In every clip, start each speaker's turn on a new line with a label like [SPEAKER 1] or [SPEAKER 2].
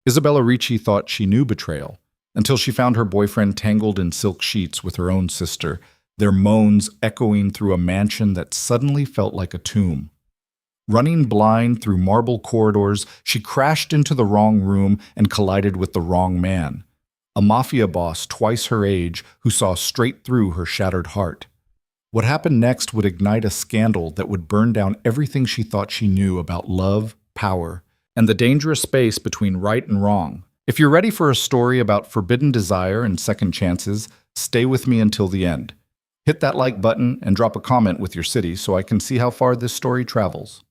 [SPEAKER 1] Isabella Ricci thought she knew betrayal, until she found her boyfriend tangled in silk sheets with her own sister, their moans echoing through a mansion that suddenly felt like a tomb. Running blind through marble corridors, she crashed into the wrong room and collided with the wrong man, a mafia boss twice her age who saw straight through her shattered heart. What happened next would ignite a scandal that would burn down everything she thought she knew about love, power, and the dangerous space between right and wrong. If you're ready for a story about forbidden desire and second chances, stay with me until the end. Hit that like button and drop a comment with your city so I can see how far this story travels.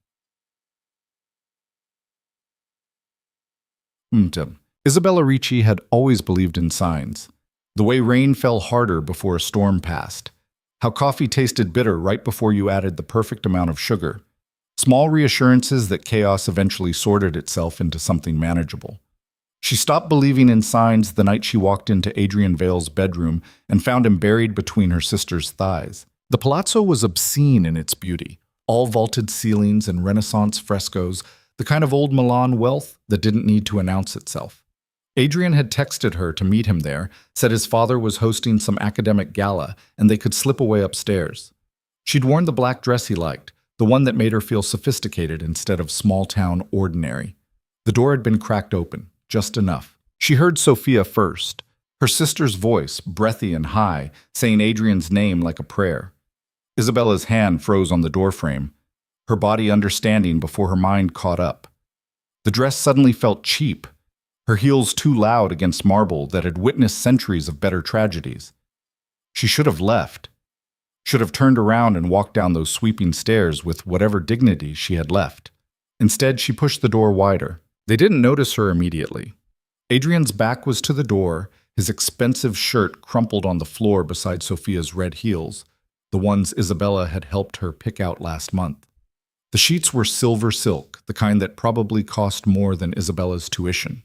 [SPEAKER 1] Isabella Ricci had always believed in signs. The way rain fell harder before a storm passed. How coffee tasted bitter right before you added the perfect amount of sugar. Small reassurances that chaos eventually sorted itself into something manageable. She stopped believing in signs the night she walked into Adrian Vale's bedroom and found him buried between her sister's thighs. The palazzo was obscene in its beauty. All vaulted ceilings and Renaissance frescoes, the kind of old Milan wealth that didn't need to announce itself. Adrian had texted her to meet him there, said his father was hosting some academic gala, and they could slip away upstairs. She'd worn the black dress he liked, the one that made her feel sophisticated instead of small-town ordinary. The door had been cracked open, just enough. She heard Sophia first, her sister's voice, breathy and high, saying Adrian's name like a prayer. Isabella's hand froze on the doorframe, her body understanding before her mind caught up. The dress suddenly felt cheap, her heels too loud against marble that had witnessed centuries of better tragedies. She should have left, should have turned around and walked down those sweeping stairs with whatever dignity she had left. Instead, she pushed the door wider. They didn't notice her immediately. Adrian's back was to the door, his expensive shirt crumpled on the floor beside Sophia's red heels, the ones Isabella had helped her pick out last month. The sheets were silver silk, the kind that probably cost more than Isabella's tuition.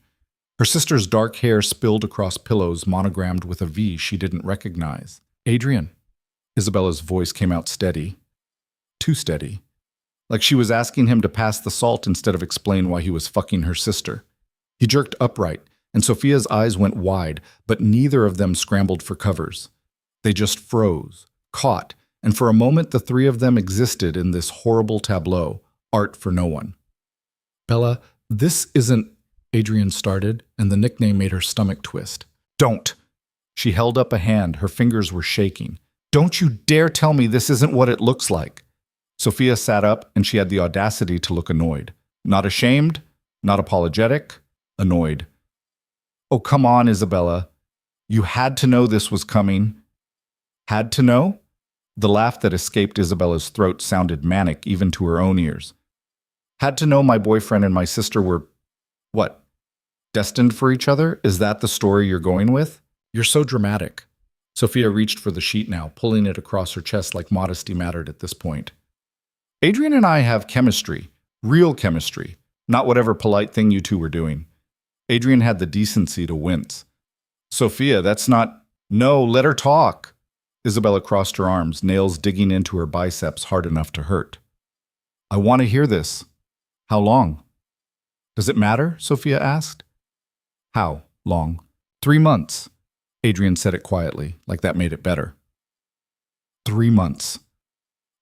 [SPEAKER 1] Her sister's dark hair spilled across pillows monogrammed with a V she didn't recognize. Adrian. Isabella's voice came out steady. Too steady. Like she was asking him to pass the salt instead of explain why he was fucking her sister. He jerked upright, and Sophia's eyes went wide, but neither of them scrambled for covers. They just froze, caught, and for a moment the three of them existed in this horrible tableau, art for no one. Bella, this isn't... Adrian started, and the nickname made her stomach twist. Don't! She held up a hand, her fingers were shaking. Don't you dare tell me this isn't what it looks like. Sophia sat up, and she had the audacity to look annoyed. Not ashamed, not apologetic, annoyed. Oh, come on, Isabella. You had to know this was coming. Had to know? The laugh that escaped Isabella's throat sounded manic even to her own ears. Had to know my boyfriend and my sister were... what? Destined for each other? Is that the story you're going with? You're so dramatic. Sophia reached for the sheet now, pulling it across her chest like modesty mattered at this point. Adrian and I have chemistry. Real chemistry. Not whatever polite thing you two were doing. Adrian had the decency to wince. Sophia, that's not... No, let her talk. Isabella crossed her arms, nails digging into her biceps hard enough to hurt. I want to hear this. How long? Does it matter? Sophia asked. How long? 3 months. Adrian said it quietly, like that made it better. 3 months.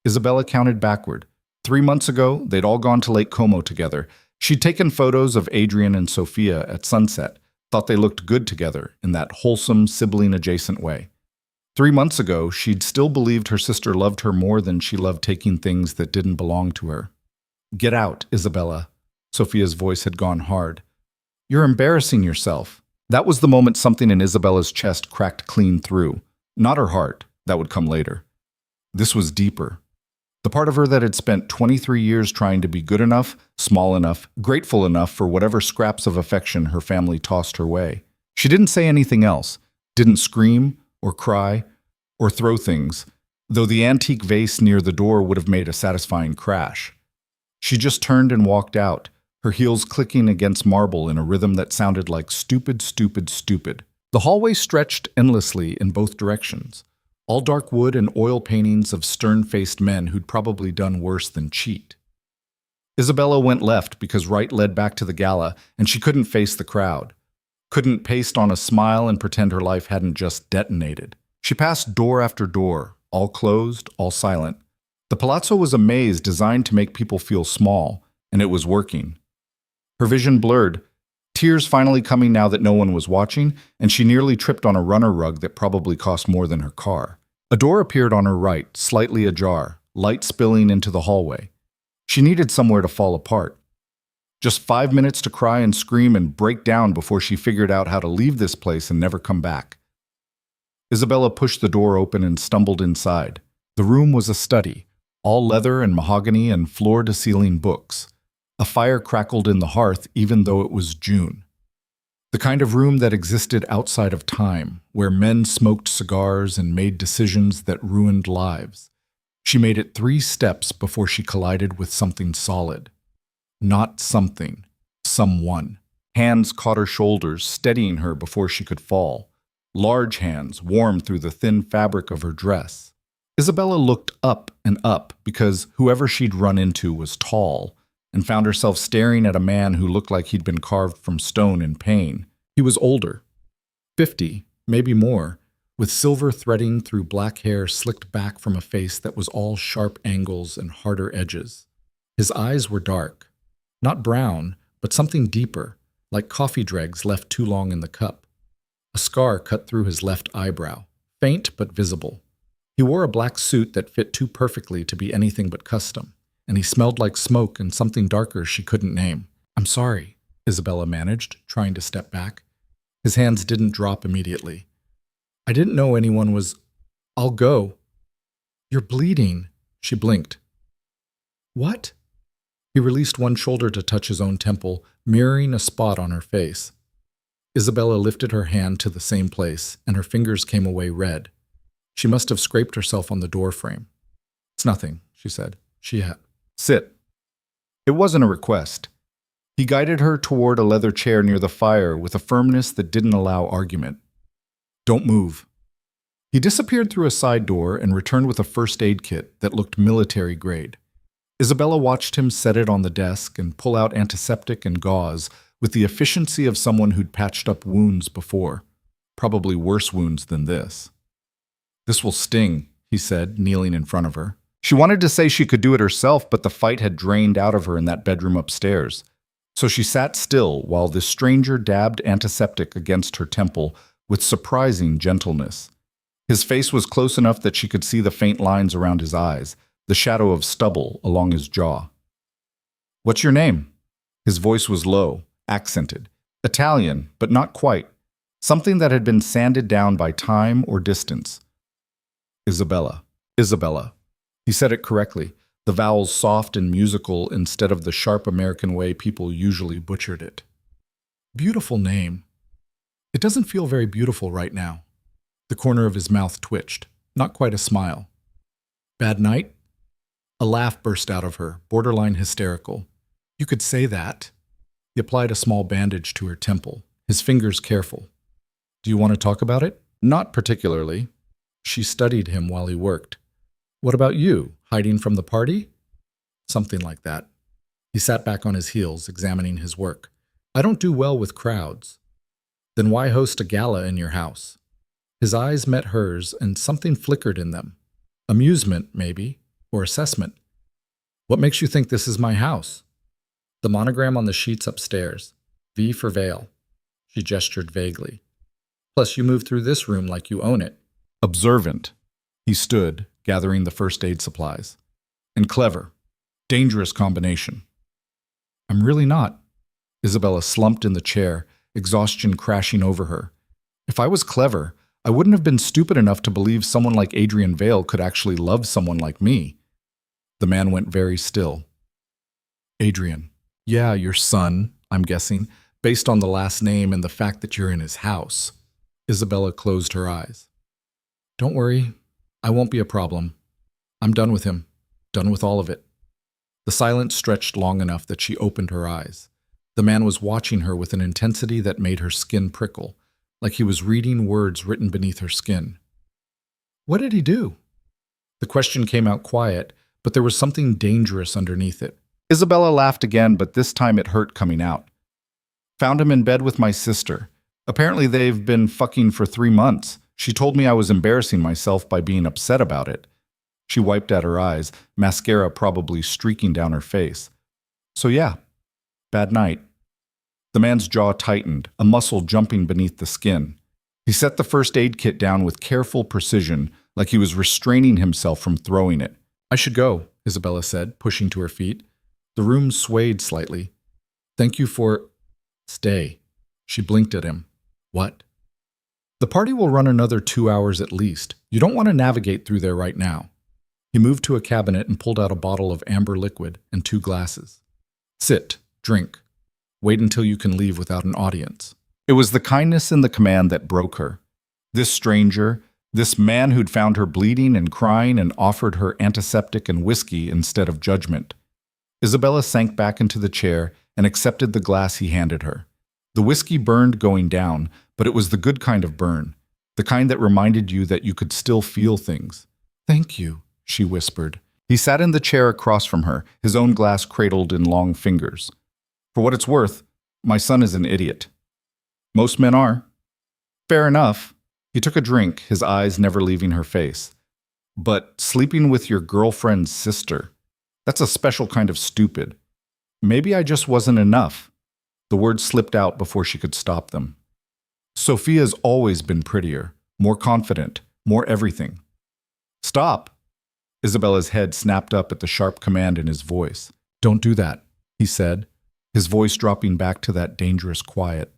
[SPEAKER 1] Isabella counted backward. 3 months ago, they'd all gone to Lake Como together. She'd taken photos of Adrian and Sophia at sunset, thought they looked good together in that wholesome, sibling-adjacent way. 3 months ago, she'd still believed her sister loved her more than she loved taking things that didn't belong to her. Get out, Isabella. Sophia's voice had gone hard. You're embarrassing yourself. That was the moment something in Isabella's chest cracked clean through. Not her heart. That would come later. This was deeper. The part of her that had spent 23 years trying to be good enough, small enough, grateful enough for whatever scraps of affection her family tossed her way. She didn't say anything else, didn't scream or cry or throw things, though the antique vase near the door would have made a satisfying crash. She just turned and walked out, her heels clicking against marble in a rhythm that sounded like stupid, stupid, stupid. The hallway stretched endlessly in both directions, all dark wood and oil paintings of stern-faced men who'd probably done worse than cheat. Isabella went left because right led back to the gala, and she couldn't face the crowd. Couldn't paste on a smile and pretend her life hadn't just detonated. She passed door after door, all closed, all silent. The palazzo was a maze designed to make people feel small, and it was working. Her vision blurred, tears finally coming now that no one was watching, and she nearly tripped on a runner rug that probably cost more than her car. A door appeared on her right, slightly ajar, light spilling into the hallway. She needed somewhere to fall apart. Just 5 minutes to cry and scream and break down before she figured out how to leave this place and never come back. Isabella pushed the door open and stumbled inside. The room was a study, all leather and mahogany and floor-to-ceiling books. A fire crackled in the hearth even though it was June. The kind of room that existed outside of time, where men smoked cigars and made decisions that ruined lives. She made it 3 steps before she collided with something solid. Not something, someone. Hands caught her shoulders, steadying her before she could fall. Large hands, warm through the thin fabric of her dress. Isabella looked up and up because whoever she'd run into was tall, and found herself staring at a man who looked like he'd been carved from stone in pain. He was older, 50, maybe more, with silver threading through black hair slicked back from a face that was all sharp angles and harder edges. His eyes were dark. Not brown, but something deeper, like coffee dregs left too long in the cup. A scar cut through his left eyebrow, faint but visible. He wore a black suit that fit too perfectly to be anything but custom, and he smelled like smoke and something darker she couldn't name. "I'm sorry," Isabella managed, trying to step back. His hands didn't drop immediately. "I didn't know anyone was... I'll go." "You're bleeding." She blinked. "What?" He released one shoulder to touch his own temple, mirroring a spot on her face. Isabella lifted her hand to the same place, and her fingers came away red. She must have scraped herself on the doorframe. "It's nothing," she said. Sit." It wasn't a request. He guided her toward a leather chair near the fire with a firmness that didn't allow argument. "Don't move." He disappeared through a side door and returned with a first aid kit that looked military grade. Isabella watched him set it on the desk and pull out antiseptic and gauze with the efficiency of someone who'd patched up wounds before, probably worse wounds than this. "This will sting," he said, kneeling in front of her. She wanted to say she could do it herself, but the fight had drained out of her in that bedroom upstairs. So she sat still while this stranger dabbed antiseptic against her temple with surprising gentleness. His face was close enough that she could see the faint lines around his eyes, the shadow of stubble along his jaw. "What's your name?" His voice was low, accented. Italian, but not quite. Something that had been sanded down by time or distance. "Isabella." "Isabella." He said it correctly, the vowels soft and musical instead of the sharp American way people usually butchered it. "Beautiful name." "It doesn't feel very beautiful right now." The corner of his mouth twitched, not quite a smile. "Bad night?" A laugh burst out of her, borderline hysterical. "You could say that." He applied a small bandage to her temple, his fingers careful. "Do you want to talk about it?" "Not particularly." She studied him while he worked. "What about you? Hiding from the party?" "Something like that." He sat back on his heels, examining his work. "I don't do well with crowds." "Then why host a gala in your house?" His eyes met hers, and something flickered in them. Amusement, maybe, or assessment. "What makes you think this is my house?" The monogram on the sheets upstairs. V for Vale. She gestured vaguely. "Plus, you moved through this room like you own it." Observant. He stood, gathering the first aid supplies. "And clever. Dangerous combination." "I'm really not." Isabella slumped in the chair, exhaustion crashing over her. "If I was clever, I wouldn't have been stupid enough to believe someone like Adrian Vale could actually love someone like me." The man went very still. "Adrian. Yeah, your son, I'm guessing, based on the last name and the fact that you're in his house." Isabella closed her eyes. "Don't worry. I won't be a problem. I'm done with him. Done with all of it." The silence stretched long enough that she opened her eyes. The man was watching her with an intensity that made her skin prickle, like he was reading words written beneath her skin. "What did he do?" The question came out quiet, but there was something dangerous underneath it. Isabella laughed again, but this time it hurt coming out. Found him in bed with my sister. Apparently they've been fucking for 3 months. She told me I was embarrassing myself by being upset about it. She wiped at her eyes, mascara probably streaking down her face. So yeah, bad night. The man's jaw tightened, a muscle jumping beneath the skin. He set the first aid kit down with careful precision, like he was restraining himself from throwing it. I should go, Isabella said, pushing to her feet. The room swayed slightly. Thank you for... Stay. She blinked at him. What? The party will run another 2 hours at least. You don't want to navigate through there right now. He moved to a cabinet and pulled out a bottle of amber liquid and 2 glasses. Sit, drink. Wait until you can leave without an audience. It was the kindness in the command that broke her. This stranger, this man who'd found her bleeding and crying and offered her antiseptic and whiskey instead of judgment. Isabella sank back into the chair and accepted the glass he handed her. The whiskey burned going down, but it was the good kind of burn, the kind that reminded you that you could still feel things. Thank you, she whispered. He sat in the chair across from her, his own glass cradled in long fingers. For what it's worth, my son is an idiot. Most men are. Fair enough. He took a drink, his eyes never leaving her face. But sleeping with your girlfriend's sister, that's a special kind of stupid. Maybe I just wasn't enough. The words slipped out before she could stop them. Sophia's always been prettier, more confident, more everything. Stop! Isabella's head snapped up at the sharp command in his voice. Don't do that, he said, his voice dropping back to that dangerous quiet.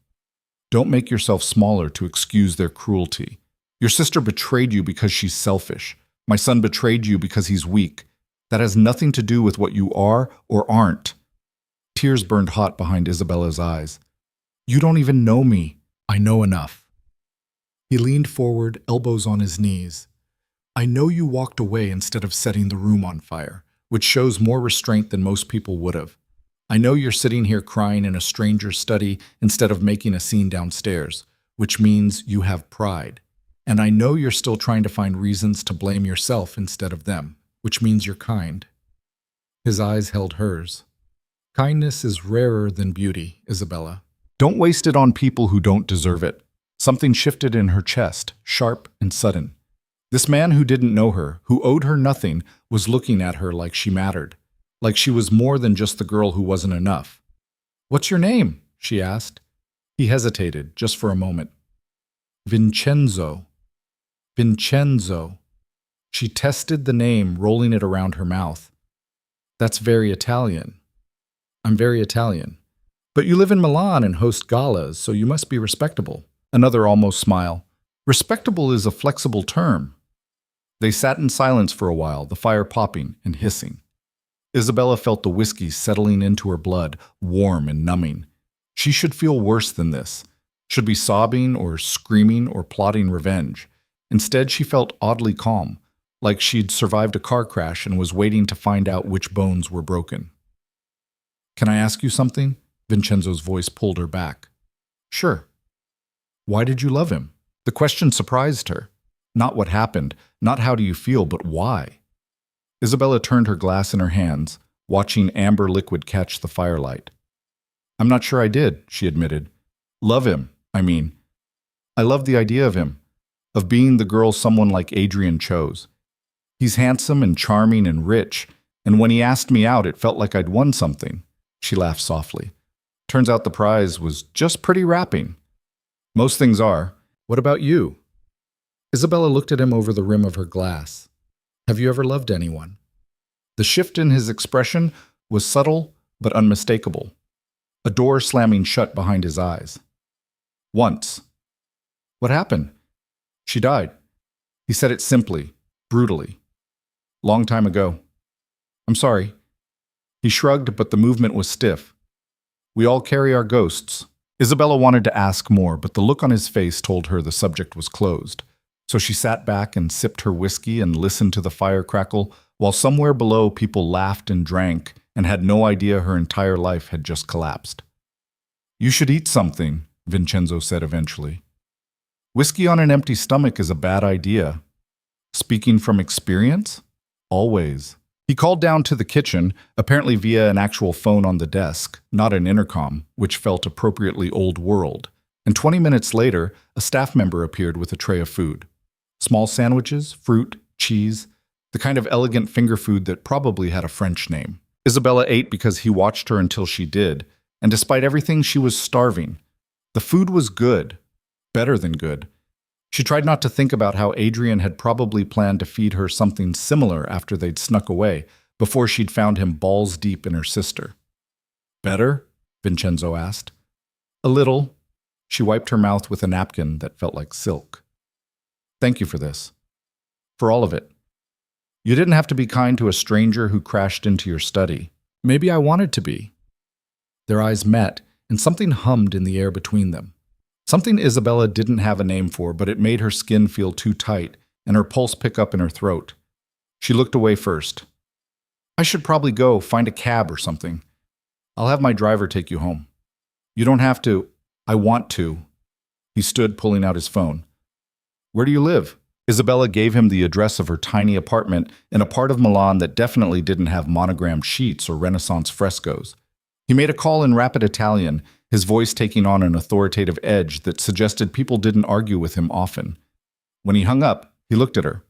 [SPEAKER 1] Don't make yourself smaller to excuse their cruelty. Your sister betrayed you because she's selfish. My son betrayed you because he's weak. That has nothing to do with what you are or aren't. Tears burned hot behind Isabella's eyes. You don't even know me. I know enough. He leaned forward, elbows on his knees. I know you walked away instead of setting the room on fire, which shows more restraint than most people would have. I know you're sitting here crying in a stranger's study instead of making a scene downstairs, which means you have pride. And I know you're still trying to find reasons to blame yourself instead of them, which means you're kind. His eyes held hers. Kindness is rarer than beauty, Isabella. Don't waste it on people who don't deserve it. Something shifted in her chest, sharp and sudden. This man who didn't know her, who owed her nothing, was looking at her like she mattered, like she was more than just the girl who wasn't enough. What's your name? She asked. He hesitated, just for a moment. Vincenzo. Vincenzo. She tested the name, rolling it around her mouth. That's very Italian. I'm very Italian. But you live in Milan and host galas, so you must be respectable. Another almost smile. Respectable is a flexible term. They sat in silence for a while, the fire popping and hissing. Isabella felt the whiskey settling into her blood, warm and numbing. She should feel worse than this. Should be sobbing or screaming or plotting revenge. Instead, she felt oddly calm, like she'd survived a car crash and was waiting to find out which bones were broken. Can I ask you something? Vincenzo's voice pulled her back. Sure. Why did you love him? The question surprised her. Not what happened, not how do you feel, but why? Isabella turned her glass in her hands, watching amber liquid catch the firelight. I'm not sure I did, she admitted. Love him, I mean. I love the idea of him, of being the girl someone like Adrian chose. He's handsome and charming and rich, and when he asked me out, it felt like I'd won something. She laughed softly. Turns out the prize was just pretty wrapping. Most things are. What about you? Isabella looked at him over the rim of her glass. Have you ever loved anyone? The shift in his expression was subtle but unmistakable. A door slamming shut behind his eyes. Once. What happened? She died. He said it simply, brutally. Long time ago. I'm sorry. He shrugged, but the movement was stiff. We all carry our ghosts. Isabella wanted to ask more, but the look on his face told her the subject was closed. So she sat back and sipped her whiskey and listened to the fire crackle, while somewhere below people laughed and drank and had no idea her entire life had just collapsed. You should eat something, Vincenzo said eventually. Whiskey on an empty stomach is a bad idea. Speaking from experience? Always. He called down to the kitchen, apparently via an actual phone on the desk, not an intercom, which felt appropriately old world. And 20 minutes later, a staff member appeared with a tray of food. Small sandwiches, fruit, cheese, the kind of elegant finger food that probably had a French name. Isabella ate because he watched her until she did, and despite everything, she was starving. The food was good, better than good. She tried not to think about how Adrian had probably planned to feed her something similar after they'd snuck away, before she'd found him balls deep in her sister. Better? Vincenzo asked. A little. She wiped her mouth with a napkin that felt like silk. Thank you for this. For all of it. You didn't have to be kind to a stranger who crashed into your study. Maybe I wanted to be. Their eyes met, and something hummed in the air between them. Something Isabella didn't have a name for, but it made her skin feel too tight and her pulse pick up in her throat. She looked away first. I should probably go find a cab or something. I'll have my driver take you home. You don't have to. I want to. He stood, pulling out his phone. Where do you live? Isabella gave him the address of her tiny apartment in a part of Milan that definitely didn't have monogrammed sheets or Renaissance frescoes. He made a call in rapid Italian, his voice taking on an authoritative edge that suggested people didn't argue with him often. When he hung up, he looked at her.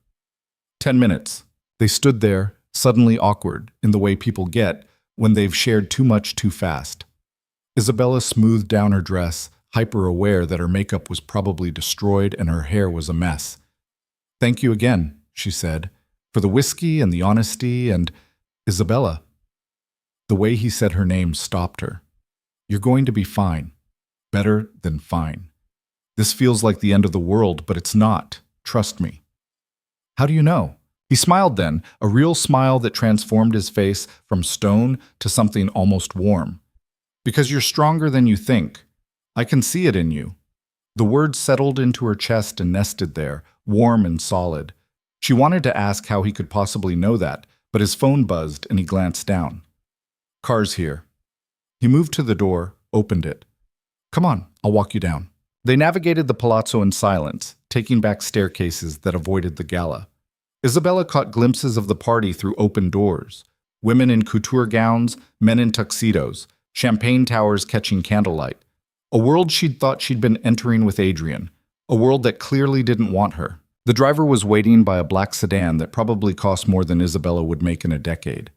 [SPEAKER 1] 10 minutes. They stood there, suddenly awkward, in the way people get when they've shared too much too fast. Isabella smoothed down her dress, hyper-aware that her makeup was probably destroyed and her hair was a mess. Thank you again, she said, for the whiskey and the honesty and… Isabella. The way he said her name stopped her. You're going to be fine. Better than fine. This feels like the end of the world, but it's not. Trust me. How do you know? He smiled then, a real smile that transformed his face from stone to something almost warm. Because you're stronger than you think. I can see it in you. The words settled into her chest and nested there, warm and solid. She wanted to ask how he could possibly know that, but his phone buzzed and he glanced down. Car's here. He moved to the door, opened it. Come on, I'll walk you down. They navigated the palazzo in silence, taking back staircases that avoided the gala. Isabella caught glimpses of the party through open doors. Women in couture gowns, men in tuxedos, champagne towers catching candlelight. A world she'd thought she'd been entering with Adrian. A world that clearly didn't want her. The driver was waiting by a black sedan that probably cost more than Isabella would make in a decade.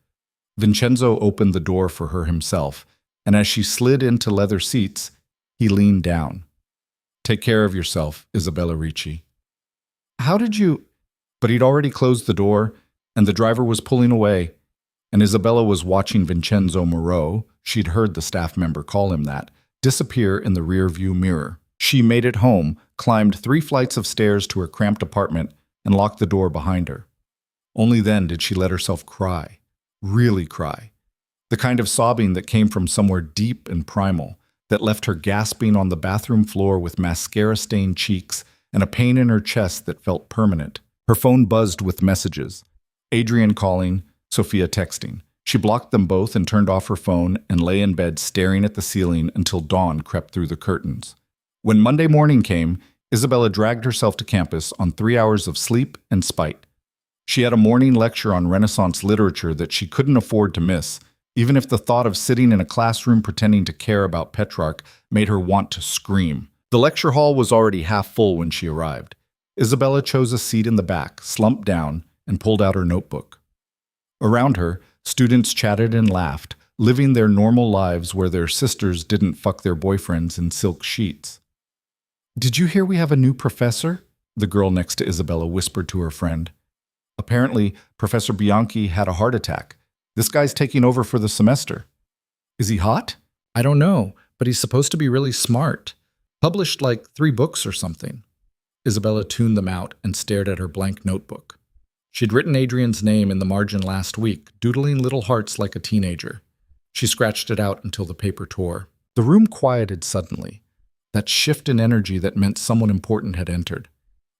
[SPEAKER 1] Vincenzo opened the door for her himself, and as she slid into leather seats, he leaned down. Take care of yourself, Isabella Ricci. How did you… But he'd already closed the door, and the driver was pulling away, and Isabella was watching Vincenzo Moreau, she'd heard the staff member call him that, disappear in the rear-view mirror. She made it home, climbed 3 flights of stairs to her cramped apartment, and locked the door behind her. Only then did she let herself cry. Really cry. The kind of sobbing that came from somewhere deep and primal, that left her gasping on the bathroom floor with mascara-stained cheeks and a pain in her chest that felt permanent. Her phone buzzed with messages. Adrian calling, Sophia texting. She blocked them both and turned off her phone and lay in bed staring at the ceiling until dawn crept through the curtains. When Monday morning came, Isabella dragged herself to campus on 3 hours of sleep and spite. She had a morning lecture on Renaissance literature that she couldn't afford to miss, even if the thought of sitting in a classroom pretending to care about Petrarch made her want to scream. The lecture hall was already half full when she arrived. Isabella chose a seat in the back, slumped down, and pulled out her notebook. Around her, students chatted and laughed, living their normal lives where their sisters didn't fuck their boyfriends in silk sheets. Did you hear we have a new professor? The girl next to Isabella whispered to her friend. Apparently, Professor Bianchi had a heart attack. This guy's taking over for the semester. Is he hot? I don't know, but he's supposed to be really smart. Published like 3 books or something. Isabella tuned them out and stared at her blank notebook. She'd written Adrian's name in the margin last week, doodling little hearts like a teenager. She scratched it out until the paper tore. The room quieted suddenly. That shift in energy that meant someone important had entered.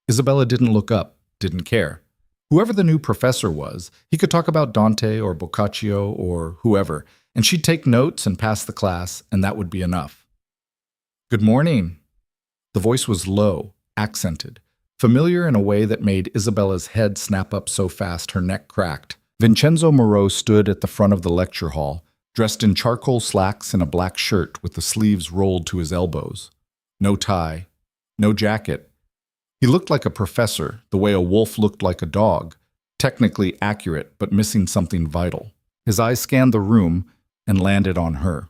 [SPEAKER 1] Isabella didn't look up, didn't care. Whoever the new professor was, he could talk about Dante or Boccaccio or whoever, and she'd take notes and pass the class, and that would be enough. Good morning. The voice was low, accented, familiar in a way that made Isabella's head snap up so fast her neck cracked. Vincenzo Moreau stood at the front of the lecture hall, dressed in charcoal slacks and a black shirt with the sleeves rolled to his elbows. No tie, no jacket. He looked like a professor, the way a wolf looked like a dog, technically accurate but missing something vital. His eyes scanned the room and landed on her.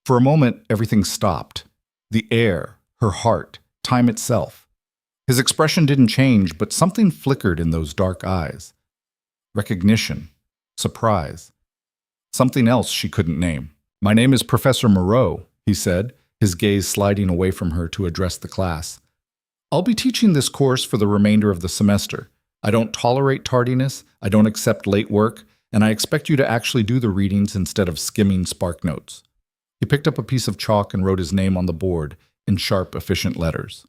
[SPEAKER 1] For a moment, everything stopped. The air, her heart, time itself. His expression didn't change, but something flickered in those dark eyes. Recognition, surprise, something else she couldn't name. "My name is Professor Moreau," he said, his gaze sliding away from her to address the class. "I'll be teaching this course for the remainder of the semester. I don't tolerate tardiness, I don't accept late work, and I expect you to actually do the readings instead of skimming spark notes." He picked up a piece of chalk and wrote his name on the board in sharp, efficient letters.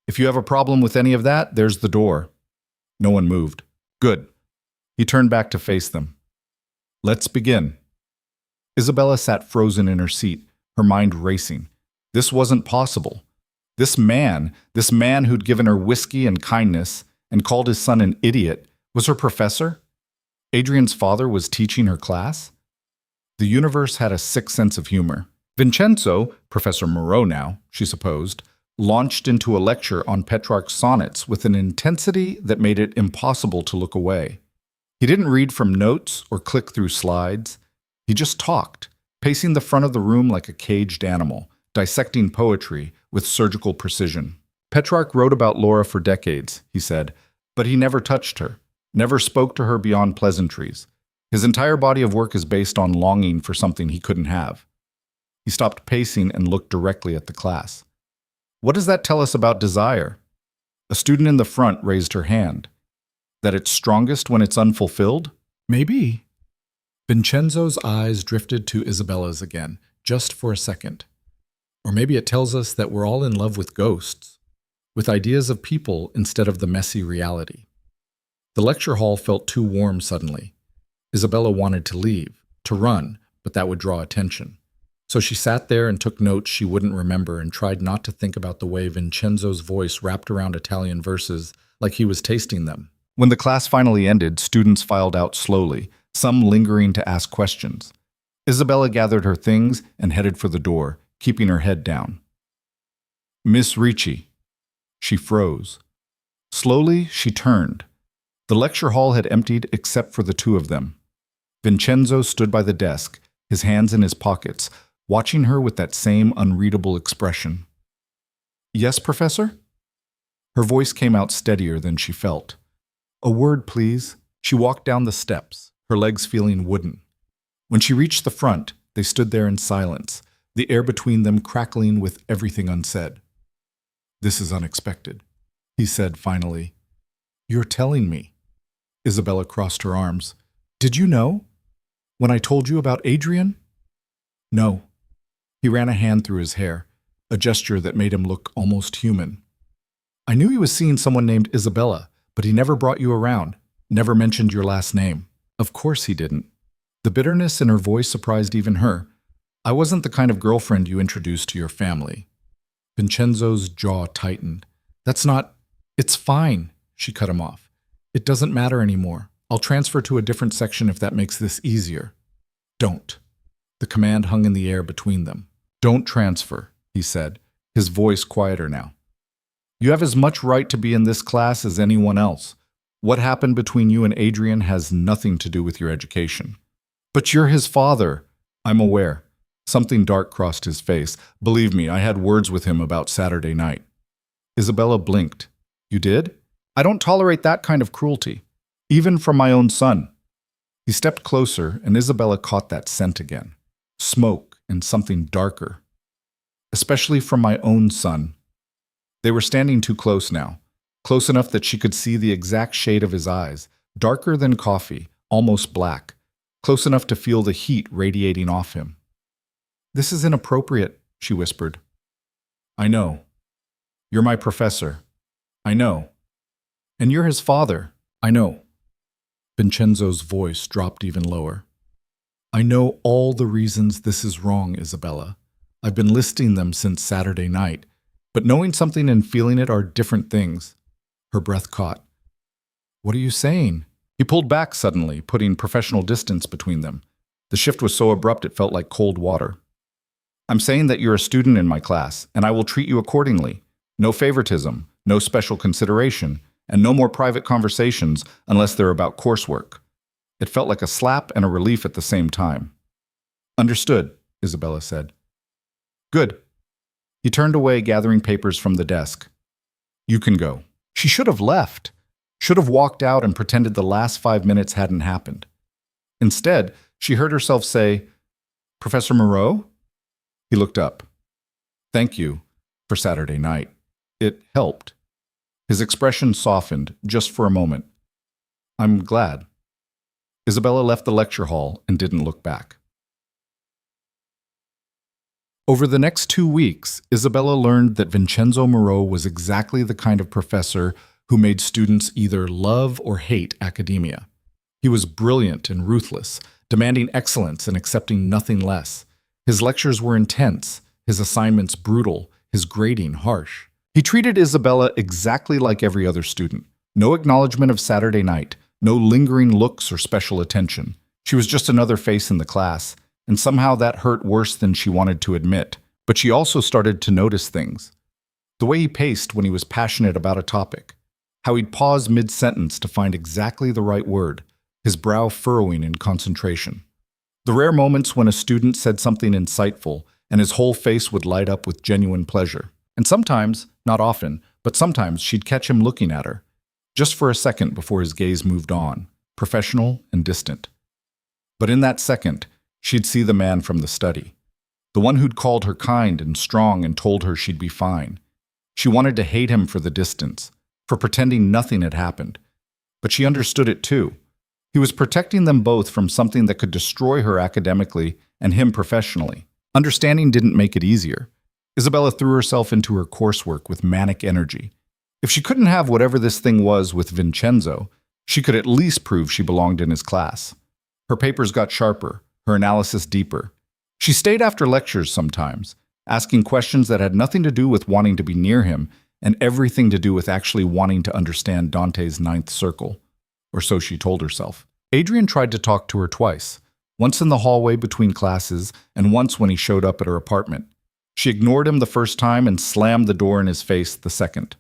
[SPEAKER 1] "If you have a problem with any of that, there's the door." No one moved. "Good." He turned back to face them. "Let's begin." Isabella sat frozen in her seat, her mind racing. This wasn't possible. This man who'd given her whiskey and kindness and called his son an idiot, was her professor? Adrian's father was teaching her class? The universe had a sick sense of humor. Vincenzo, Professor Moreau now, she supposed, launched into a lecture on Petrarch's sonnets with an intensity that made it impossible to look away. He didn't read from notes or click through slides. He just talked, pacing the front of the room like a caged animal, dissecting poetry with surgical precision. Petrarch wrote about Laura for decades, he said, but he never touched her, never spoke to her beyond pleasantries. His entire body of work is based on longing for something he couldn't have. He stopped pacing and looked directly at the class. "What does that tell us about desire?" A student in the front raised her hand. "That it's strongest when it's unfulfilled?" "Maybe." Vincenzo's eyes drifted to Isabella's again, just for a second. "Or maybe it tells us that we're all in love with ghosts, with ideas of people instead of the messy reality." The lecture hall felt too warm suddenly. Isabella wanted to leave, to run, but that would draw attention. So she sat there and took notes she wouldn't remember and tried not to think about the way Vincenzo's voice wrapped around Italian verses like he was tasting them. When the class finally ended, students filed out slowly, some lingering to ask questions. Isabella gathered her things and headed for the door, keeping her head down. "Miss Ricci." She froze. Slowly, she turned. The lecture hall had emptied except for the two of them. Vincenzo stood by the desk, his hands in his pockets, watching her with that same unreadable expression. "Yes, Professor?" Her voice came out steadier than she felt. "A word, please." She walked down the steps, her legs feeling wooden. When she reached the front, they stood there in silence, the air between them crackling with everything unsaid. "This is unexpected," he said finally. "You're telling me." Isabella crossed her arms. "Did you know? When I told you about Adrian?" "No." He ran a hand through his hair, a gesture that made him look almost human. "I knew he was seeing someone named Isabella, but he never brought you around, never mentioned your last name." Of course he didn't. The bitterness in her voice surprised even her. "I wasn't the kind of girlfriend you introduced to your family." Vincenzo's jaw tightened. "That's not... It's fine," she cut him off. "It doesn't matter anymore. I'll transfer to a different section if that makes this easier." "Don't." The command hung in the air between them. "Don't transfer," he said, his voice quieter now. "You have as much right to be in this class as anyone else. What happened between you and Adrian has nothing to do with your education." "But you're his father." "I'm aware." Something dark crossed his face. "Believe me, I had words with him about Saturday night." Isabella blinked. "You did?" "I don't tolerate that kind of cruelty, even from my own son." He stepped closer, and Isabella caught that scent again. Smoke and something darker. "Especially from my own son." They were standing too close now, close enough that she could see the exact shade of his eyes, darker than coffee, almost black, close enough to feel the heat radiating off him. "This is inappropriate," she whispered. "I know. You're my professor. I know. And you're his father. I know." Vincenzo's voice dropped even lower. "I know all the reasons this is wrong, Isabella. I've been listing them since Saturday night. But knowing something and feeling it are different things." Her breath caught. "What are you saying?" He pulled back suddenly, putting professional distance between them. The shift was so abrupt it felt like cold water. I'm saying that you're a student in my class, and I will treat you accordingly. No favoritism, no special consideration, and no more private conversations unless they're about coursework. It felt like a slap and a relief at the same time. Understood, Isabella said. Good. He turned away, gathering papers from the desk. You can go. She should have left. Should have walked out and pretended the last 5 minutes hadn't happened. Instead, she heard herself say, Professor Moreau? He looked up. Thank you for Saturday night. It helped. His expression softened just for a moment. I'm glad. Isabella left the lecture hall and didn't look back. Over the next 2 weeks, Isabella learned that Vincenzo Moreau was exactly the kind of professor who made students either love or hate academia. He was brilliant and ruthless, demanding excellence and accepting nothing less. His lectures were intense, his assignments brutal, his grading harsh. He treated Isabella exactly like every other student. No acknowledgement of Saturday night, no lingering looks or special attention. She was just another face in the class, and somehow that hurt worse than she wanted to admit. But she also started to notice things. The way he paced when he was passionate about a topic. How he'd pause mid-sentence to find exactly the right word, his brow furrowing in concentration. The rare moments when a student said something insightful and his whole face would light up with genuine pleasure. And sometimes, not often, but sometimes she'd catch him looking at her, just for a second before his gaze moved on, professional and distant. But in that second, she'd see the man from the study, the one who'd called her kind and strong and told her she'd be fine. She wanted to hate him for the distance, for pretending nothing had happened. But she understood it too. He was protecting them both from something that could destroy her academically and him professionally. Understanding didn't make it easier. Isabella threw herself into her coursework with manic energy. If she couldn't have whatever this thing was with Vincenzo, she could at least prove she belonged in his class. Her papers got sharper, her analysis deeper. She stayed after lectures sometimes, asking questions that had nothing to do with wanting to be near him and everything to do with actually wanting to understand Dante's ninth circle. Or so she told herself. Adrian tried to talk to her twice, once in the hallway between classes and once when he showed up at her apartment. She ignored him the first time and slammed the door in his face the second.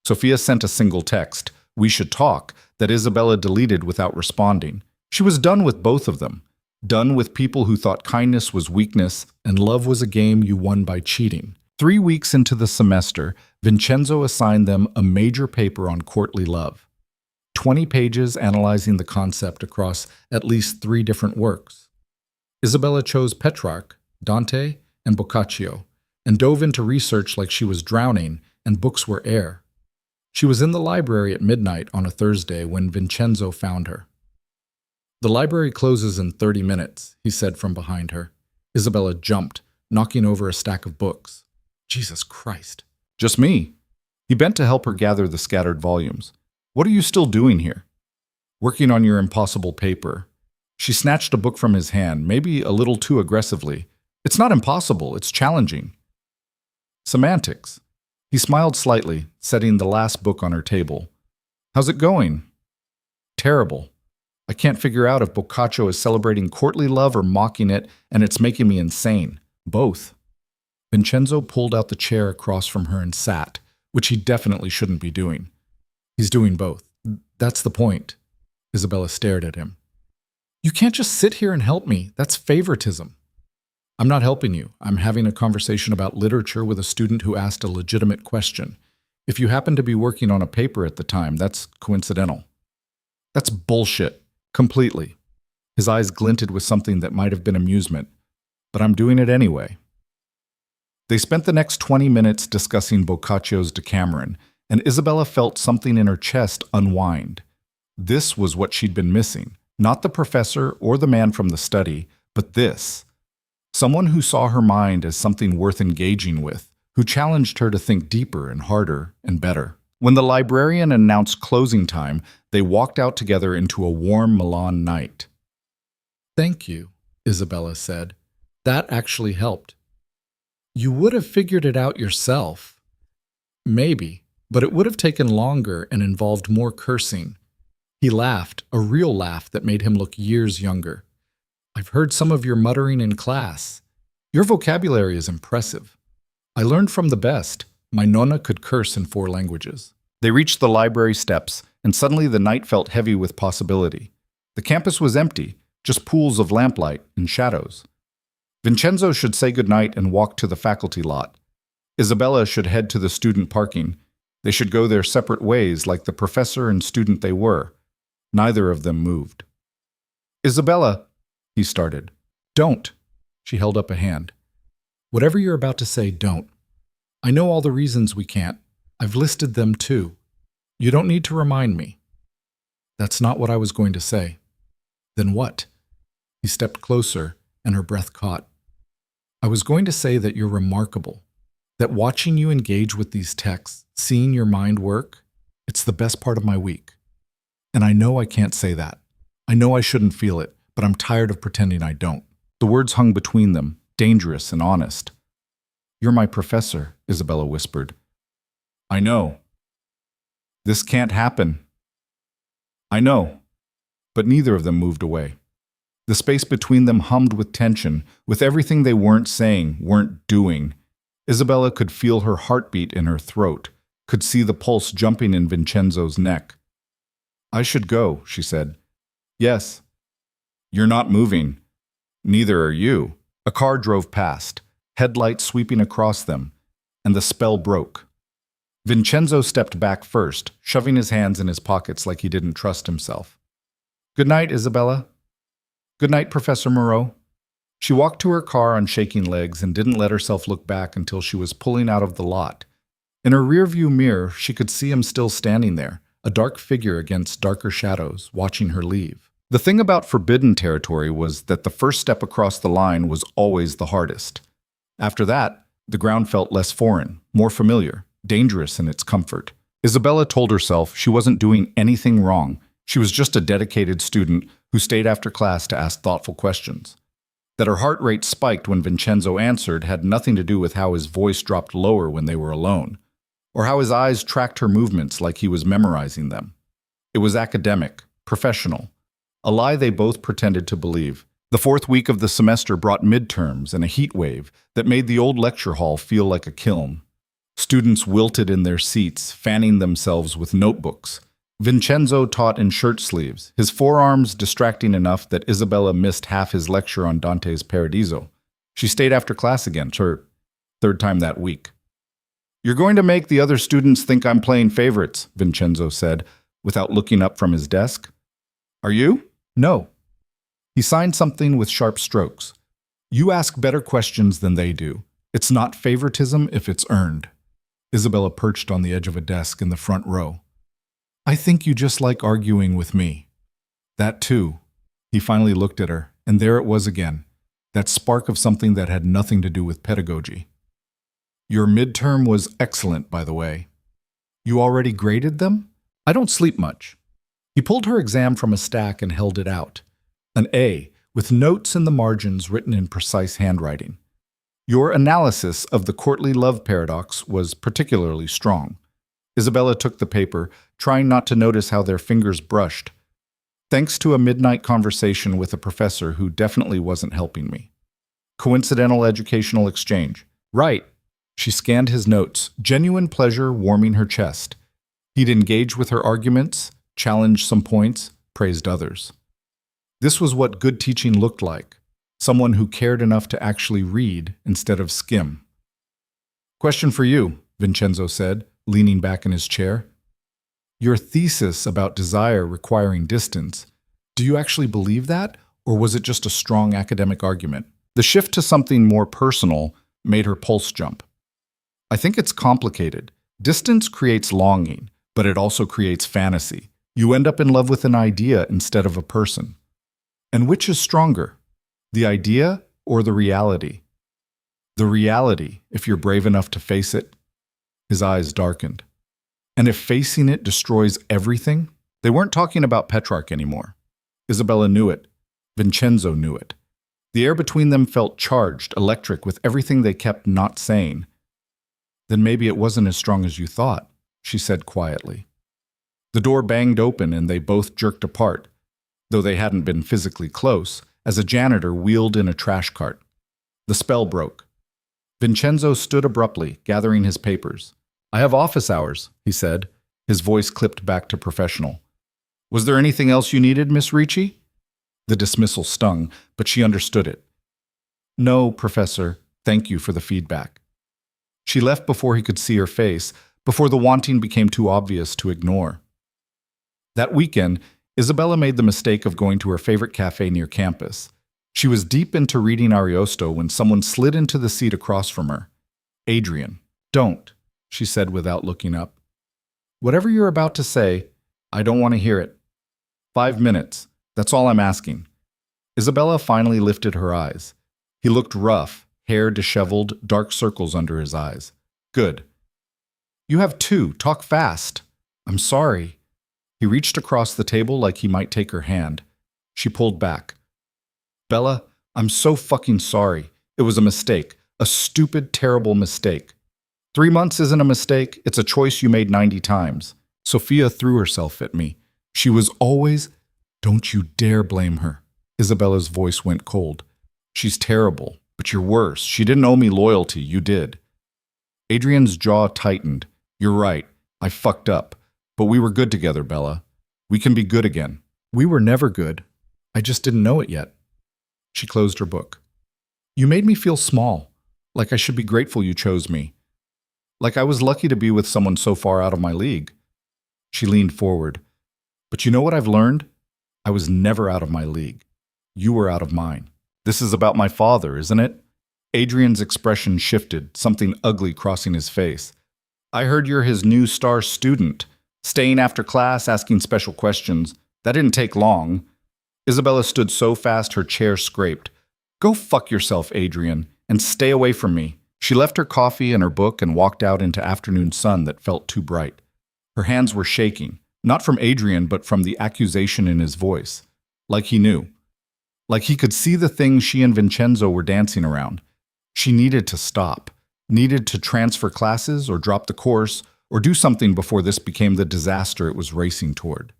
[SPEAKER 1] Sophia sent a single text, "We should talk," that Isabella deleted without responding. She was done with both of them. Done with people who thought kindness was weakness and love was a game you won by cheating. 3 weeks into the semester, Vincenzo assigned them a major paper on courtly love. 20 pages analyzing the concept across at least 3 different works. Isabella chose Petrarch, Dante, and Boccaccio, and dove into research like she was drowning and books were air. She was in the library at midnight on a Thursday when Vincenzo found her. The library closes in 30 minutes, he said from behind her. Isabella jumped, knocking over a stack of books. Jesus Christ. Just me. He bent to help her gather the scattered volumes. What are you still doing here? Working on your impossible paper. She snatched a book from his hand, maybe a little too aggressively. It's not impossible, it's challenging. Semantics. He smiled slightly, setting the last book on her table. How's it going? Terrible. I can't figure out if Boccaccio is celebrating courtly love or mocking it, and it's making me insane. Both. Vincenzo pulled out the chair across from her and sat, which he definitely shouldn't be doing. He's doing both. That's the point. Isabella stared at him. You can't just sit here and help me. That's favoritism. I'm not helping you. I'm having a conversation about literature with a student who asked a legitimate question. If you happen to be working on a paper at the time, that's coincidental. That's bullshit. Completely. His eyes glinted with something that might have been amusement. But I'm doing it anyway. They spent the next 20 minutes discussing Boccaccio's Decameron, and Isabella felt something in her chest unwind. This was what she'd been missing. Not the professor or the man from the study, but this. Someone who saw her mind as something worth engaging with, who challenged her to think deeper and harder and better. When the librarian announced closing time, they walked out together into a warm Milan night. Thank you, Isabella said. That actually helped. You would have figured it out yourself. Maybe, but it would have taken longer and involved more cursing. He laughed, a real laugh that made him look years younger. I've heard some of your muttering in class. Your vocabulary is impressive. I learned from the best. My nonna could curse in 4 languages. They reached the library steps, and suddenly the night felt heavy with possibility. The campus was empty, just pools of lamplight and shadows. Vincenzo should say goodnight and walk to the faculty lot. Isabella should head to the student parking. They should go their separate ways like the professor and student they were. Neither of them moved. Isabella, he started. Don't. She held up a hand. Whatever you're about to say, don't. I know all the reasons we can't. I've listed them too. You don't need to remind me. That's not what I was going to say. Then what? He stepped closer, and her breath caught. I was going to say that you're remarkable, that watching you engage with these texts, seeing your mind work, it's the best part of my week. And I know I can't say that. I know I shouldn't feel it, but I'm tired of pretending I don't. The words hung between them, dangerous and honest. You're my professor, Isabella whispered. I know. This can't happen. I know. But neither of them moved away. The space between them hummed with tension, with everything they weren't saying, weren't doing. Isabella could feel her heartbeat in her throat, could see the pulse jumping in Vincenzo's neck. I should go, she said. Yes. You're not moving. Neither are you. A car drove past, headlights sweeping across them, and the spell broke. Vincenzo stepped back first, shoving his hands in his pockets like he didn't trust himself. Good night, Isabella. Good night, Professor Moreau. She walked to her car on shaking legs and didn't let herself look back until she was pulling out of the lot. In her rearview mirror, she could see him still standing there, a dark figure against darker shadows, watching her leave. The thing about forbidden territory was that the first step across the line was always the hardest. After that, the ground felt less foreign, more familiar, dangerous in its comfort. Isabella told herself she wasn't doing anything wrong. She was just a dedicated student who stayed after class to ask thoughtful questions. That her heart rate spiked when Vincenzo answered had nothing to do with how his voice dropped lower when they were alone, or how his eyes tracked her movements like he was memorizing them. It was academic, professional, a lie they both pretended to believe. The 4th week of the semester brought midterms and a heat wave that made the old lecture hall feel like a kiln. Students wilted in their seats, fanning themselves with notebooks. Vincenzo taught in shirt sleeves, his forearms distracting enough that Isabella missed half his lecture on Dante's Paradiso. She stayed after class again, her 3rd time that week. You're going to make the other students think I'm playing favorites, Vincenzo said, without looking up from his desk. Are you? No. He signed something with sharp strokes. You ask better questions than they do. It's not favoritism if it's earned. Isabella perched on the edge of a desk in the front row. I think you just like arguing with me. That too. He finally looked at her, and there it was again, that spark of something that had nothing to do with pedagogy. Your midterm was excellent, by the way. You already graded them? I don't sleep much. He pulled her exam from a stack and held it out. An A, with notes in the margins written in precise handwriting. Your analysis of the courtly love paradox was particularly strong. Isabella took the paper, trying not to notice how their fingers brushed. Thanks to a midnight conversation with a professor who definitely wasn't helping me. Coincidental educational exchange. Right. She scanned his notes, genuine pleasure warming her chest. He'd engaged with her arguments, challenged some points, praised others. This was what good teaching looked like. Someone who cared enough to actually read instead of skim. Question for you, Vincenzo said, leaning back in his chair. Your thesis about desire requiring distance, do you actually believe that, or was it just a strong academic argument? The shift to something more personal made her pulse jump. I think it's complicated. Distance creates longing, but it also creates fantasy. You end up in love with an idea instead of a person. And which is stronger, the idea or the reality? The reality, if you're brave enough to face it. His eyes darkened. And if facing it destroys everything? They weren't talking about Petrarch anymore. Isabella knew it. Vincenzo knew it. The air between them felt charged, electric, with everything they kept not saying. Then maybe it wasn't as strong as you thought, she said quietly. The door banged open and they both jerked apart, though they hadn't been physically close, as a janitor wheeled in a trash cart. The spell broke. Vincenzo stood abruptly, gathering his papers. "I have office hours," he said, his voice clipped back to professional. "Was there anything else you needed, Miss Ricci?" The dismissal stung, but she understood it. "No, Professor. Thank you for the feedback." She left before he could see her face, before the wanting became too obvious to ignore. That weekend, Isabella made the mistake of going to her favorite cafe near campus. She was deep into reading Ariosto when someone slid into the seat across from her. "Adrian, don't," she said without looking up. "Whatever you're about to say, I don't want to hear it. 5 minutes, that's all I'm asking." Isabella finally lifted her eyes. He looked rough, hair disheveled, dark circles under his eyes. "Good. You have 2. Talk fast." "I'm sorry." He reached across the table like he might take her hand. She pulled back. "Bella, I'm so fucking sorry. It was a mistake. A stupid, terrible mistake. 3 months isn't a mistake. It's a choice you made 90 times. Sophia threw herself at me. She was always... Don't you dare blame her." Isabella's voice went cold. "She's terrible, but you're worse. She didn't owe me loyalty. You did." Adrian's jaw tightened. "You're right. I fucked up. But we were good together, Bella. We can be good again." "We were never good. I just didn't know it yet." She closed her book. "You made me feel small, like I should be grateful you chose me. Like I was lucky to be with someone so far out of my league." She leaned forward. "But you know what I've learned? I was never out of my league. You were out of mine. This is about my father, isn't it?" Adrian's expression shifted, something ugly crossing his face. "I heard you're his new star student. Staying after class, asking special questions. That didn't take long." Isabella stood so fast her chair scraped. "Go fuck yourself, Adrian, and stay away from me." She left her coffee and her book and walked out into afternoon sun that felt too bright. Her hands were shaking, not from Adrian but from the accusation in his voice. Like he knew. Like he could see the things she and Vincenzo were dancing around. She needed to stop. Needed to transfer classes or drop the course or do something before this became the disaster it was racing toward.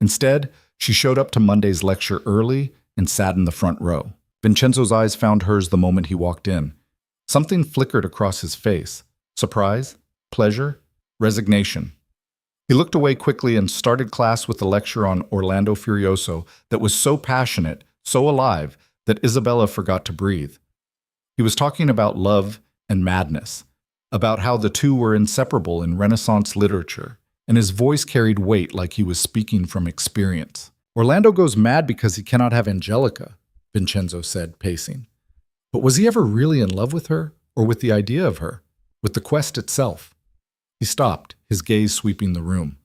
[SPEAKER 1] Instead, she showed up to Monday's lecture early and sat in the front row. Vincenzo's eyes found hers the moment he walked in. Something flickered across his face. Surprise? Pleasure? Resignation. He looked away quickly and started class with a lecture on Orlando Furioso that was so passionate, so alive, that Isabella forgot to breathe. He was talking about love and madness, about how the two were inseparable in Renaissance literature, and his voice carried weight like he was speaking from experience. "Orlando goes mad because he cannot have Angelica," Vincenzo said, pacing. "But was he ever really in love with her, or with the idea of her, with the quest itself?" He stopped, his gaze sweeping the room.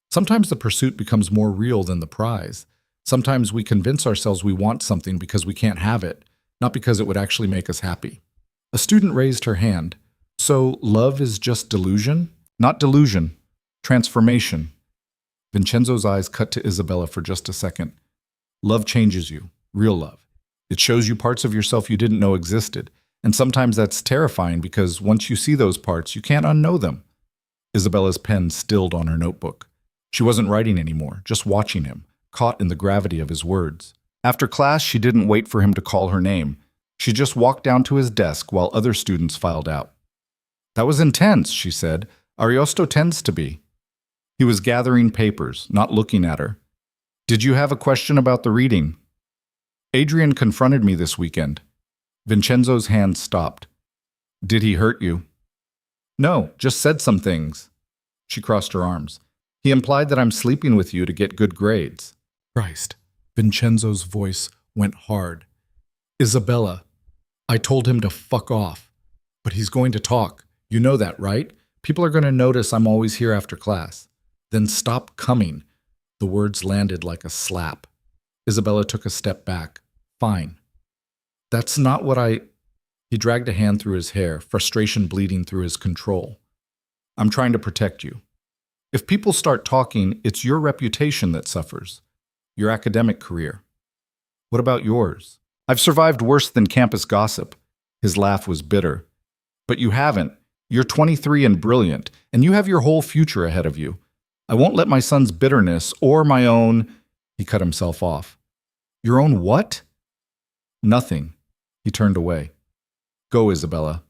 [SPEAKER 1] "Sometimes the pursuit becomes more real than the prize. Sometimes we convince ourselves we want something because we can't have it, not because it would actually make us happy." A student raised her hand. "So love is just delusion?" "Not delusion. Transformation." Vincenzo's eyes cut to Isabella for just a second. "Love changes you. Real love. It shows you parts of yourself you didn't know existed. And sometimes that's terrifying because once you see those parts, you can't unknow them." Isabella's pen stilled on her notebook. She wasn't writing anymore, just watching him, caught in the gravity of his words. After class, she didn't wait for him to call her name. She just walked down to his desk while other students filed out. "That was intense," she said. "Ariosto tends to be." He was gathering papers, not looking at her. "Did you have a question about the reading?" "Adrian confronted me this weekend." Vincenzo's hand stopped. "Did he hurt you?" "No, just said some things." She crossed her arms. "He implied that I'm sleeping with you to get good grades." Christ. Vincenzo's voice went hard. "Isabella, I told him to fuck off. But he's going to talk. You know that, right? People are going to notice I'm always here after class. Then stop coming." The words landed like a slap. Isabella took a step back. "Fine. That's not what I..." He dragged a hand through his hair, frustration bleeding through his control. "I'm trying to protect you. If people start talking, it's your reputation that suffers. Your academic career. What about yours? I've survived worse than campus gossip." His laugh was bitter. "But you haven't. You're 23 and brilliant, and you have your whole future ahead of you. I won't let my son's bitterness or my own— He cut himself off. Your own what? Nothing. He turned away. Go, Isabella.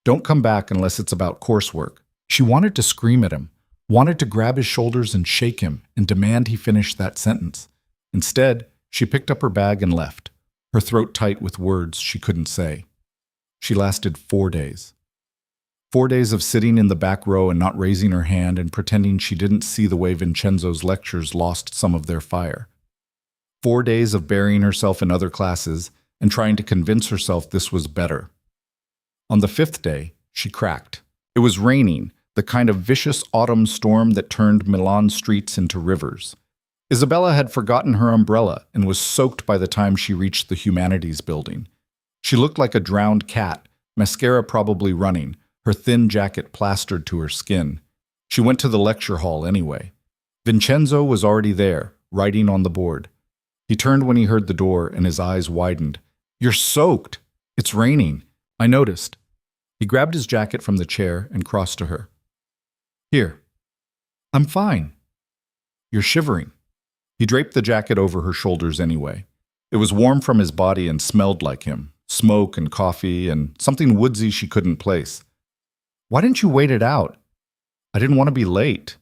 [SPEAKER 1] Don't come back unless it's about coursework. She wanted to scream at him, wanted to grab his shoulders and shake him and demand he finish that sentence. Instead, she picked up her bag and left, her throat tight with words she couldn't say. She lasted 4 days. 4 days of sitting in the back row and not raising her hand and pretending she didn't see the way Vincenzo's lectures lost some of their fire. 4 days of burying herself in other classes and trying to convince herself this was better. On the 5th day, she cracked. It was raining, the kind of vicious autumn storm that turned Milan streets into rivers. Isabella had forgotten her umbrella and was soaked by the time she reached the humanities building. She looked like a drowned cat, mascara probably running, her thin jacket plastered to her skin. She went to the lecture hall anyway. Vincenzo was already there, writing on the board. He turned when he heard the door and his eyes widened. You're soaked. It's raining. I noticed. He grabbed his jacket from the chair and crossed to her. Here. I'm fine. You're shivering. He draped the jacket over her shoulders anyway. It was warm from his body and smelled like him, smoke and coffee and something woodsy she couldn't place. Why didn't you wait it out? I didn't want to be late.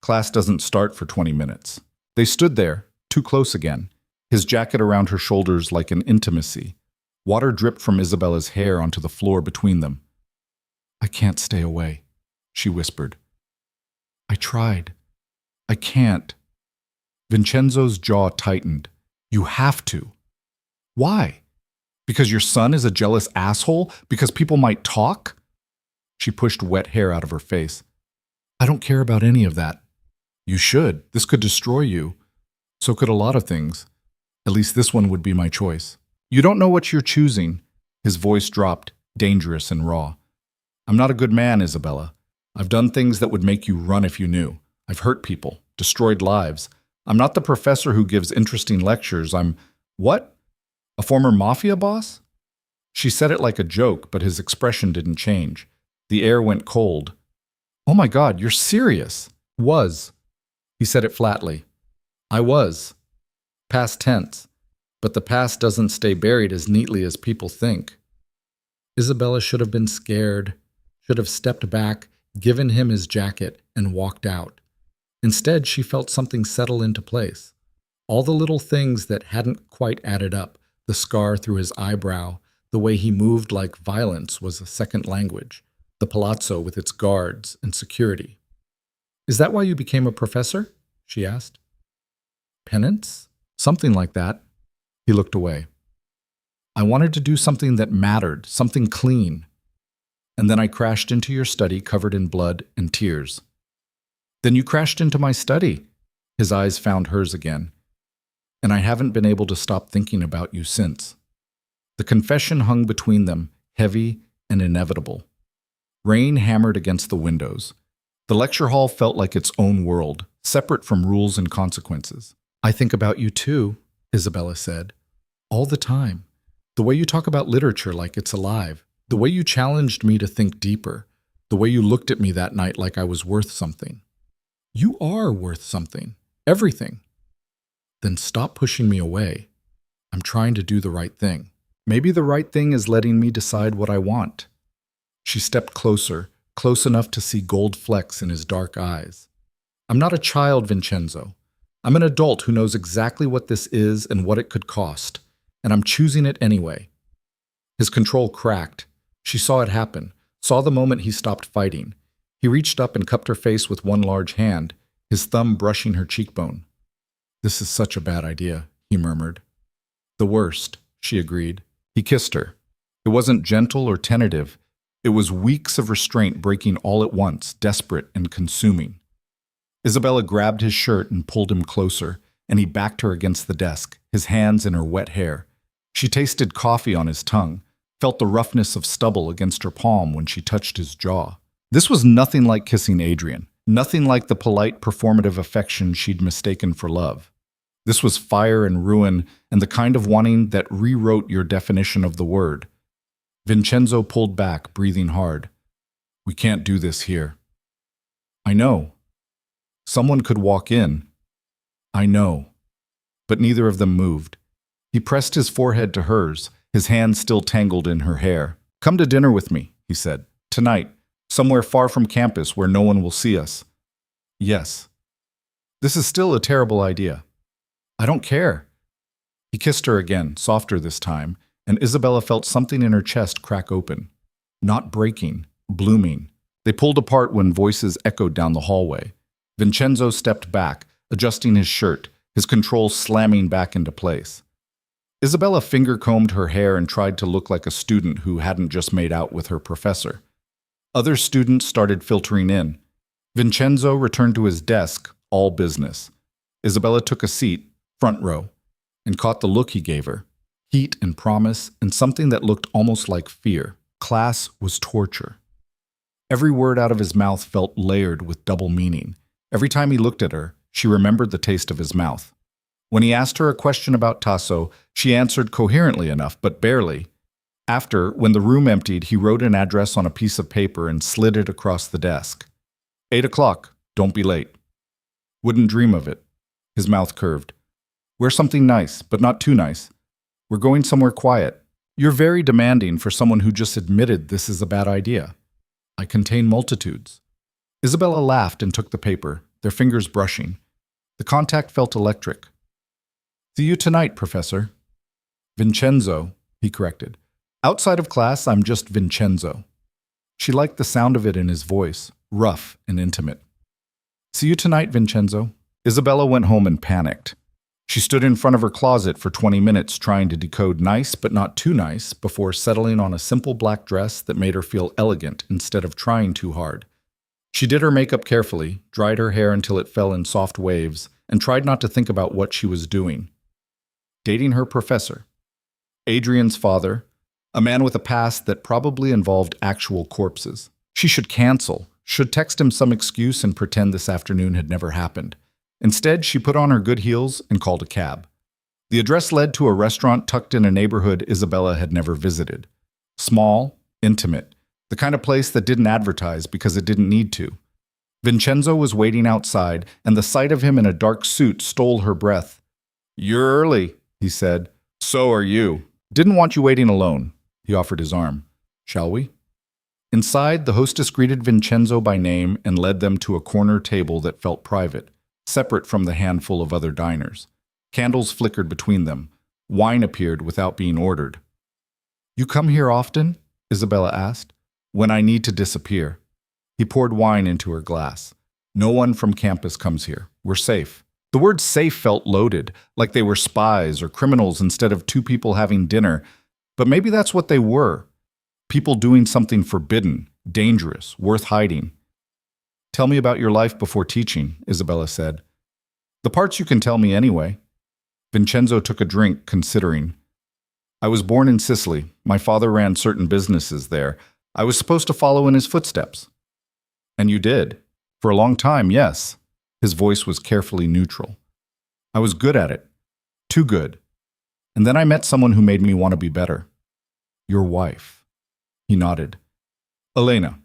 [SPEAKER 1] Class doesn't start for 20 minutes. They stood there, too close again, his jacket around her shoulders like an intimacy. Water dripped from Isabella's hair onto the floor between them. I can't stay away, she whispered. I tried. I can't. Vincenzo's jaw tightened. You have to. Why? Because your son is a jealous asshole? Because people might talk? She pushed wet hair out of her face. I don't care about any of that. You should. This could destroy you. So could a lot of things. At least this one would be my choice. You don't know what you're choosing. His voice dropped, dangerous and raw. I'm not a good man, Isabella. I've done things that would make you run if you knew. I've hurt people, destroyed lives. I'm not the professor who gives interesting lectures. I'm— What? A former mafia boss? She said it like a joke, but his expression didn't change. The air went cold. Oh my God, you're serious. Was. He said it flatly. I was. Past tense. But the past doesn't stay buried as neatly as people think. Isabella should have been scared, should have stepped back, given him his jacket, and walked out. Instead, she felt something settle into place. All the little things that hadn't quite added up, the scar through his eyebrow, the way he moved like violence was a second language, the palazzo with its guards and security. Is that why you became a professor? She asked. Penance? Something like that. He looked away. I wanted to do something that mattered, something clean. And then I crashed into your study covered in blood and tears. Then you crashed into my study. His eyes found hers again. And I haven't been able to stop thinking about you since. The confession hung between them, heavy and inevitable. Rain hammered against the windows. The lecture hall felt like its own world, separate from rules and consequences. I think about you too, Isabella said. All the time. The way you talk about literature like it's alive. The way you challenged me to think deeper. The way you looked at me that night like I was worth something. You are worth something. Everything. Then stop pushing me away. I'm trying to do the right thing. Maybe the right thing is letting me decide what I want. She stepped closer, close enough to see gold flecks in his dark eyes. I'm not a child, Vincenzo. I'm an adult who knows exactly what this is and what it could cost, and I'm choosing it anyway. His control cracked. She saw it happen, saw the moment he stopped fighting. He reached up and cupped her face with one large hand, his thumb brushing her cheekbone. This is such a bad idea, he murmured. The worst, she agreed. He kissed her. It wasn't gentle or tentative. It was weeks of restraint breaking all at once, desperate and consuming. Isabella grabbed his shirt and pulled him closer, and he backed her against the desk, his hands in her wet hair. She tasted coffee on his tongue, felt the roughness of stubble against her palm when she touched his jaw. This was nothing like kissing Adrian, nothing like the polite, performative affection she'd mistaken for love. This was fire and ruin, and the kind of wanting that rewrote your definition of the word. Vincenzo pulled back, breathing hard. We can't do this here. I know. Someone could walk in. I know. But neither of them moved. He pressed his forehead to hers, his hands still tangled in her hair. Come to dinner with me, he said. Tonight, somewhere far from campus where no one will see us. Yes. This is still a terrible idea. I don't care. He kissed her again, softer this time, and Isabella felt something in her chest crack open. Not breaking, blooming. They pulled apart when voices echoed down the hallway. Vincenzo stepped back, adjusting his shirt, his controls slamming back into place. Isabella finger-combed her hair and tried to look like a student who hadn't just made out with her professor. Other students started filtering in. Vincenzo returned to his desk, all business. Isabella took a seat, front row, and caught the look he gave her. Heat and promise, and something that looked almost like fear. Class was torture. Every word out of his mouth felt layered with double meaning. Every time he looked at her, she remembered the taste of his mouth. When he asked her a question about Tasso, she answered coherently enough, but barely. After, when the room emptied, he wrote an address on a piece of paper and slid it across the desk. 8 o'clock. Don't be late. Wouldn't dream of it. His mouth curved. Wear something nice, but not too nice. We're going somewhere quiet. You're very demanding for someone who just admitted this is a bad idea. I contain multitudes. Isabella laughed and took the paper, their fingers brushing. The contact felt electric. See you tonight, Professor. Vincenzo, he corrected. Outside of class, I'm just Vincenzo. She liked the sound of it in his voice, rough and intimate. See you tonight, Vincenzo. Isabella went home and panicked. She stood in front of her closet for 20 minutes trying to decode nice but not too nice before settling on a simple black dress that made her feel elegant instead of trying too hard. She did her makeup carefully, dried her hair until it fell in soft waves, and tried not to think about what she was doing. Dating her professor. Adrian's father, a man with a past that probably involved actual corpses. She should cancel, should text him some excuse and pretend this afternoon had never happened. Instead, she put on her good heels and called a cab. The address led to a restaurant tucked in a neighborhood Isabella had never visited. Small, intimate, the kind of place that didn't advertise because it didn't need to. Vincenzo was waiting outside, and the sight of him in a dark suit stole her breath. You're early, he said. So are you. Didn't want you waiting alone. He offered his arm. Shall we? Inside, the hostess greeted Vincenzo by name and led them to a corner table that felt private, separate from the handful of other diners. Candles flickered between them. Wine appeared without being ordered. You come here often? Isabella asked. When I need to disappear. He poured wine into her glass. No one from campus comes here. We're safe. The word safe felt loaded, like they were spies or criminals instead of two people having dinner. But maybe that's what they were. People doing something forbidden, dangerous, worth hiding. Tell me about your life before teaching, Isabella said. The parts you can tell me anyway. Vincenzo took a drink, considering. I was born in Sicily. My father ran certain businesses there. I was supposed to follow in his footsteps. And you did. For a long time, yes. His voice was carefully neutral. I was good at it. Too good. And then I met someone who made me want to be better. Your wife. He nodded. Elena.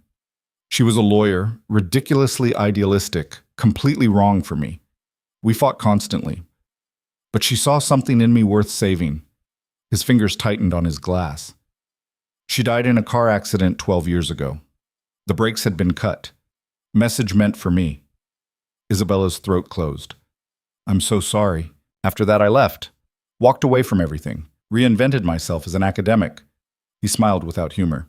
[SPEAKER 1] She was a lawyer, ridiculously idealistic, completely wrong for me. We fought constantly. But she saw something in me worth saving. His fingers tightened on his glass. She died in a car accident 12 years ago. The brakes had been cut. Message meant for me. Isabella's throat closed. I'm so sorry. After that I left. Walked away from everything. Reinvented myself as an academic. He smiled without humor.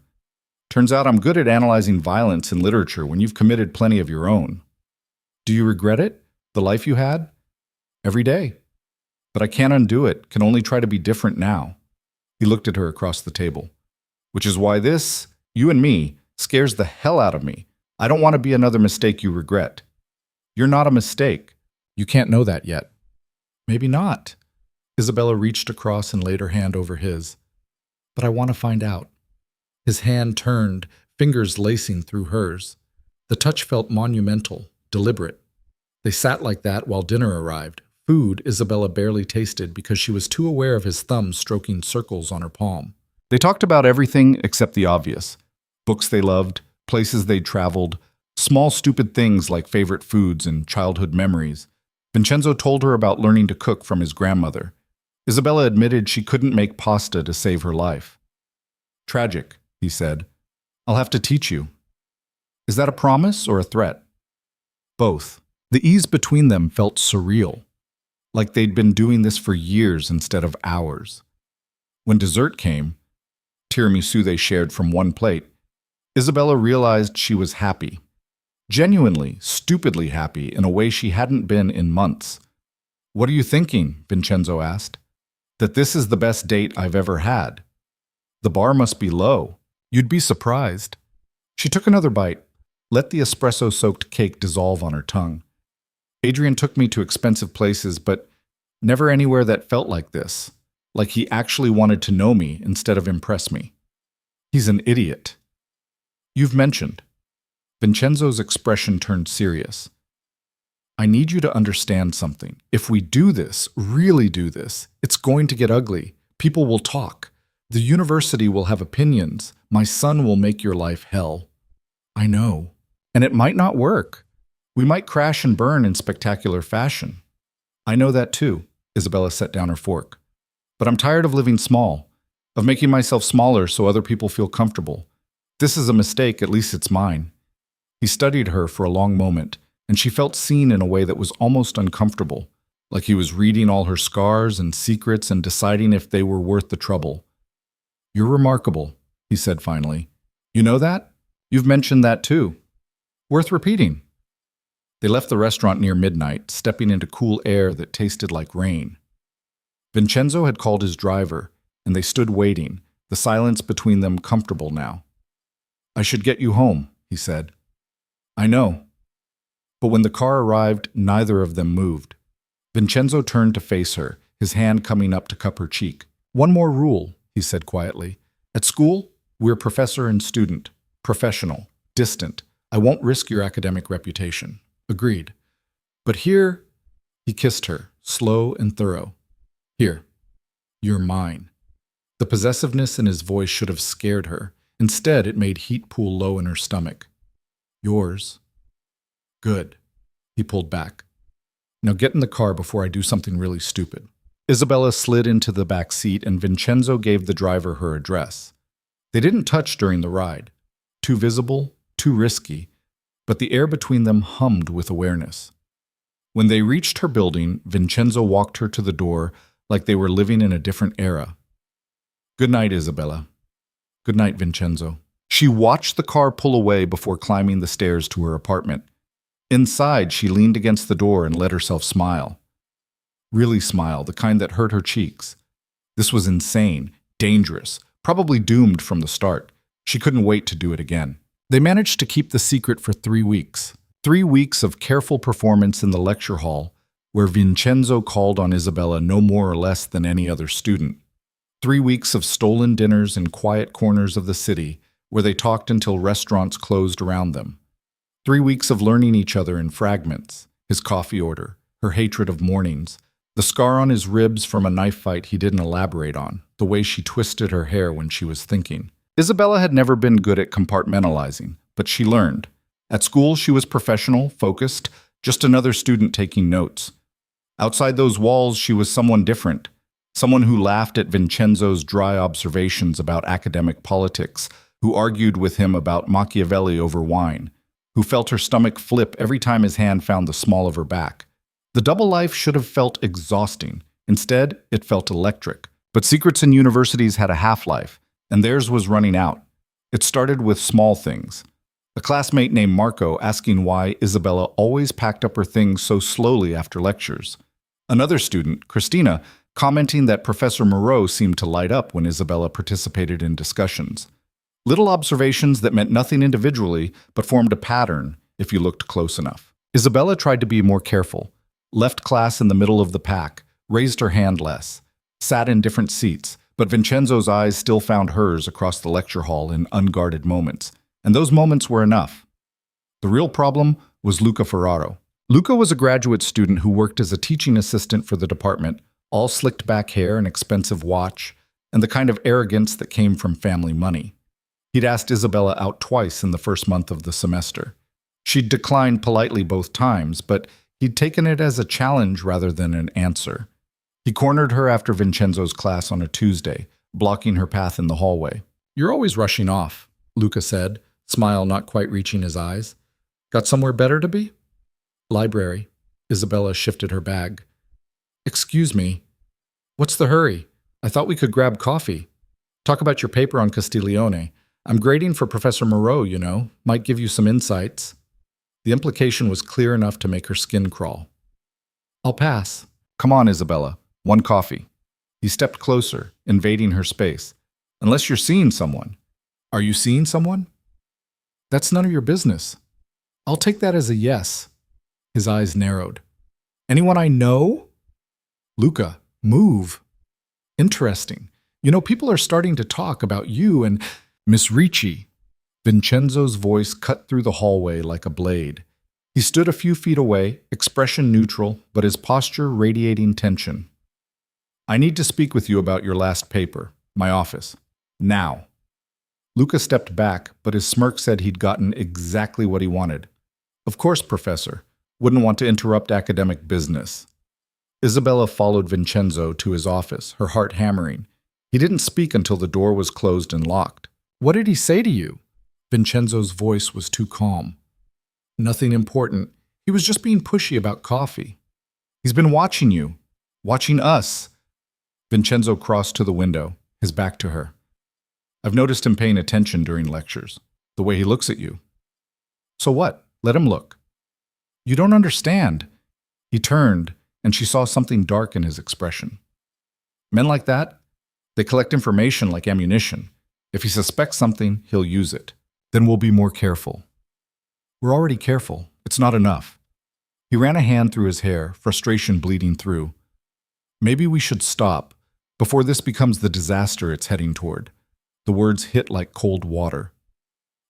[SPEAKER 1] Turns out I'm good at analyzing violence in literature when you've committed plenty of your own. Do you regret it? The life you had? Every day. But I can't undo it, can only try to be different now. He looked at her across the table. Which is why this, you and me, scares the hell out of me. I don't want to be another mistake you regret. You're not a mistake. You can't know that yet. Maybe not. Isabella reached across and laid her hand over his. But I want to find out. His hand turned, fingers lacing through hers. The touch felt monumental, deliberate. They sat like that while dinner arrived. Food Isabella barely tasted because she was too aware of his thumb stroking circles on her palm. They talked about everything except the obvious. Books they loved, places they'd traveled, Small stupid things like favorite foods and childhood memories. Vincenzo told her about learning to cook from his grandmother. Isabella admitted she couldn't make pasta to save her life. Tragic, he said. I'll have to teach you. Is that a promise or a threat? Both. The ease between them felt surreal, like they'd been doing this for years instead of hours. When dessert came, tiramisu they shared from one plate, Isabella realized she was happy. Genuinely, stupidly happy in a way she hadn't been in months. What are you thinking? Vincenzo asked. That this is the best date I've ever had. The bar must be low. You'd be surprised. She took another bite, let the espresso-soaked cake dissolve on her tongue. Adrian took me to expensive places, but never anywhere that felt like this, like he actually wanted to know me instead of impress me. He's an idiot. You've mentioned. Vincenzo's expression turned serious. I need you to understand something. If we do this, really do this, it's going to get ugly. People will talk. The university will have opinions. My son will make your life hell. I know. And it might not work. We might crash and burn in spectacular fashion. I know that too. Isabella set down her fork. But I'm tired of living small, of making myself smaller so other people feel comfortable. This is a mistake, at least it's mine. He studied her for a long moment, and she felt seen in a way that was almost uncomfortable, like he was reading all her scars and secrets and deciding if they were worth the trouble. You're remarkable, he said finally. You know that? You've mentioned that too. Worth repeating. They left the restaurant near midnight, stepping into cool air that tasted like rain. Vincenzo had called his driver, and they stood waiting, the silence between them comfortable now. I should get you home, he said. I know. But when the car arrived, neither of them moved. Vincenzo turned to face her, his hand coming up to cup her cheek. One more rule, he said quietly. At school, we're professor and student, professional, distant. I won't risk your academic reputation. Agreed. But here, he kissed her, slow and thorough. Here, you're mine. The possessiveness in his voice should have scared her. Instead, it made heat pool low in her stomach. Yours. Good. He pulled back. Now get in the car before I do something really stupid. Isabella slid into the back seat and Vincenzo gave the driver her address. They didn't touch during the ride. Too visible, too risky, but the air between them hummed with awareness. When they reached her building, Vincenzo walked her to the door like they were living in a different era. Good night, Isabella. Good night, Vincenzo. She watched the car pull away before climbing the stairs to her apartment. Inside, she leaned against the door and let herself smile. Really smile, the kind that hurt her cheeks. This was insane, dangerous, probably doomed from the start. She couldn't wait to do it again. They managed to keep the secret for 3 weeks. 3 weeks of careful performance in the lecture hall, where Vincenzo called on Isabella no more or less than any other student. 3 weeks of stolen dinners in quiet corners of the city, where they talked until restaurants closed around them. 3 weeks of learning each other in fragments, his coffee order, her hatred of mornings, the scar on his ribs from a knife fight he didn't elaborate on, the way she twisted her hair when she was thinking. Isabella had never been good at compartmentalizing, but she learned. At school, she was professional, focused, just another student taking notes. Outside those walls, she was someone different, someone who laughed at Vincenzo's dry observations about academic politics, who argued with him about Machiavelli over wine, who felt her stomach flip every time his hand found the small of her back. The double life should have felt exhausting. Instead, it felt electric. But secrets in universities had a half-life, and theirs was running out. It started with small things. A classmate named Marco asking why Isabella always packed up her things so slowly after lectures. Another student, Christina, commenting that Professor Moreau seemed to light up when Isabella participated in discussions. Little observations that meant nothing individually, but formed a pattern if you looked close enough. Isabella tried to be more careful, left class in the middle of the pack, raised her hand less, sat in different seats, but Vincenzo's eyes still found hers across the lecture hall in unguarded moments, and those moments were enough. The real problem was Luca Ferraro. Luca was a graduate student who worked as a teaching assistant for the department, all slicked back hair, an expensive watch, and the kind of arrogance that came from family money. He'd asked Isabella out twice in the first month of the semester. She'd declined politely both times, but he'd taken it as a challenge rather than an answer. He cornered her after Vincenzo's class on a Tuesday, blocking her path in the hallway. "You're always rushing off," Luca said, smile not quite reaching his eyes. "Got somewhere better to be?" "Library." Isabella shifted her bag. "Excuse me. What's the hurry? I thought we could grab coffee. Talk about your paper on Castiglione. I'm grading for Professor Moreau, you know. Might give you some insights." The implication was clear enough to make her skin crawl. "I'll pass." "Come on, Isabella. One coffee." He stepped closer, invading her space. "Unless you're seeing someone." "Are you seeing someone?" "That's none of your business." "I'll take that as a yes." His eyes narrowed. "Anyone I know?" "Luca, move." "Interesting. You know, people are starting to talk about you and Miss Ricci." Vincenzo's voice cut through the hallway like a blade. He stood a few feet away, expression neutral, but his posture radiating tension. "I need to speak with you about your last paper. My office. Now." Luca stepped back, but his smirk said he'd gotten exactly what he wanted. "Of course, Professor. Wouldn't want to interrupt academic business." Isabella followed Vincenzo to his office, her heart hammering. He didn't speak until the door was closed and locked. "What did he say to you?" Vincenzo's voice was too calm. "Nothing important. He was just being pushy about coffee." "He's been watching you. Watching us." Vincenzo crossed to the window, his back to her. "I've noticed him paying attention during lectures. The way he looks at you." "So what? Let him look." "You don't understand." He turned, and she saw something dark in his expression. "Men like that, they collect information like ammunition. If he suspects something, he'll use it. Then we'll be more careful." "We're already careful. It's not enough." He ran a hand through his hair, frustration bleeding through. "Maybe we should stop, before this becomes the disaster it's heading toward." The words hit like cold water.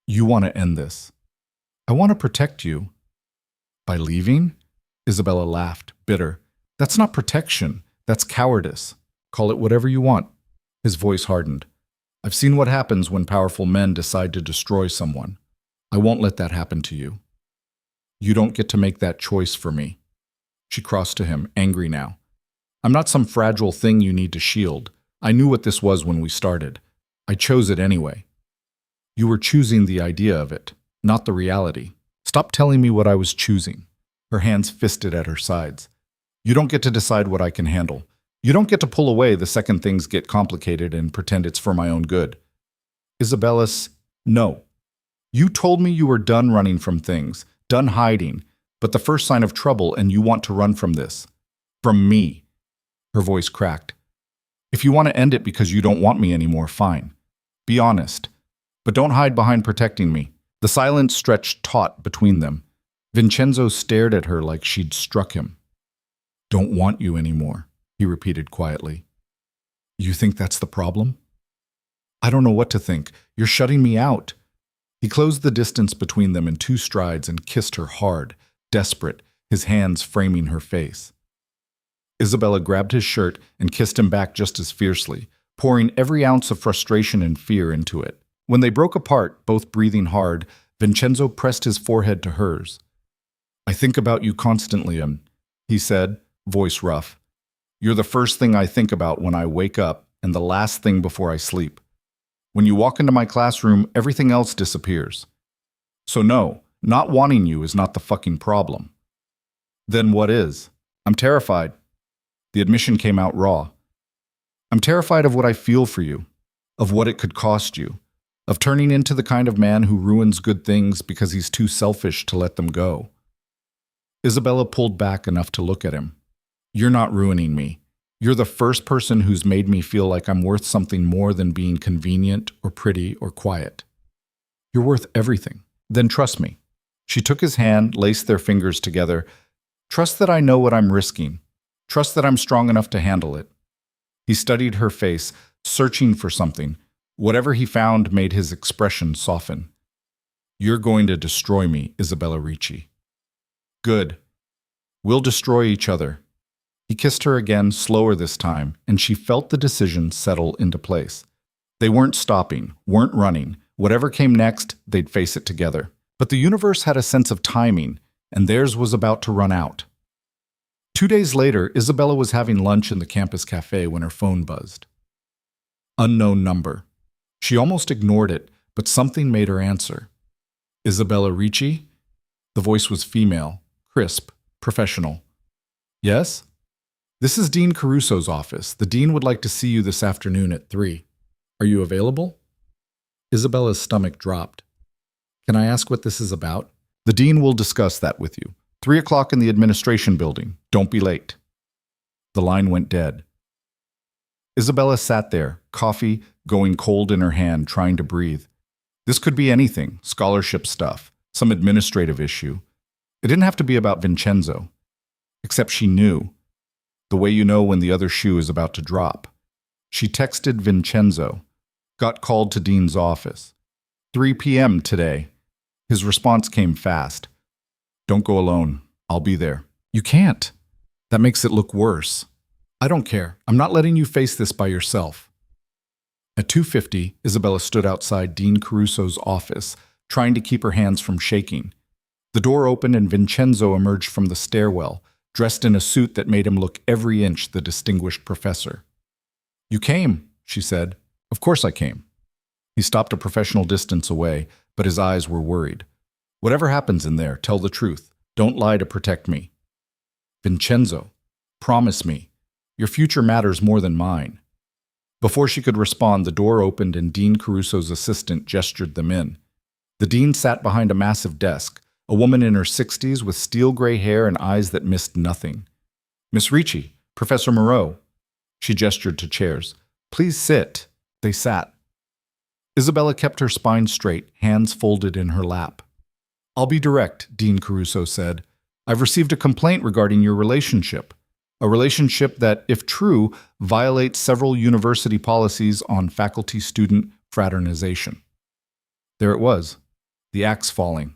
[SPEAKER 1] "You want to end this." "I want to protect you." "By leaving?" Isabella laughed, bitter. "That's not protection. That's cowardice. Call it whatever you want." His voice hardened. "I've seen what happens when powerful men decide to destroy someone. I won't let that happen to you. You don't get to make that choice for me." She crossed to him, angry now. "I'm not some fragile thing you need to shield. I knew what this was when we started. I chose it anyway." "You were choosing the idea of it, not the reality. Stop telling me what I was choosing." Her hands fisted at her sides. "You don't get to decide what I can handle. You don't get to pull away the second things get complicated and pretend it's for my own good." "Isabella's, no. You told me you were done running from things, done hiding, but the first sign of trouble and you want to run from this. From me." Her voice cracked. "If you want to end it because you don't want me anymore, fine. Be honest. But don't hide behind protecting me." The silence stretched taut between them. Vincenzo stared at her like she'd struck him. "Don't want you anymore," he repeated quietly. "You think that's the problem?" "I don't know what to think. You're shutting me out." He closed the distance between them in 2 strides and kissed her hard, desperate, his hands framing her face. Isabella grabbed his shirt and kissed him back just as fiercely, pouring every ounce of frustration and fear into it. When they broke apart, both breathing hard, Vincenzo pressed his forehead to hers. "I think about you constantly, he said, voice rough. "You're the first thing I think about when I wake up and the last thing before I sleep. When you walk into my classroom, everything else disappears. So no, not wanting you is not the fucking problem." "Then what is?" "I'm terrified." The admission came out raw. "I'm terrified of what I feel for you, of what it could cost you, of turning into the kind of man who ruins good things because he's too selfish to let them go." Isabella pulled back enough to look at him. "You're not ruining me. You're the first person who's made me feel like I'm worth something more than being convenient or pretty or quiet. You're worth everything. Then trust me." She took his hand, laced their fingers together. "Trust that I know what I'm risking. Trust that I'm strong enough to handle it." He studied her face, searching for something. Whatever he found made his expression soften. "You're going to destroy me, Isabella Ricci." "Good. We'll destroy each other." He kissed her again, slower this time, and she felt the decision settle into place. They weren't stopping, weren't running. Whatever came next, they'd face it together. But the universe had a sense of timing, and theirs was about to run out. 2 days later, Isabella was having lunch in the campus cafe when her phone buzzed. Unknown number. She almost ignored it, but something made her answer. Isabella Ricci? The voice was female, crisp, professional. Yes? This is Dean Caruso's office. The dean would like to see you this afternoon at 3. Are you available? Isabella's stomach dropped. Can I ask what this is about? The dean will discuss that with you. 3 o'clock in the administration building. Don't be late. The line went dead. Isabella sat there, coffee going cold in her hand, trying to breathe. This could be anything, scholarship stuff, some administrative issue. It didn't have to be about Vincenzo. Except she knew. The way you know when the other shoe is about to drop. She texted Vincenzo. Got called to Dean's office. 3 p.m. today. His response came fast. Don't go alone. I'll be there. You can't. That makes it look worse. I don't care. I'm not letting you face this by yourself. At 2:50, Isabella stood outside Dean Caruso's office, trying to keep her hands from shaking. The door opened and Vincenzo emerged from the stairwell, dressed in a suit that made him look every inch the distinguished professor. You came, she said. Of course I came. He stopped a professional distance away, but his eyes were worried. Whatever happens in there, tell the truth. Don't lie to protect me. Vincenzo, promise me. Your future matters more than mine. Before she could respond, the door opened and Dean Caruso's assistant gestured them in. The dean sat behind a massive desk, a woman in her 60s with steel-gray hair and eyes that missed nothing. Miss Ricci, Professor Moreau. She gestured to chairs. Please sit. They sat. Isabella kept her spine straight, hands folded in her lap. I'll be direct, Dean Caruso said. I've received a complaint regarding your relationship. A relationship that, if true, violates several university policies on faculty-student fraternization. There it was, the axe falling.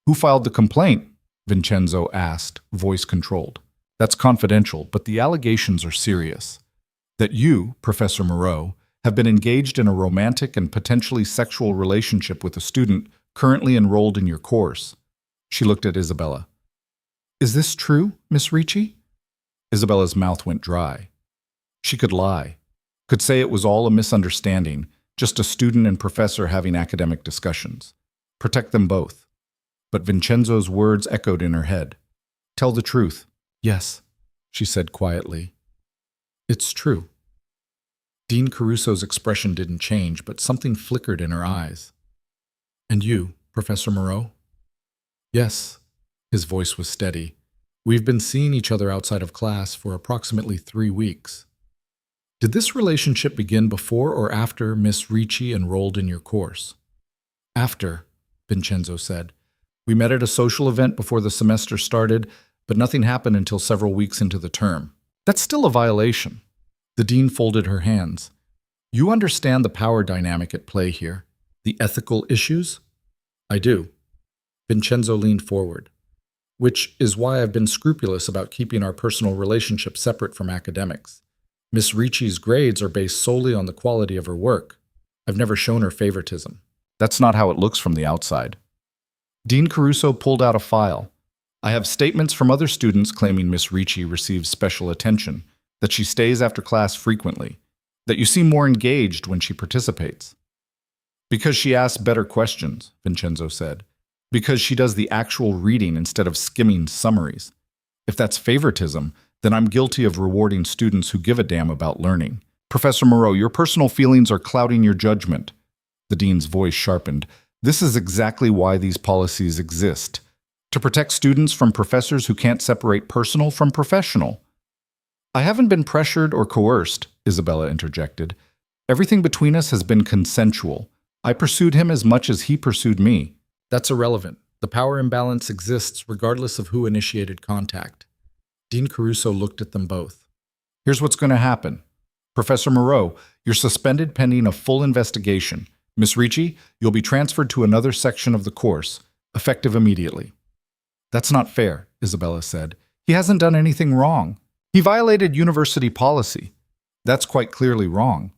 [SPEAKER 1] Who filed the complaint? Vincenzo asked, voice controlled. That's confidential, but the allegations are serious. That you, Professor Moreau, have been engaged in a romantic and potentially sexual relationship with a student currently enrolled in your course. She looked at Isabella. Is this true, Miss Ricci? Isabella's mouth went dry. She could lie, could say it was all a misunderstanding, just a student and professor having academic discussions. Protect them both. But Vincenzo's words echoed in her head. Tell the truth. Yes, she said quietly. It's true. Dean Caruso's expression didn't change, but something flickered in her eyes. And you, Professor Moreau? Yes. His voice was steady. We've been seeing each other outside of class for approximately 3 weeks. Did this relationship begin before or after Miss Ricci enrolled in your course? After, Vincenzo said. We met at a social event before the semester started, but nothing happened until several weeks into the term. That's still a violation. The dean folded her hands. You understand the power dynamic at play here, the ethical issues? I do. Vincenzo leaned forward. Which is why I've been scrupulous about keeping our personal relationship separate from academics. Miss Ricci's grades are based solely on the quality of her work. I've never shown her favoritism. That's not how it looks from the outside. Dean Caruso pulled out a file. I have statements from other students claiming Miss Ricci receives special attention, that she stays after class frequently, that you seem more engaged when she participates. Because she asks better questions, Vincenzo said. Because she does the actual reading instead of skimming summaries. If that's favoritism, then I'm guilty of rewarding students who give a damn about learning. Professor Moreau, your personal feelings are clouding your judgment. The dean's voice sharpened. This is exactly why these policies exist. To protect students from professors who can't separate personal from professional. I haven't been pressured or coerced, Isabella interjected. Everything between us has been consensual. I pursued him as much as he pursued me. That's irrelevant. The power imbalance exists regardless of who initiated contact. Dean Caruso looked at them both. Here's what's going to happen. Professor Moreau, you're suspended pending a full investigation. Miss Ricci, you'll be transferred to another section of the course, effective immediately. That's not fair, Isabella said. He hasn't done anything wrong. He violated university policy. That's quite clearly wrong.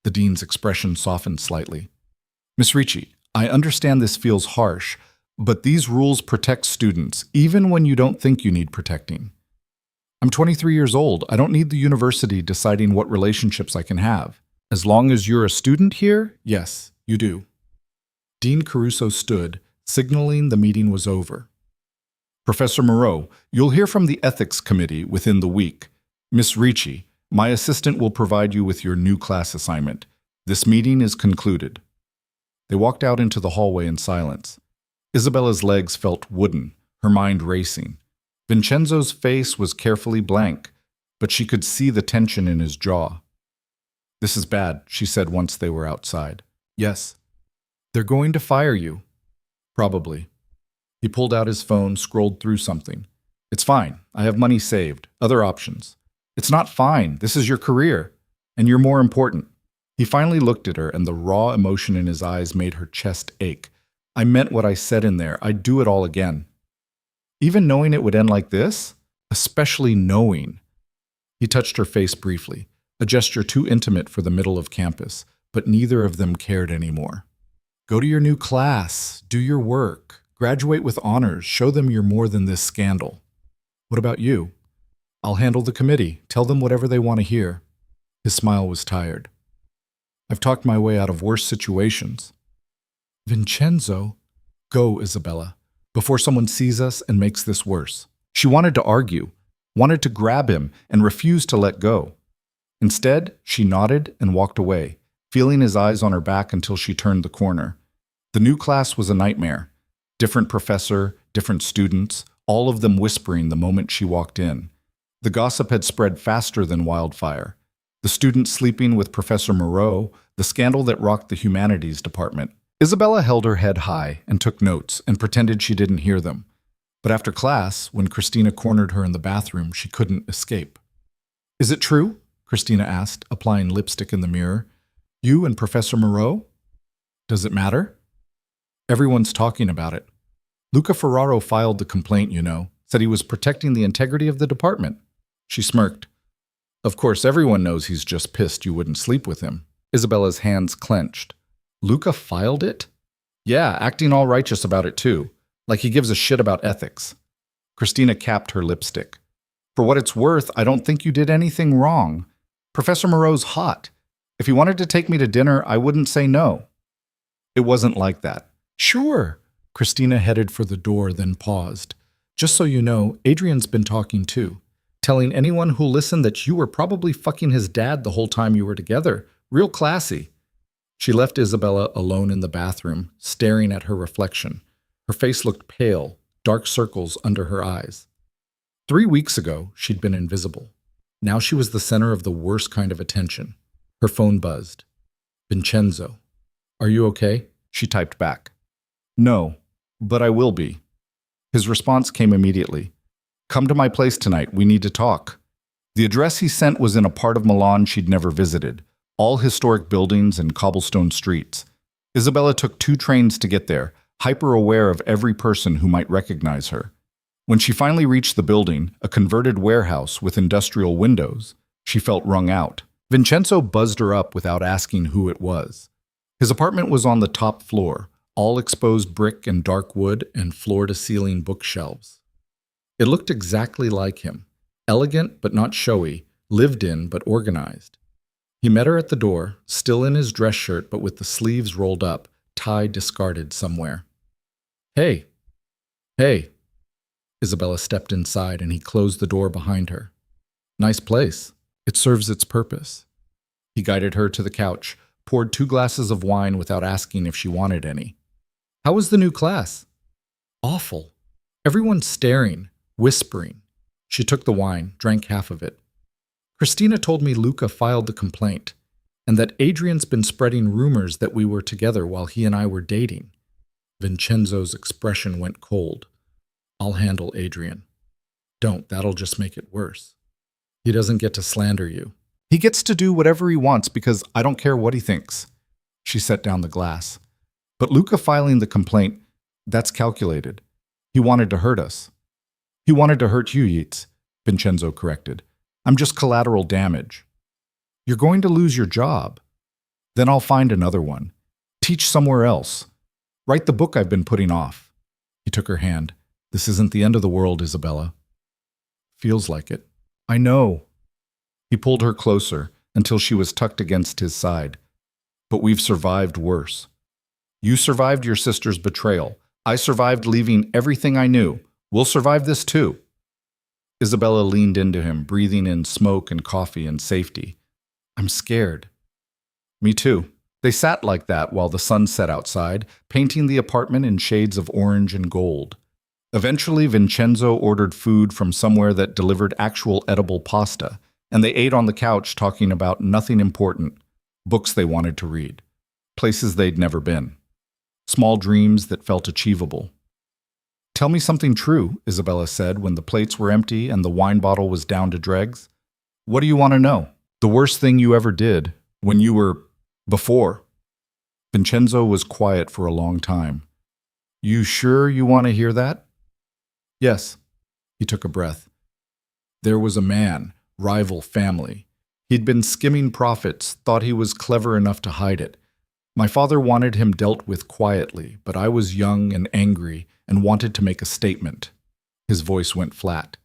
[SPEAKER 1] The dean's expression softened slightly. Miss Ricci, I understand this feels harsh, but these rules protect students, even when you don't think you need protecting. I'm 23 years old. I don't need the university deciding what relationships I can have. As long as you're a student here, yes, you do. Dean Caruso stood, signaling the meeting was over. Professor Moreau, you'll hear from the Ethics Committee within the week. Miss Ricci, my assistant will provide you with your new class assignment. This meeting is concluded. They walked out into the hallway in silence. Isabella's legs felt wooden, her mind racing. Vincenzo's face was carefully blank, but she could see the tension in his jaw. This is bad, she said once they were outside. Yes. They're going to fire you. Probably. He pulled out his phone, scrolled through something. It's fine. I have money saved. Other options. It's not fine. This is your career. And you're more important. He finally looked at her, and the raw emotion in his eyes made her chest ache. I meant what I said in there. I'd do it all again. Even knowing it would end like this? Especially knowing. He touched her face briefly, a gesture too intimate for the middle of campus, but neither of them cared anymore. Go to your new class. Do your work. Graduate with honors. Show them you're more than this scandal. What about you? I'll handle the committee. Tell them whatever they want to hear. His smile was tired. I've talked my way out of worse situations. Vincenzo, go, Isabella, before someone sees us and makes this worse. She wanted to argue, wanted to grab him, and refused to let go. Instead, she nodded and walked away, feeling his eyes on her back until she turned the corner. The new class was a nightmare. Different professor, different students, all of them whispering the moment she walked in. The gossip had spread faster than wildfire. The students sleeping with Professor Moreau, the scandal that rocked the humanities department. Isabella held her head high and took notes and pretended she didn't hear them. But after class, when Christina cornered her in the bathroom, she couldn't escape. Is it true? Christina asked, applying lipstick in the mirror. You and Professor Moreau? Does it matter? Everyone's talking about it. Luca Ferraro filed the complaint, you know, said he was protecting the integrity of the department. She smirked. Of course, everyone knows he's just pissed you wouldn't sleep with him. Isabella's hands clenched. Luca filed it? Yeah, acting all righteous about it too, like he gives a shit about ethics. Christina capped her lipstick. For what it's worth, I don't think you did anything wrong. Professor Moreau's hot. If he wanted to take me to dinner, I wouldn't say no. It wasn't like that. Sure. Christina headed for the door, then paused. Just so you know, Adrian's been talking too, telling anyone who'll listen that you were probably fucking his dad the whole time you were together. Real classy. She left Isabella alone in the bathroom, staring at her reflection. Her face looked pale, dark circles under her eyes. 3 weeks ago, she'd been invisible. Now she was the center of the worst kind of attention. Her phone buzzed. Vincenzo. Are you okay? She typed back. No, but I will be. His response came immediately. Come to my place tonight. We need to talk. The address he sent was in a part of Milan she'd never visited. All historic buildings and cobblestone streets. Isabella took 2 trains to get there, hyper-aware of every person who might recognize her. When she finally reached the building, a converted warehouse with industrial windows, she felt wrung out. Vincenzo buzzed her up without asking who it was. His apartment was on the top floor, all exposed brick and dark wood and floor-to-ceiling bookshelves. It looked exactly like him, elegant but not showy, lived in but organized. He met her at the door, still in his dress shirt but with the sleeves rolled up, tie discarded somewhere. Hey. Hey. Isabella stepped inside and he closed the door behind her. Nice place. It serves its purpose. He guided her to the couch, poured 2 glasses of wine without asking if she wanted any. How was the new class? Awful. Everyone staring, whispering. She took the wine, drank half of it. Christina told me Luca filed the complaint, and that Adrian's been spreading rumors that we were together while he and I were dating. Vincenzo's expression went cold. I'll handle Adrian. Don't, that'll just make it worse. He doesn't get to slander you. He gets to do whatever he wants because I don't care what he thinks. She set down the glass. But Luca filing the complaint, that's calculated. He wanted to hurt us. He wanted to hurt you, Yeats, Vincenzo corrected. I'm just collateral damage. You're going to lose your job. Then I'll find another one. Teach somewhere else. Write the book I've been putting off. He took her hand. This isn't the end of the world, Isabella. Feels like it. I know. He pulled her closer until she was tucked against his side. But we've survived worse. You survived your sister's betrayal. I survived leaving everything I knew. We'll survive this too. Isabella leaned into him, breathing in smoke and coffee and safety. I'm scared. Me too. They sat like that while the sun set outside, painting the apartment in shades of orange and gold. Eventually, Vincenzo ordered food from somewhere that delivered actual edible pasta, and they ate on the couch talking about nothing important, books they wanted to read, places they'd never been, small dreams that felt achievable. Tell me something true, Isabella said when the plates were empty and the wine bottle was down to dregs. What do you want to know? The worst thing you ever did when you were before. Vincenzo was quiet for a long time. You sure you want to hear that? Yes. He took a breath. There was a man, rival family. He'd been skimming profits, thought he was clever enough to hide it. My father wanted him dealt with quietly, but I was young and angry and wanted to make a statement. His voice went flat.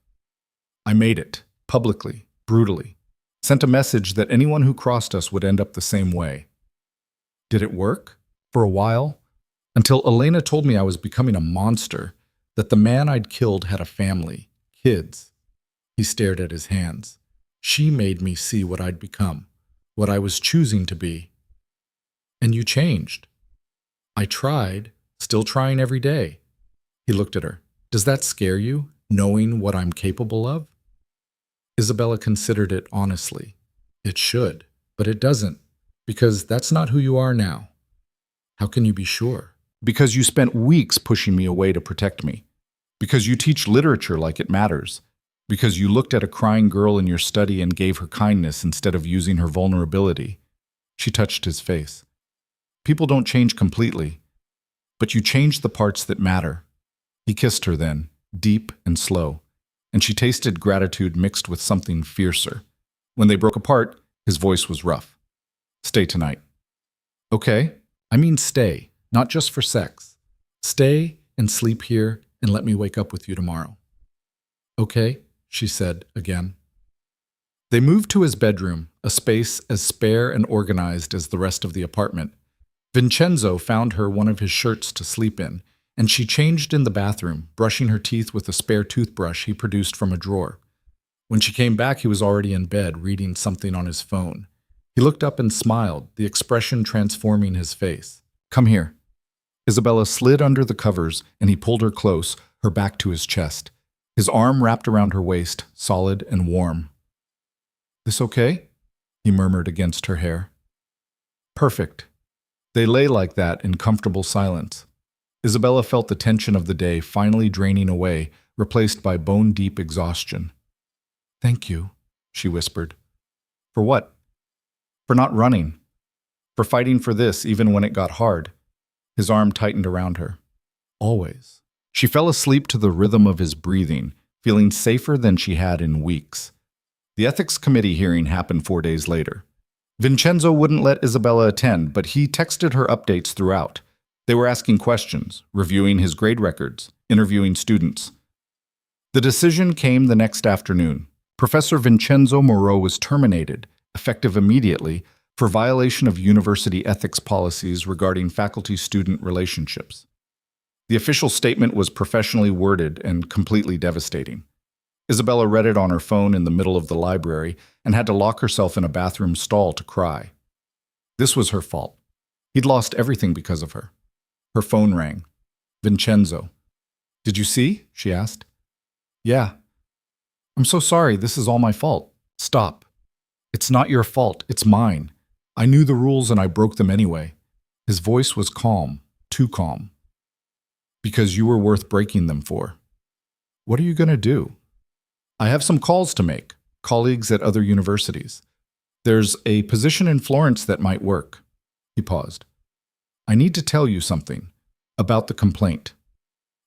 [SPEAKER 1] I made it, publicly, brutally. Sent a message that anyone who crossed us would end up the same way. Did it work? For a while? Until Elena told me I was becoming a monster, that the man I'd killed had a family, kids. He stared at his hands. She made me see what I'd become, what I was choosing to be. And you changed. I tried, still trying every day. He looked at her. Does that scare you, knowing what I'm capable of? Isabella considered it honestly. It should, but it doesn't, because that's not who you are now. How can you be sure? Because you spent weeks pushing me away to protect me. Because you teach literature like it matters. Because you looked at a crying girl in your study and gave her kindness instead of using her vulnerability. She touched his face. People don't change completely, but you change the parts that matter. He kissed her then, deep and slow, and she tasted gratitude mixed with something fiercer. When they broke apart, his voice was rough. Stay tonight. Okay, I mean stay, not just for sex. Stay and sleep here and let me wake up with you tomorrow. Okay, she said again. They moved to his bedroom, a space as spare and organized as the rest of the apartment. Vincenzo found her one of his shirts to sleep in, and she changed in the bathroom, brushing her teeth with a spare toothbrush he produced from a drawer. When she came back, he was already in bed, reading something on his phone. He looked up and smiled, the expression transforming his face. Come here. Isabella slid under the covers, and he pulled her close, her back to his chest. His arm wrapped around her waist, solid and warm. This okay? He murmured against her hair. Perfect. They lay like that in comfortable silence. Isabella felt the tension of the day finally draining away, replaced by bone-deep exhaustion. Thank you, she whispered. For what? For not running. For fighting for this even when it got hard. His arm tightened around her. Always. She fell asleep to the rhythm of his breathing, feeling safer than she had in weeks. The ethics committee hearing happened 4 days later. Vincenzo wouldn't let Isabella attend, but he texted her updates throughout. They were asking questions, reviewing his grade records, interviewing students. The decision came the next afternoon. Professor Vincenzo Moreau was terminated, effective immediately, for violation of university ethics policies regarding faculty-student relationships. The official statement was professionally worded and completely devastating. Isabella read it on her phone in the middle of the library and had to lock herself in a bathroom stall to cry. This was her fault. He'd lost everything because of her. Her phone rang. Vincenzo. Did you see? She asked. Yeah. I'm so sorry. This is all my fault. Stop. It's not your fault. It's mine. I knew the rules and I broke them anyway. His voice was calm, too calm. Because you were worth breaking them for. What are you going to do? I have some calls to make, colleagues at other universities. There's a position in Florence that might work. He paused. I need to tell you something about the complaint.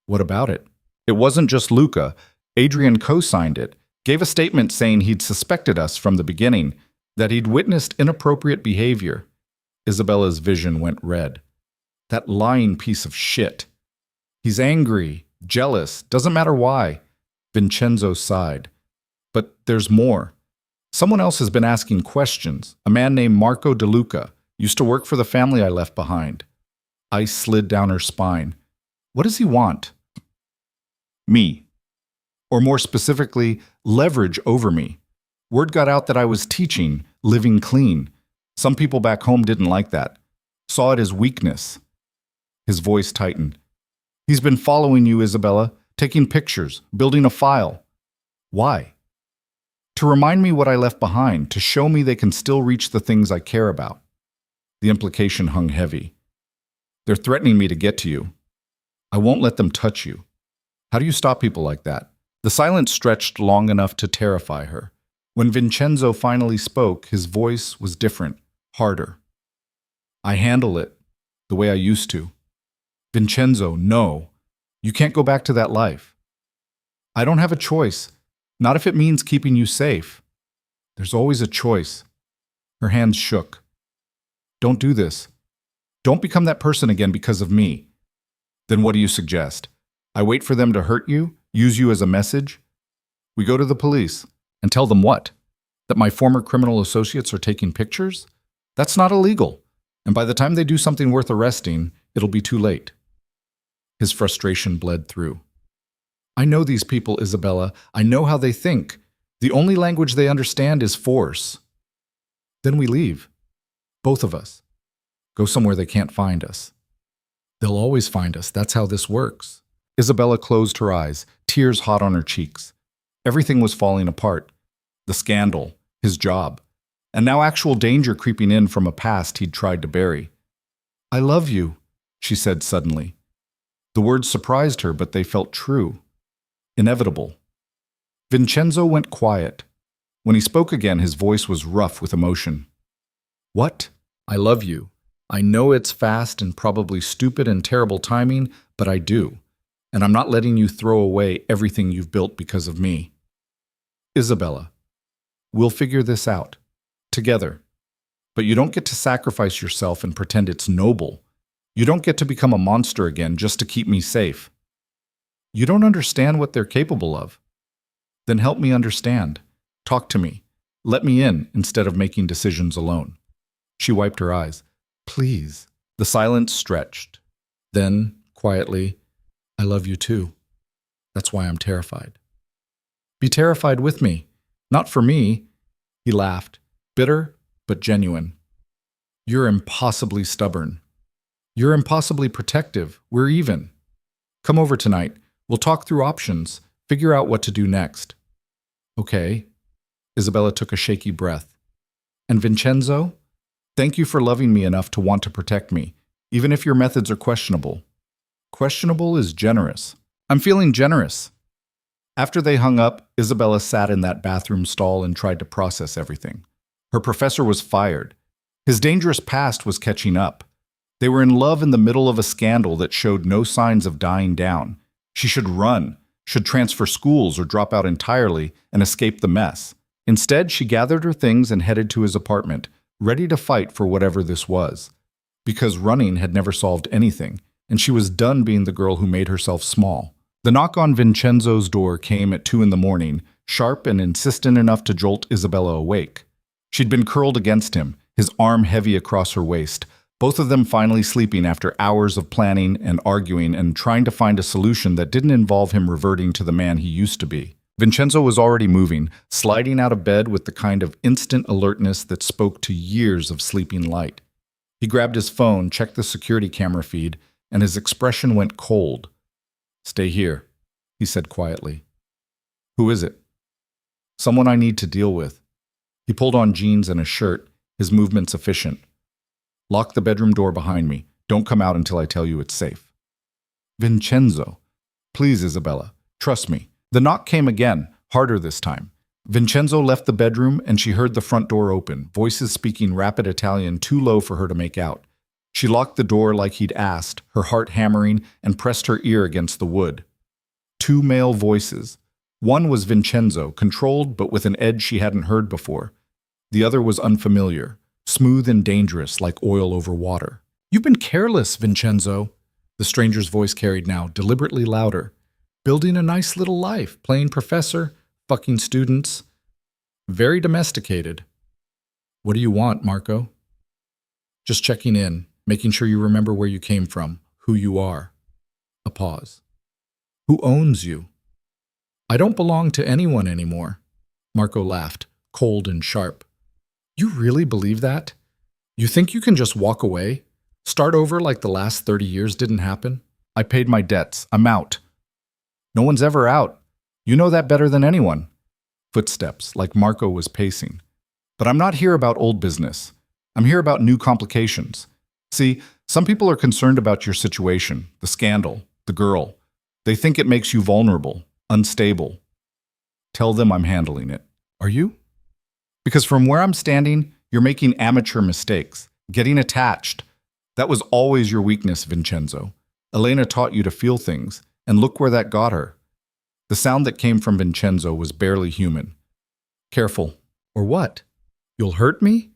[SPEAKER 1] What about it? It wasn't just Luca. Adrian co-signed it, gave a statement saying he'd suspected us from the beginning, that he'd witnessed inappropriate behavior. Isabella's vision went red. That lying piece of shit. He's angry, jealous, doesn't matter why. Vincenzo sighed. But there's more. Someone else has been asking questions. A man named Marco De Luca. Used to work for the family I left behind. Ice slid down her spine. What does he want? Me. Or more specifically, leverage over me. Word got out that I was teaching, living clean. Some people back home didn't like that. Saw it as weakness. His voice tightened. He's been following you, Isabella, taking pictures, building a file. Why? To remind me what I left behind, to show me they can still reach the things I care about. The implication hung heavy. They're threatening me to get to you. I won't let them touch you. How do you stop people like that? The silence stretched long enough to terrify her. When Vincenzo finally spoke, his voice was different, harder. I handle it the way I used to. Vincenzo, no. You can't go back to that life. I don't have a choice, not if it means keeping you safe. There's always a choice. Her hands shook. Don't do this. Don't become that person again because of me. Then what do you suggest? I wait for them to hurt you, use you as a message? We go to the police and tell them what? That my former criminal associates are taking pictures? That's not illegal. And by the time they do something worth arresting, it'll be too late. His frustration bled through. I know these people, Isabella. I know how they think. The only language they understand is force. Then we leave. Both of us. Go somewhere they can't find us. They'll always find us. That's how this works. Isabella closed her eyes, tears hot on her cheeks. Everything was falling apart. The scandal, his job, and now actual danger creeping in from a past he'd tried to bury. I love you, she said suddenly. The words surprised her, but they felt true. Inevitable. Vincenzo went quiet. When he spoke again, his voice was rough with emotion. What? I love you. I know it's fast and probably stupid and terrible timing, but I do. And I'm not letting you throw away everything you've built because of me. Isabella, we'll figure this out. Together. But you don't get to sacrifice yourself and pretend it's noble. You don't get to become a monster again just to keep me safe. You don't understand what they're capable of. Then help me understand. Talk to me. Let me in instead of making decisions alone. She wiped her eyes. Please. The silence stretched. Then, quietly, I love you too. That's why I'm terrified. Be terrified with me. Not for me. He laughed, bitter but genuine. You're impossibly stubborn. You're impossibly protective. We're even. Come over tonight. We'll talk through options, figure out what to do next. Okay. Isabella took a shaky breath. And Vincenzo? Thank you for loving me enough to want to protect me, even if your methods are questionable. Questionable is generous. I'm feeling generous. After they hung up, Isabella sat in that bathroom stall and tried to process everything. Her professor was fired. His dangerous past was catching up. They were in love in the middle of a scandal that showed no signs of dying down. She should run, should transfer schools or drop out entirely and escape the mess. Instead, she gathered her things and headed to his apartment, ready to fight for whatever this was. Because running had never solved anything, and she was done being the girl who made herself small. The knock on Vincenzo's door came at 2 a.m, sharp and insistent enough to jolt Isabella awake. She'd been curled against him, his arm heavy across her waist, both of them finally sleeping after hours of planning and arguing and trying to find a solution that didn't involve him reverting to the man he used to be. Vincenzo was already moving, sliding out of bed with the kind of instant alertness that spoke to years of sleeping light. He grabbed his phone, checked the security camera feed, and his expression went cold. Stay here, he said quietly. Who is it? Someone I need to deal with. He pulled on jeans and a shirt, his movements efficient. Lock the bedroom door behind me. Don't come out until I tell you it's safe. Vincenzo. Please, Isabella. Trust me. The knock came again, harder this time. Vincenzo left the bedroom and she heard the front door open, voices speaking rapid Italian too low for her to make out. She locked the door like he'd asked, her heart hammering, and pressed her ear against the wood. 2 male voices. One was Vincenzo, controlled but with an edge she hadn't heard before. The other was unfamiliar, smooth and dangerous like oil over water. You've been careless, Vincenzo. The stranger's voice carried now, deliberately louder. Building a nice little life, playing professor, fucking students. Very domesticated. What do you want, Marco? Just checking in, making sure you remember where you came from, who you are. A pause. Who owns you? I don't belong to anyone anymore. Marco laughed, cold and sharp. You really believe that? You think you can just walk away? Start over like the last 30 years didn't happen? I paid my debts. I'm out. No one's ever out. You know that better than anyone. Footsteps, like Marco was pacing. But I'm not here about old business. I'm here about new complications. See, some people are concerned about your situation, the scandal, the girl. They think it makes you vulnerable, unstable. Tell them I'm handling it. Are you? Because from where I'm standing, you're making amateur mistakes, getting attached. That was always your weakness, Vincenzo. Elena taught you to feel things, and look where that got her. The sound that came from Vincenzo was barely human. Careful. Or what? You'll hurt me?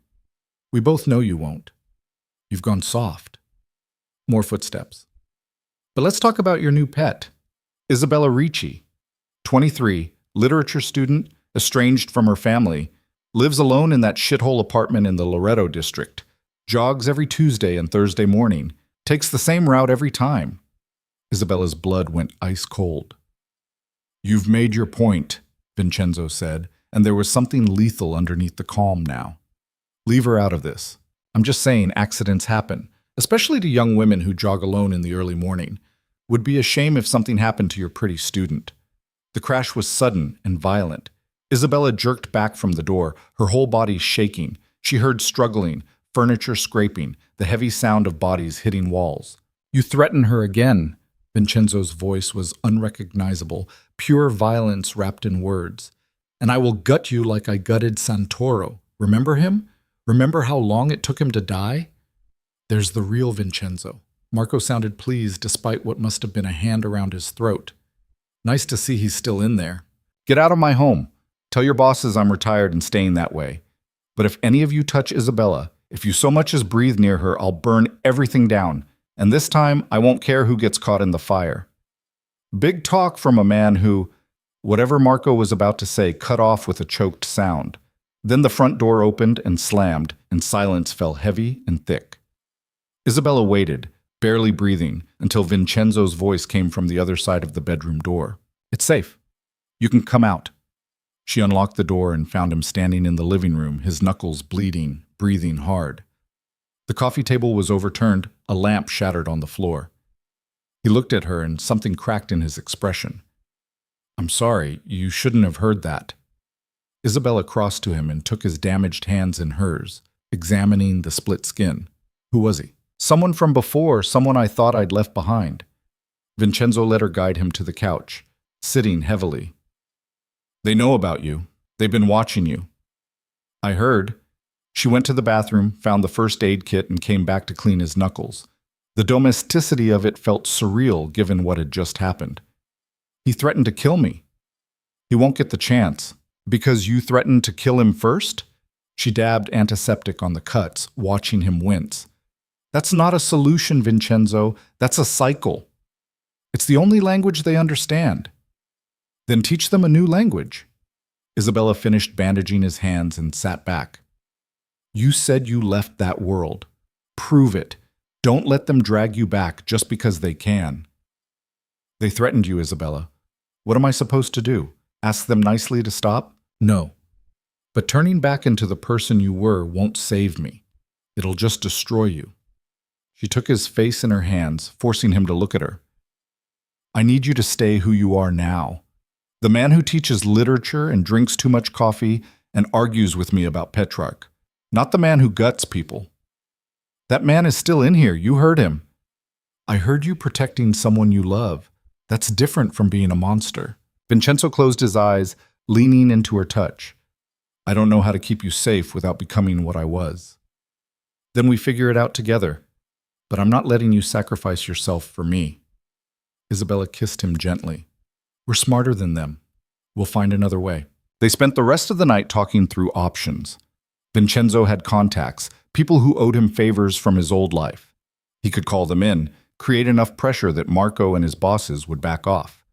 [SPEAKER 1] We both know you won't. You've gone soft. More footsteps. But let's talk about your new pet. Isabella Ricci, 23, literature student, estranged from her family, lives alone in that shithole apartment in the Loreto district, jogs every Tuesday and Thursday morning, takes the same route every time. Isabella's blood went ice cold. You've made your point, Vincenzo said, and there was something lethal underneath the calm now. Leave her out of this. I'm just saying accidents happen, especially to young women who jog alone in the early morning. Would be a shame if something happened to your pretty student. The crash was sudden and violent. Isabella jerked back from the door, her whole body shaking. She heard struggling, furniture scraping, the heavy sound of bodies hitting walls. You threaten her again. Vincenzo's voice was unrecognizable, pure violence wrapped in words. And I will gut you like I gutted Santoro. Remember him? Remember how long it took him to die? There's the real Vincenzo. Marco sounded pleased despite what must have been a hand around his throat. Nice to see he's still in there. Get out of my home. Tell your bosses I'm retired and staying that way. But if any of you touch Isabella, if you so much as breathe near her, I'll burn everything down. And this time, I won't care who gets caught in the fire. Big talk from a man who, whatever Marco was about to say, cut off with a choked sound. Then the front door opened and slammed, and silence fell heavy and thick. Isabella waited, barely breathing, until Vincenzo's voice came from the other side of the bedroom door. It's safe. You can come out. She unlocked the door and found him standing in the living room, his knuckles bleeding, breathing hard. The coffee table was overturned, a lamp shattered on the floor. He looked at her and something cracked in his expression. I'm sorry, you shouldn't have heard that. Isabella crossed to him and took his damaged hands in hers, examining the split skin. Who was he? Someone from before, someone I thought I'd left behind. Vincenzo let her guide him to the couch, sitting heavily. They know about you. They've been watching you. I heard. She went to the bathroom, found the first aid kit, and came back to clean his knuckles. The domesticity of it felt surreal given what had just happened. He threatened to kill me. He won't get the chance. Because you threatened to kill him first? She dabbed antiseptic on the cuts, watching him wince. That's not a solution, Vincenzo. That's a cycle. It's the only language they understand. Then teach them a new language. Isabella finished bandaging his hands and sat back. You said you left that world. Prove it. Don't let them drag you back just because they can. They threatened you, Isabella. What am I supposed to do? Ask them nicely to stop? No. But turning back into the person you were won't save me. It'll just destroy you. She took his face in her hands, forcing him to look at her. I need you to stay who you are now. The man who teaches literature and drinks too much coffee and argues with me about Petrarch. Not the man who guts people. That man is still in here. You heard him. I heard you protecting someone you love. That's different from being a monster. Vincenzo closed his eyes, leaning into her touch. I don't know how to keep you safe without becoming what I was. Then we figure it out together. But I'm not letting you sacrifice yourself for me. Isabella kissed him gently. We're smarter than them. We'll find another way. They spent the rest of the night talking through options. Vincenzo had contacts, people who owed him favors from his old life. He could call them in, create enough pressure that Marco and his bosses would back off.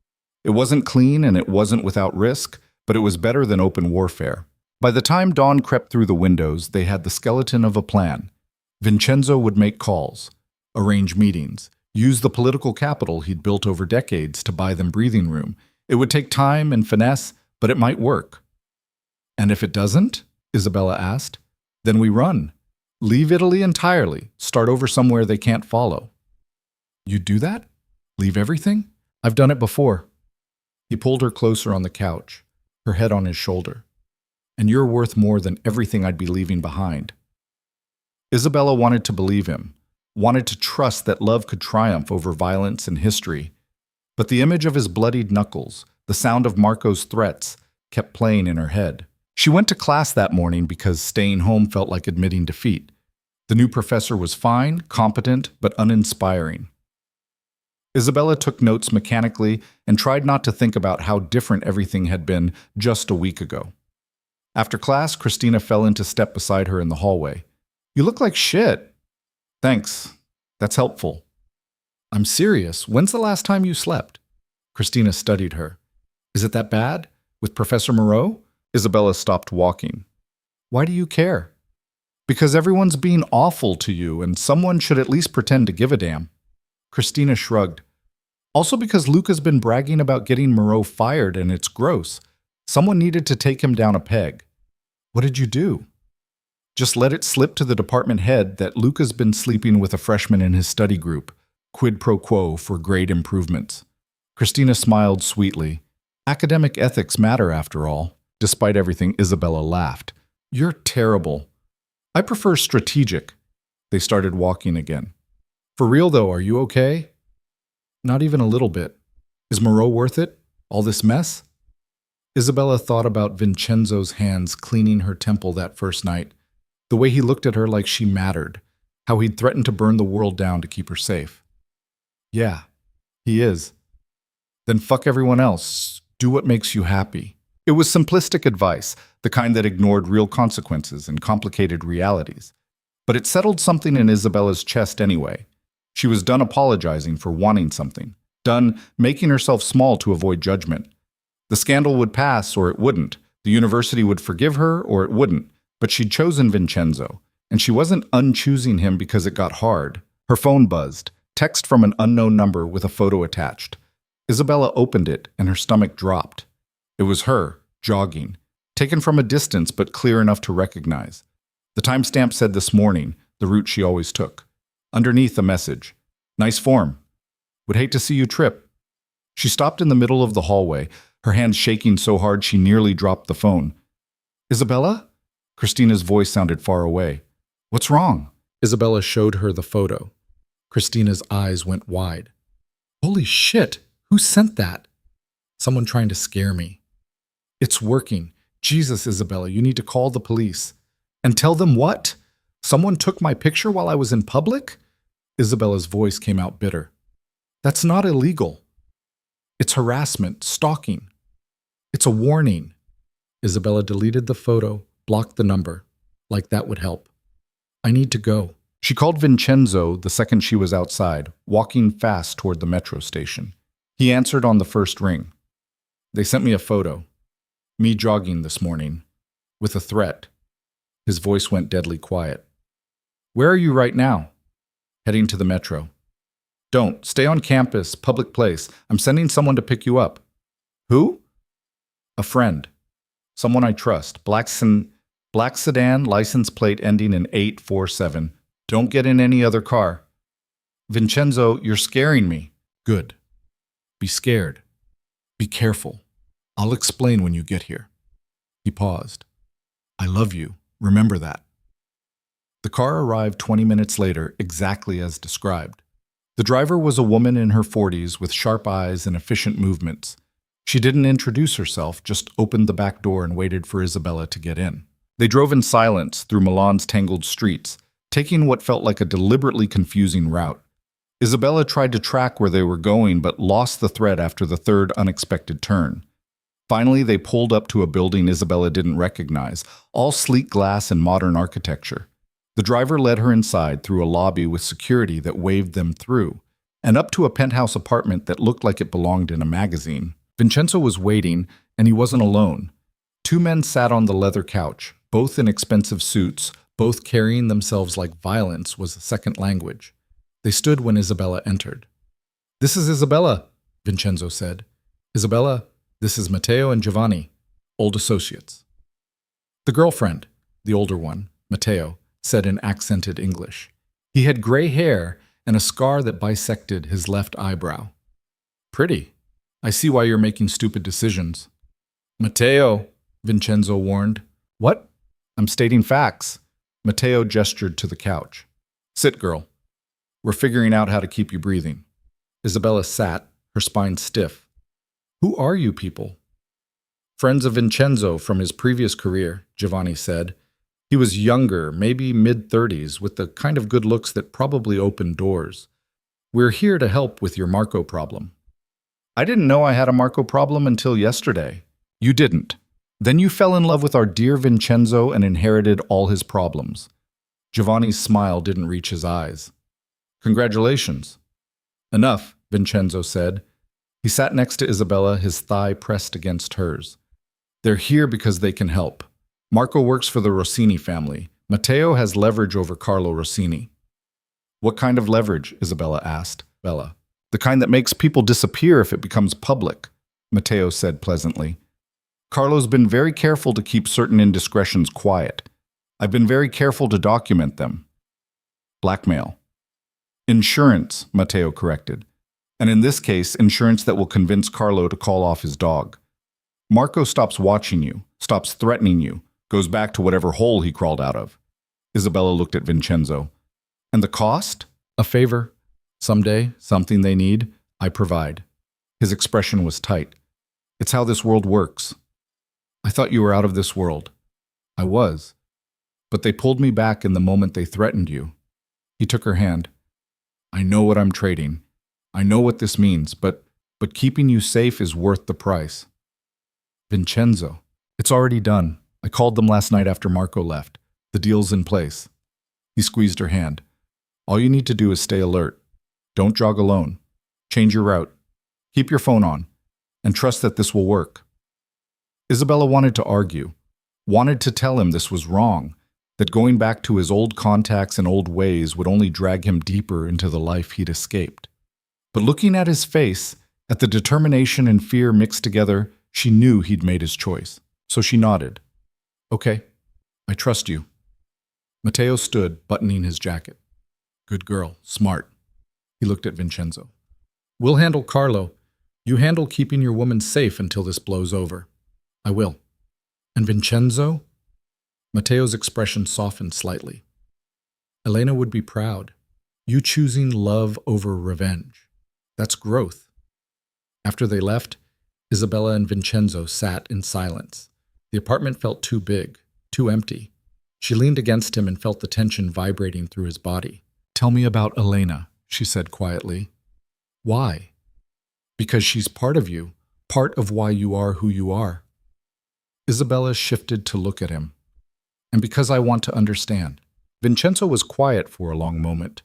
[SPEAKER 1] It wasn't clean and it wasn't without risk, but it was better than open warfare. By the time dawn crept through the windows, they had the skeleton of a plan. Vincenzo would make calls, arrange meetings, use the political capital he'd built over decades to buy them breathing room. It would take time and finesse, but it might work. And if it doesn't, Isabella asked, then we run. Leave Italy entirely, start over somewhere they can't follow. You'd do that? Leave everything? I've done it before. He pulled her closer on the couch, her head on his shoulder. And you're worth more than everything I'd be leaving behind. Isabella wanted to believe him, wanted to trust that love could triumph over violence and history. But the image of his bloodied knuckles, the sound of Marco's threats, kept playing in her head. She went to class that morning because staying home felt like admitting defeat. The new professor was fine, competent, but uninspiring. Isabella took notes mechanically and tried not to think about how different everything had been just a week ago. After class, Christina fell into step beside her in the hallway. You look like shit. Thanks. That's helpful. I'm serious. When's the last time you slept? Christina studied her. Is it that bad? With Professor Moreau? Isabella stopped walking. Why do you care? Because everyone's being awful to you and someone should at least pretend to give a damn. Christina shrugged. Also because Luca's been bragging about getting Moreau fired and it's gross. Someone needed to take him down a peg. What did you do? Just let it slip to the department head that Luca's been sleeping with a freshman in his study group. Quid pro quo for grade improvements. Christina smiled sweetly. Academic ethics matter after all. Despite everything, Isabella laughed. You're terrible. I prefer strategic. They started walking again. For real though, are you okay? Not even a little bit. Is Moreau worth it? All this mess? Isabella thought about Vincenzo's hands cleaning her temple that first night, the way he looked at her like she mattered, how he'd threatened to burn the world down to keep her safe. Yeah, he is. Then fuck everyone else. Do what makes you happy. It was simplistic advice, the kind that ignored real consequences and complicated realities. But it settled something in Isabella's chest anyway. She was done apologizing for wanting something, done making herself small to avoid judgment. The scandal would pass or it wouldn't. The university would forgive her or it wouldn't. But she'd chosen Vincenzo, and she wasn't unchoosing him because it got hard. Her phone buzzed, text from an unknown number with a photo attached. Isabella opened it and her stomach dropped. It was her, jogging, taken from a distance but clear enough to recognize. The timestamp said this morning, the route she always took. Underneath a message. Nice form. Would hate to see you trip. She stopped in the middle of the hallway, her hands shaking so hard she nearly dropped the phone. Isabella? Christina's voice sounded far away. What's wrong? Isabella showed her the photo. Christina's eyes went wide. Holy shit! Who sent that? Someone trying to scare me. It's working. Jesus, Isabella, you need to call the police. And tell them what? Someone took my picture while I was in public? Isabella's voice came out bitter. That's not illegal. It's harassment, stalking. It's a warning. Isabella deleted the photo, blocked the number. Like that would help. I need to go. She called Vincenzo the second she was outside, walking fast toward the metro station. He answered on the first ring. They sent me a photo. Me jogging this morning. With a threat. His voice went deadly quiet. Where are you right now? Heading to the metro. Don't. Stay on campus, public place. I'm sending someone to pick you up. Who? A friend. Someone I trust. Black sedan, license plate ending in 847. Don't get in any other car. Vincenzo, you're scaring me. Good. Be scared. Be careful. I'll explain when you get here. He paused. I love you. Remember that. The car arrived 20 minutes later, exactly as described. The driver was a woman in her 40s with sharp eyes and efficient movements. She didn't introduce herself, just opened the back door and waited for Isabella to get in. They drove in silence through Milan's tangled streets, taking what felt like a deliberately confusing route. Isabella tried to track where they were going but lost the thread after the third unexpected turn. Finally, they pulled up to a building Isabella didn't recognize, all sleek glass and modern architecture. The driver led her inside through a lobby with security that waved them through, and up to a penthouse apartment that looked like it belonged in a magazine. Vincenzo was waiting, and he wasn't alone. Two men sat on the leather couch, both in expensive suits, both carrying themselves like violence was a second language. They stood when Isabella entered. "This is Isabella," Vincenzo said. "Isabella, this is Matteo and Giovanni, old associates." The girlfriend, the older one, Matteo, said in accented English. He had gray hair and a scar that bisected his left eyebrow. "Pretty. I see why you're making stupid decisions." "Matteo," Vincenzo warned. "What?" "I'm stating facts." Matteo gestured to the couch. "Sit, girl. We're figuring out how to keep you breathing." Isabella sat, her spine stiff. "Who are you people?" "Friends of Vincenzo from his previous career," Giovanni said. He was younger, maybe mid-30s, with the kind of good looks that probably opened doors. "We're here to help with your Marco problem." "I didn't know I had a Marco problem until yesterday." "You didn't. Then you fell in love with our dear Vincenzo and inherited all his problems." Giovanni's smile didn't reach his eyes. "Congratulations." "Enough," Vincenzo said. He sat next to Isabella, his thigh pressed against hers. "They're here because they can help. Marco works for the Rossini family. Matteo has leverage over Carlo Rossini." "What kind of leverage?" Isabella asked. "Bella. The kind that makes people disappear if it becomes public," Matteo said pleasantly. "Carlo's been very careful to keep certain indiscretions quiet. I've been very careful to document them." "Blackmail." "Insurance," Matteo corrected. "And in this case, insurance that will convince Carlo to call off his dog. Marco stops watching you, stops threatening you, goes back to whatever hole he crawled out of." Isabella looked at Vincenzo. "And the cost?" "A favor. Someday, something they need, I provide." His expression was tight. "It's how this world works." "I thought you were out of this world." "I was. But they pulled me back in the moment they threatened you." He took her hand. "I know what I'm trading. I know what this means, but keeping you safe is worth the price." "Vincenzo, it's already done. I called them last night after Marco left. The deal's in place." He squeezed her hand. "All you need to do is stay alert. Don't jog alone. Change your route. Keep your phone on. And trust that this will work." Isabella wanted to argue, wanted to tell him this was wrong, that going back to his old contacts and old ways would only drag him deeper into the life he'd escaped. But looking at his face, at the determination and fear mixed together, she knew he'd made his choice. So she nodded. "Okay, I trust you." Matteo stood, buttoning his jacket. "Good girl, smart." He looked at Vincenzo. "We'll handle Carlo. You handle keeping your woman safe until this blows over." "I will." "And Vincenzo?" Matteo's expression softened slightly. "Elena would be proud. You choosing love over revenge. That's growth." After they left, Isabella and Vincenzo sat in silence. The apartment felt too big, too empty. She leaned against him and felt the tension vibrating through his body. "Tell me about Elena," she said quietly. "Why?" "Because she's part of you, part of why you are who you are." Isabella shifted to look at him. "And because I want to understand." Vincenzo was quiet for a long moment.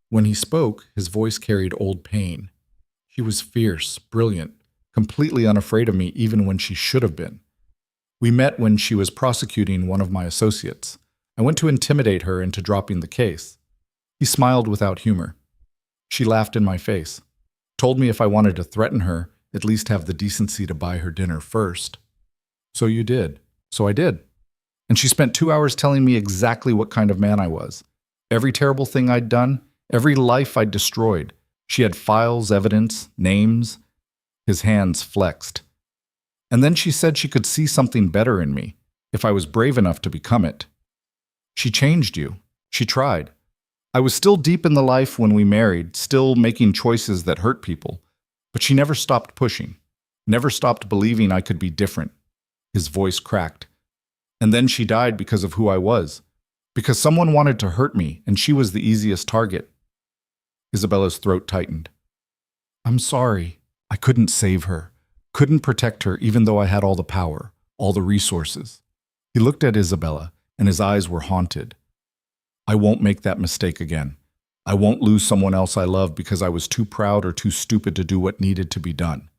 [SPEAKER 1] When he spoke, his voice carried old pain. She was fierce, brilliant, completely unafraid of me even when she should have been. We met when she was prosecuting one of my associates. I went to intimidate her into dropping the case. He smiled without humor. She laughed in my face. Told me if I wanted to threaten her, at least have the decency to buy her dinner first. "So you did." "So I did." And she spent 2 hours telling me exactly what kind of man I was. Every terrible thing I'd done, every life I'd destroyed. She had files, evidence, names. His hands flexed. And then she said she could see something better in me, if I was brave enough to become it. "She changed you." She tried. I was still deep in the life when we married, still making choices that hurt people. But she never stopped pushing, never stopped believing I could be different. His voice cracked. And then she died because of who I was. Because someone wanted to hurt me, and she was the easiest target. Isabella's throat tightened. "I'm sorry. I couldn't save her. Couldn't protect her even though I had all the power, all the resources." He looked at Isabella, and his eyes were haunted. I won't make that mistake again. I won't lose someone else I love because I was too proud or too stupid to do what needed to be done.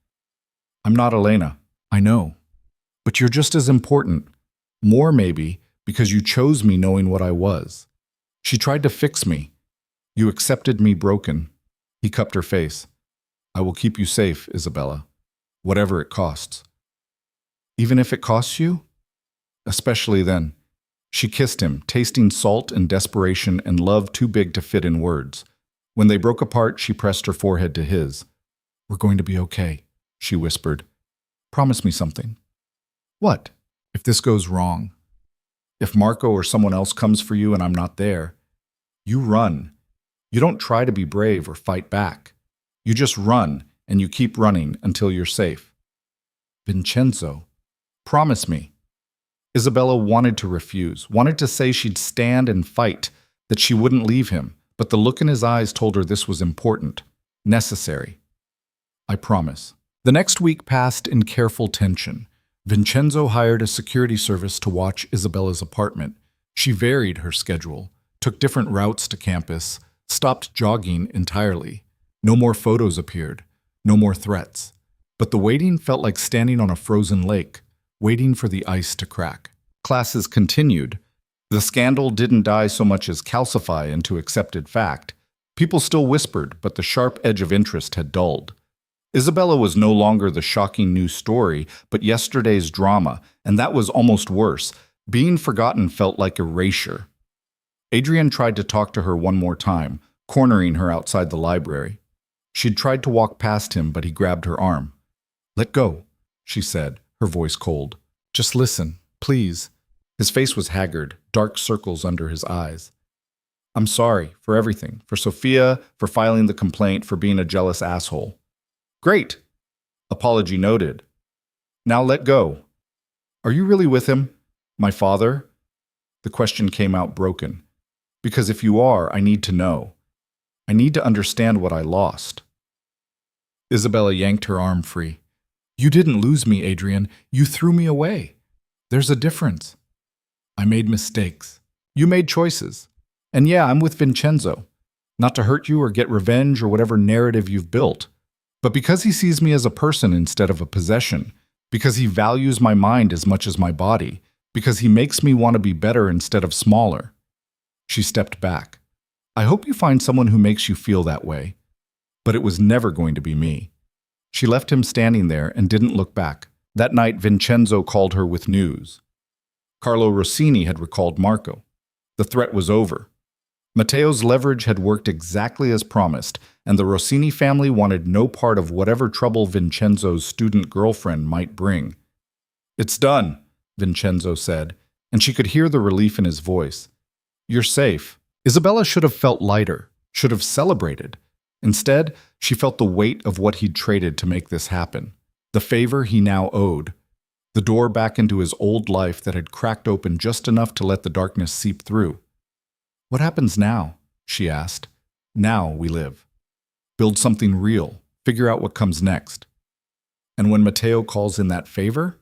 [SPEAKER 1] I'm not Elena, I know. But you're just as important. More maybe, because you chose me knowing what I was. She tried to fix me. You accepted me broken. He cupped her face. I will keep you safe, Isabella. Whatever it costs. Even if it costs you? Especially then. She kissed him, tasting salt and desperation and love too big to fit in words. When they broke apart, she pressed her forehead to his. We're going to be okay, she whispered. Promise me something. What? If this goes wrong? If Marco or someone else comes for you and I'm not there, you run. You don't try to be brave or fight back. You just run, and you keep running until you're safe. Vincenzo, promise me. Isabella wanted to refuse, wanted to say she'd stand and fight, that she wouldn't leave him, but the look in his eyes told her this was important, necessary. I promise. The next week passed in careful tension. Vincenzo hired a security service to watch Isabella's apartment. She varied her schedule, took different routes to campus, stopped jogging entirely. No more photos appeared, no more threats. But the waiting felt like standing on a frozen lake, waiting for the ice to crack. Classes continued. The scandal didn't die so much as calcify into accepted fact. People still whispered, but the sharp edge of interest had dulled. Isabella was no longer the shocking new story, but yesterday's drama, and that was almost worse. Being forgotten felt like erasure. Adrian tried to talk to her one more time, cornering her outside the library. She'd tried to walk past him, but he grabbed her arm. Let go, she said, her voice cold. Just listen, please. His face was haggard, dark circles under his eyes. I'm sorry for everything, for Sophia, for filing the complaint, for being a jealous asshole. Great. Apology noted. Now let go. Are you really with him? My father? The question came out broken. Because if you are, I need to know. I need to understand what I lost. Isabella yanked her arm free. You didn't lose me, Adrian. You threw me away. There's a difference. I made mistakes. You made choices. And yeah, I'm with Vincenzo. Not to hurt you or get revenge or whatever narrative you've built. But because he sees me as a person instead of a possession, because he values my mind as much as my body, because he makes me want to be better instead of smaller. She stepped back. I hope you find someone who makes you feel that way. But it was never going to be me. She left him standing there and didn't look back. That night, Vincenzo called her with news. Carlo Rossini had recalled Marco. The threat was over. Matteo's leverage had worked exactly as promised, and the Rossini family wanted no part of whatever trouble Vincenzo's student girlfriend might bring. It's done, Vincenzo said, and she could hear the relief in his voice. You're safe. Isabella should have felt lighter, should have celebrated. Instead, she felt the weight of what he'd traded to make this happen, the favor he now owed, the door back into his old life that had cracked open just enough to let the darkness seep through. What happens now? She asked. Now we live. Build something real, figure out what comes next. And when Matteo calls in that favor,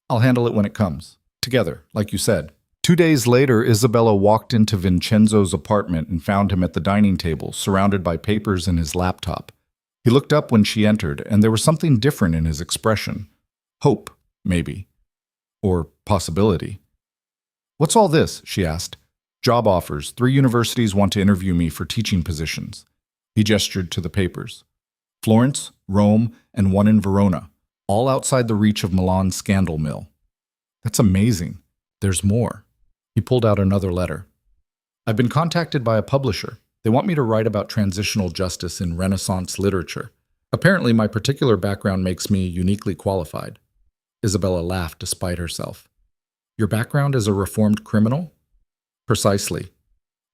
[SPEAKER 1] I'll handle it when it comes. Together, like you said. 2 days later, Isabella walked into Vincenzo's apartment and found him at the dining table, surrounded by papers and his laptop. He looked up when she entered, and there was something different in his expression. Hope, maybe. Or possibility. What's all this? She asked. Job offers. 3 universities want to interview me for teaching positions. He gestured to the papers. Florence, Rome, and 1 in Verona, all outside the reach of Milan's scandal mill. That's amazing. There's more. He pulled out another letter. I've been contacted by a publisher. They want me to write about transitional justice in Renaissance literature. Apparently, my particular background makes me uniquely qualified. Isabella laughed despite herself. Your background as a reformed criminal? Precisely.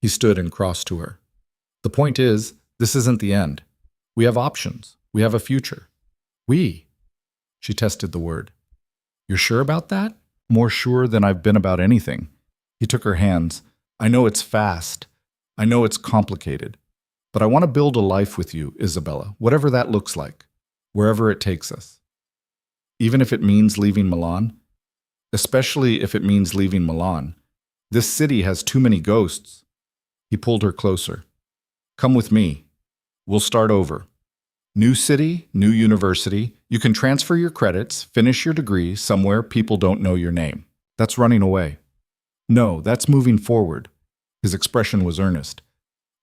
[SPEAKER 1] He stood and crossed to her. The point is, this isn't the end. We have options. We have a future. We. She tested the word. You're sure about that? More sure than I've been about anything. He took her hands. I know it's fast. I know it's complicated. But I want to build a life with you, Isabella, whatever that looks like, wherever it takes us. Even if it means leaving Milan? Especially if it means leaving Milan. This city has too many ghosts. He pulled her closer. Come with me. We'll start over. New city, new university. You can transfer your credits, finish your degree somewhere people don't know your name. That's running away. No, that's moving forward. His expression was earnest.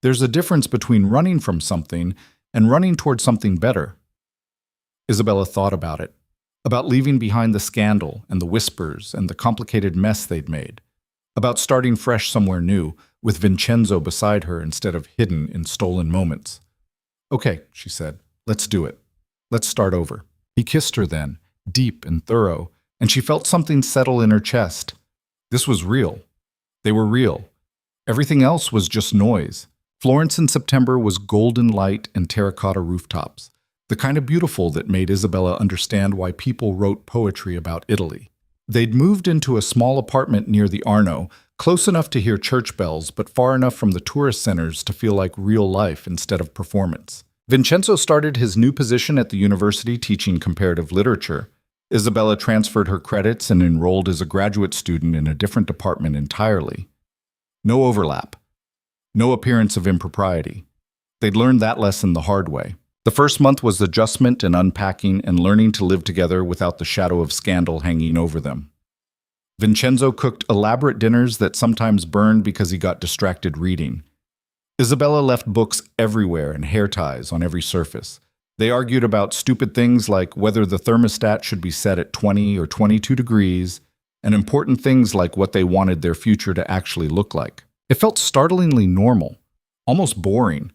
[SPEAKER 1] There's a difference between running from something and running towards something better. Isabella thought about it, about leaving behind the scandal and the whispers and the complicated mess they'd made, about starting fresh somewhere new, with Vincenzo beside her instead of hidden in stolen moments. Okay, she said, let's do it. Let's start over. He kissed her then, deep and thorough, and she felt something settle in her chest. This was real. They were real. Everything else was just noise. Florence in September was golden light and terracotta rooftops, the kind of beautiful that made Isabella understand why people wrote poetry about Italy. They'd moved into a small apartment near the Arno, close enough to hear church bells, but far enough from the tourist centers to feel like real life instead of performance. Vincenzo started his new position at the university teaching comparative literature. Isabella transferred her credits and enrolled as a graduate student in a different department entirely. No overlap. No appearance of impropriety. They'd learned that lesson the hard way. The first month was adjustment and unpacking and learning to live together without the shadow of scandal hanging over them. Vincenzo cooked elaborate dinners that sometimes burned because he got distracted reading. Isabella left books everywhere and hair ties on every surface. They argued about stupid things like whether the thermostat should be set at 20 or 22 degrees, and important things like what they wanted their future to actually look like. It felt startlingly normal, almost boring.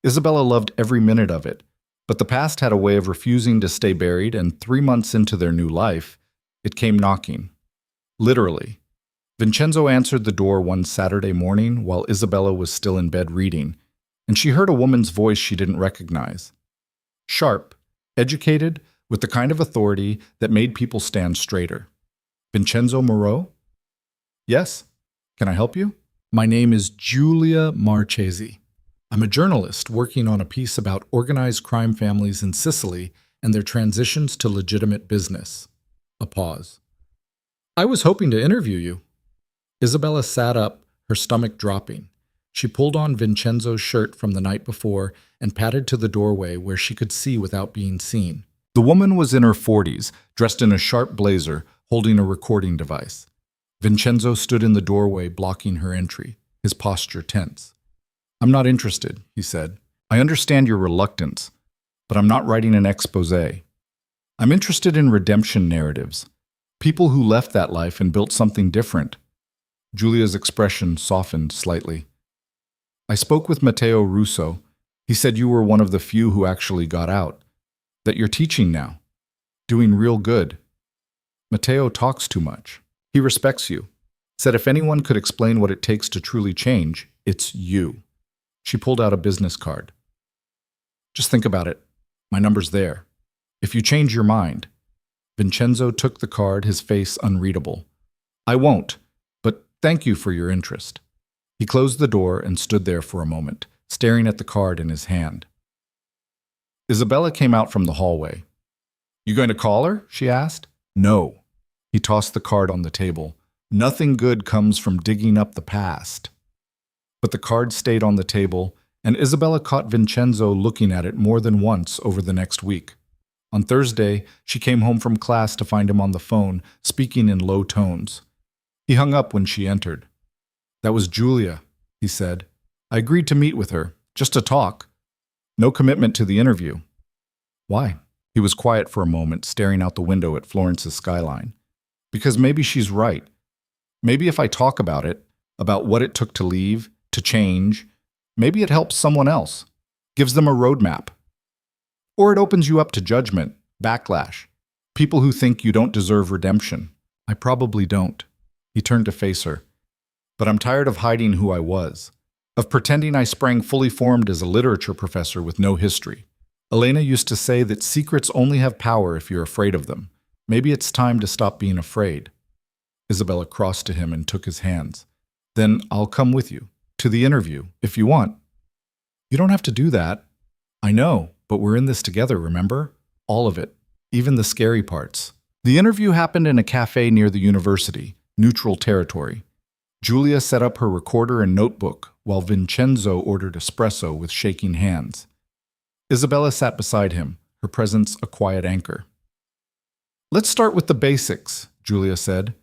[SPEAKER 1] Isabella loved every minute of it, but the past had a way of refusing to stay buried, and 3 months into their new life, it came knocking. Literally. Vincenzo answered the door one Saturday morning while Isabella was still in bed reading, and she heard a woman's voice she didn't recognize. Sharp, educated, with the kind of authority that made people stand straighter. Vincenzo Moreau? Yes. Can I help you? My name is Giulia Marchesi. I'm a journalist working on a piece about organized crime families in Sicily and their transitions to legitimate business. A pause. I was hoping to interview you. Isabella sat up, her stomach dropping. She pulled on Vincenzo's shirt from the night before and padded to the doorway where she could see without being seen. The woman was in her 40s, dressed in a sharp blazer, holding a recording device. Vincenzo stood in the doorway, blocking her entry, his posture tense. I'm not interested, he said. I understand your reluctance, but I'm not writing an exposé. I'm interested in redemption narratives. People who left that life and built something different. Giulia's expression softened slightly. I spoke with Matteo Russo. He said you were one of the few who actually got out. That you're teaching now. Doing real good. Matteo talks too much. He respects you. Said if anyone could explain what it takes to truly change, it's you. She pulled out a business card. Just think about it. My number's there. If you change your mind. Vincenzo took the card, his face unreadable. I won't, but thank you for your interest. He closed the door and stood there for a moment, staring at the card in his hand. Isabella came out from the hallway. You going to call her? She asked. No. He tossed the card on the table. Nothing good comes from digging up the past. But the card stayed on the table, and Isabella caught Vincenzo looking at it more than once over the next week. On Thursday, she came home from class to find him on the phone, speaking in low tones. He hung up when she entered. That was Giulia, he said. I agreed to meet with her, just to talk. No commitment to the interview. Why? He was quiet for a moment, staring out the window at Florence's skyline. Because maybe she's right. Maybe if I talk about it, about what it took to leave, to change, maybe it helps someone else, gives them a roadmap. Or it opens you up to judgment, backlash, people who think you don't deserve redemption. I probably don't. He turned to face her. But I'm tired of hiding who I was, of pretending I sprang fully formed as a literature professor with no history. Elena used to say that secrets only have power if you're afraid of them. Maybe it's time to stop being afraid. Isabella crossed to him and took his hands. Then I'll come with you, to the interview, if you want. You don't have to do that. I know, but we're in this together, remember? All of it, even the scary parts. The interview happened in a cafe near the university, neutral territory. Julia set up her recorder and notebook while Vincenzo ordered espresso with shaking hands. Isabella sat beside him, her presence a quiet anchor. "Let's start with the basics," Julia said.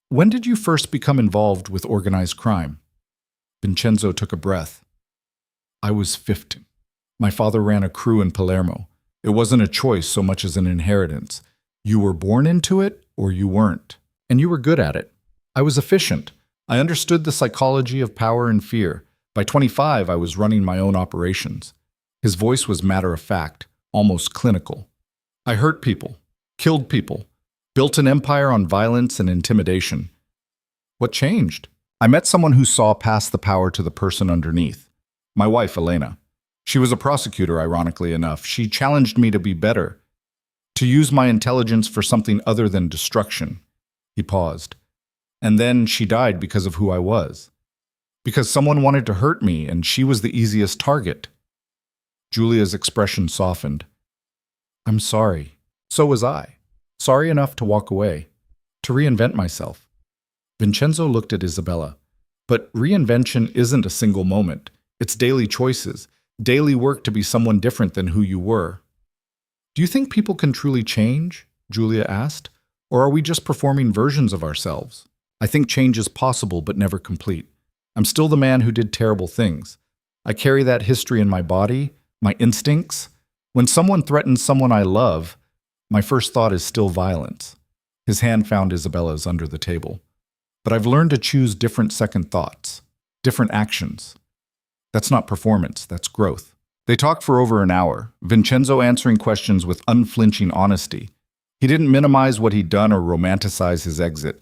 [SPEAKER 1] "When did you first become involved with organized crime?" Vincenzo took a breath. "I was 15. My father ran a crew in Palermo. It wasn't a choice so much as an inheritance. You were born into it or you weren't. And you were good at it. I was efficient. I understood the psychology of power and fear. By 25, I was running my own operations." His voice was matter-of-fact, almost clinical. "I hurt people, killed people, built an empire on violence and intimidation." "What changed?" "I met someone who saw past the power to the person underneath. My wife, Elena. She was a prosecutor, ironically enough. She challenged me to be better, to use my intelligence for something other than destruction." He paused. "And then she died because of who I was. Because someone wanted to hurt me, and she was the easiest target." Julia's expression softened. "I'm sorry. So was I. Sorry enough to walk away, to reinvent myself." Vincenzo looked at Isabella. "But reinvention isn't a single moment. It's daily choices, daily work to be someone different than who you were." "Do you think people can truly change?" Julia asked. "Or are we just performing versions of ourselves?" "I think change is possible but never complete. I'm still the man who did terrible things. I carry that history in my body, my instincts. When someone threatens someone I love, my first thought is still violence." His hand found Isabella's under the table. "But I've learned to choose different second thoughts, different actions. That's not performance, that's growth." They talked for over an hour, Vincenzo answering questions with unflinching honesty. He didn't minimize what he'd done or romanticize his exit.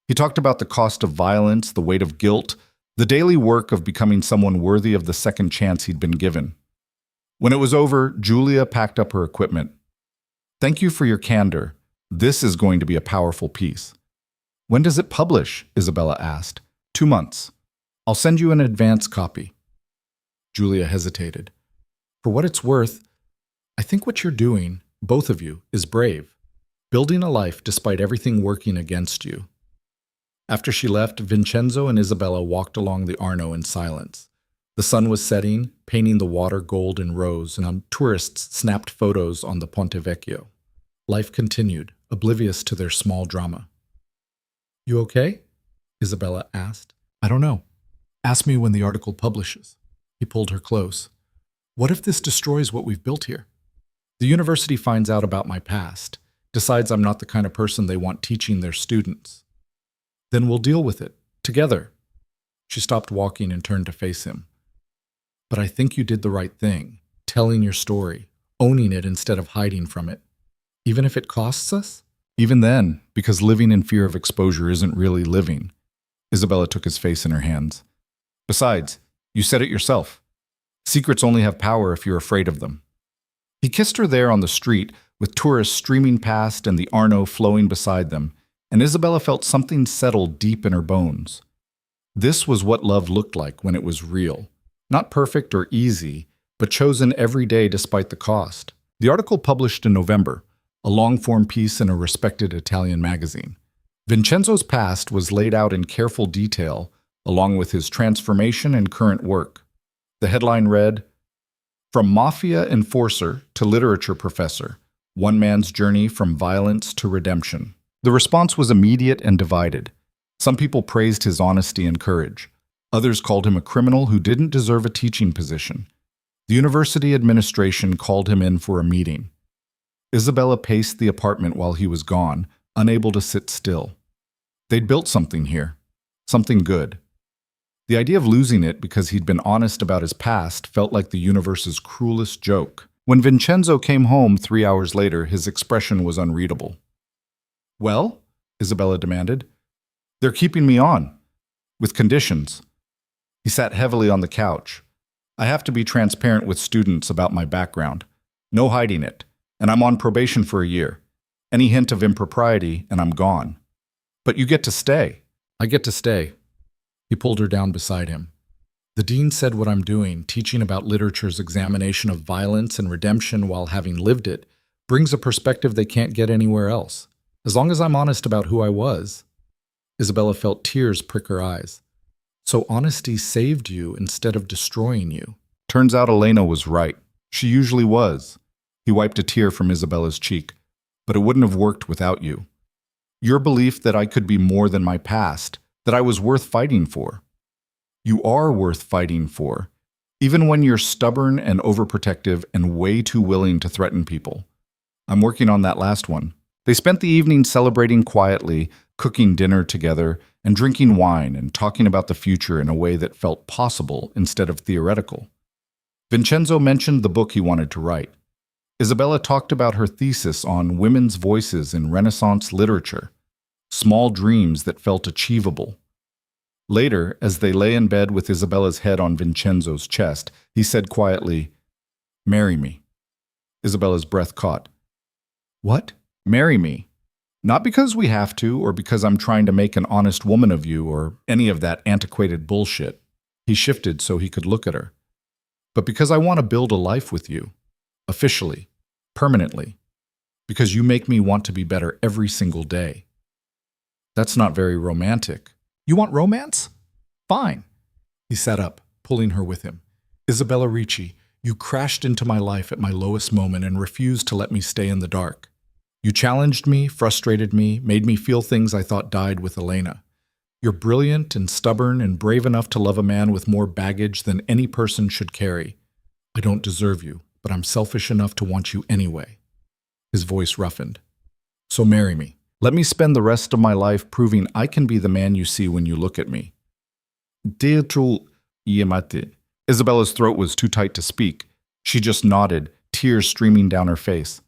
[SPEAKER 1] He talked about the cost of violence, the weight of guilt, the daily work of becoming someone worthy of the second chance he'd been given. When it was over, Julia packed up her equipment. "Thank you for your candor. This is going to be a powerful piece." "When does it publish?" Isabella asked. 2 months. "I'll send you an advance copy." Julia hesitated. "For what it's worth, I think what you're doing, both of you, is brave. Building a life despite everything working against you." After she left, Vincenzo and Isabella walked along the Arno in silence. The sun was setting, painting the water gold and rose, and tourists snapped photos on the Ponte Vecchio. Life continued, oblivious to their small drama. "You okay?" Isabella asked. "I don't know. Ask me when the article publishes." He pulled her close. "What if this destroys what we've built here? The university finds out about my past, decides I'm not the kind of person they want teaching their students. Then we'll deal with it, together." She stopped walking and turned to face him. "But I think you did the right thing, telling your story, owning it instead of hiding from it. Even if it costs us?" "Even then, because living in fear of exposure isn't really living." Isabella took his face in her hands. "Besides, you said it yourself. Secrets only have power if you're afraid of them." He kissed her there on the street, with tourists streaming past and the Arno flowing beside them, and Isabella felt something settle deep in her bones. This was what love looked like when it was real. Not perfect or easy, but chosen every day despite the cost. The article published in November, a long-form piece in a respected Italian magazine. Vincenzo's past was laid out in careful detail, along with his transformation and current work. The headline read, "From Mafia Enforcer to Literature Professor, One Man's Journey from Violence to Redemption." The response was immediate and divided. Some people praised his honesty and courage. Others called him a criminal who didn't deserve a teaching position. The university administration called him in for a meeting. Isabella paced the apartment while he was gone, unable to sit still. They'd built something here, something good. The idea of losing it because he'd been honest about his past felt like the universe's cruelest joke. When Vincenzo came home 3 hours later, his expression was unreadable. "Well?" Isabella demanded. "They're keeping me on, with conditions." He sat heavily on the couch. "I have to be transparent with students about my background. No hiding it. And I'm on probation for a year. Any hint of impropriety, and I'm gone." "But you get to stay." "I get to stay." He pulled her down beside him. "The dean said what I'm doing, teaching about literature's examination of violence and redemption while having lived it, brings a perspective they can't get anywhere else. As long as I'm honest about who I was." Isabella felt tears prick her eyes. So honesty saved you instead of destroying you. Turns out Elena was right. She usually was. He wiped a tear from Isabella's cheek. But it wouldn't have worked without you. Your belief that I could be more than my past, that I was worth fighting for. You are worth fighting for, even when you're stubborn and overprotective and way too willing to threaten people. I'm working on that last one. They spent the evening celebrating quietly, cooking dinner together, and drinking wine and talking about the future in a way that felt possible instead of theoretical. Vincenzo mentioned the book he wanted to write. Isabella talked about her thesis on women's voices in Renaissance literature, small dreams that felt achievable. Later, as they lay in bed with Isabella's head on Vincenzo's chest, he said quietly, "Marry me." Isabella's breath caught. "What? Marry me? Not because we have to, or because I'm trying to make an honest woman of you, or any of that antiquated bullshit." He shifted so he could look at her. "But because I want to build a life with you. Officially. Permanently. Because you make me want to be better every single day." "That's not very romantic." "You want romance? Fine." He sat up, pulling her with him. "Isabella Ricci, you crashed into my life at my lowest moment and refused to let me stay in the dark. You challenged me, frustrated me, made me feel things I thought died with Elena. You're brilliant and stubborn and brave enough to love a man with more baggage than any person should carry. I don't deserve you, but I'm selfish enough to want you anyway." His voice roughened. "So marry me. Let me spend the rest of my life proving I can be the man you see when you look at me." Teatro Yamate. Isabella's throat was too tight to speak. She just nodded, tears streaming down her face.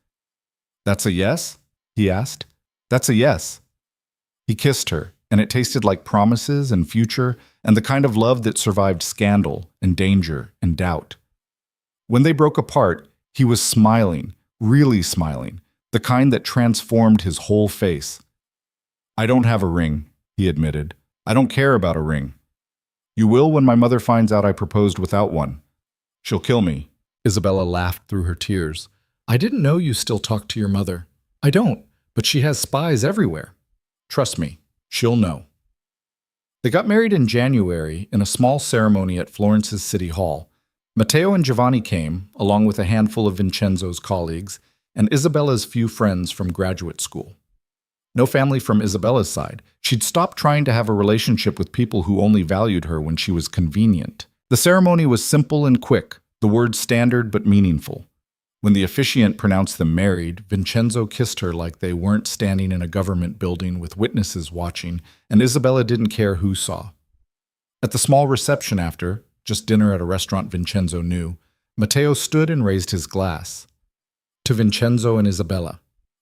[SPEAKER 1] "That's a yes?" he asked. "That's a yes." He kissed her, and it tasted like promises and future and the kind of love that survived scandal and danger and doubt. When they broke apart, he was smiling, really smiling, the kind that transformed his whole face. "I don't have a ring," he admitted. "I don't care about a ring. You will when my mother finds out I proposed without one. She'll kill me." Isabella laughed through her tears. "I didn't know you still talk to your mother." "I don't, but she has spies everywhere. Trust me, she'll know." They got married in January in a small ceremony at Florence's City Hall. Matteo and Giovanni came, along with a handful of Vincenzo's colleagues, and Isabella's few friends from graduate school. No family from Isabella's side. She'd stopped trying to have a relationship with people who only valued her when she was convenient. The ceremony was simple and quick, the words standard but meaningful. When the officiant pronounced them married, Vincenzo kissed her like they weren't standing in a government building with witnesses watching, and Isabella didn't care who saw. At the small reception after, just dinner at a restaurant Vincenzo knew, Matteo stood and raised his glass. "To Vincenzo and Isabella,"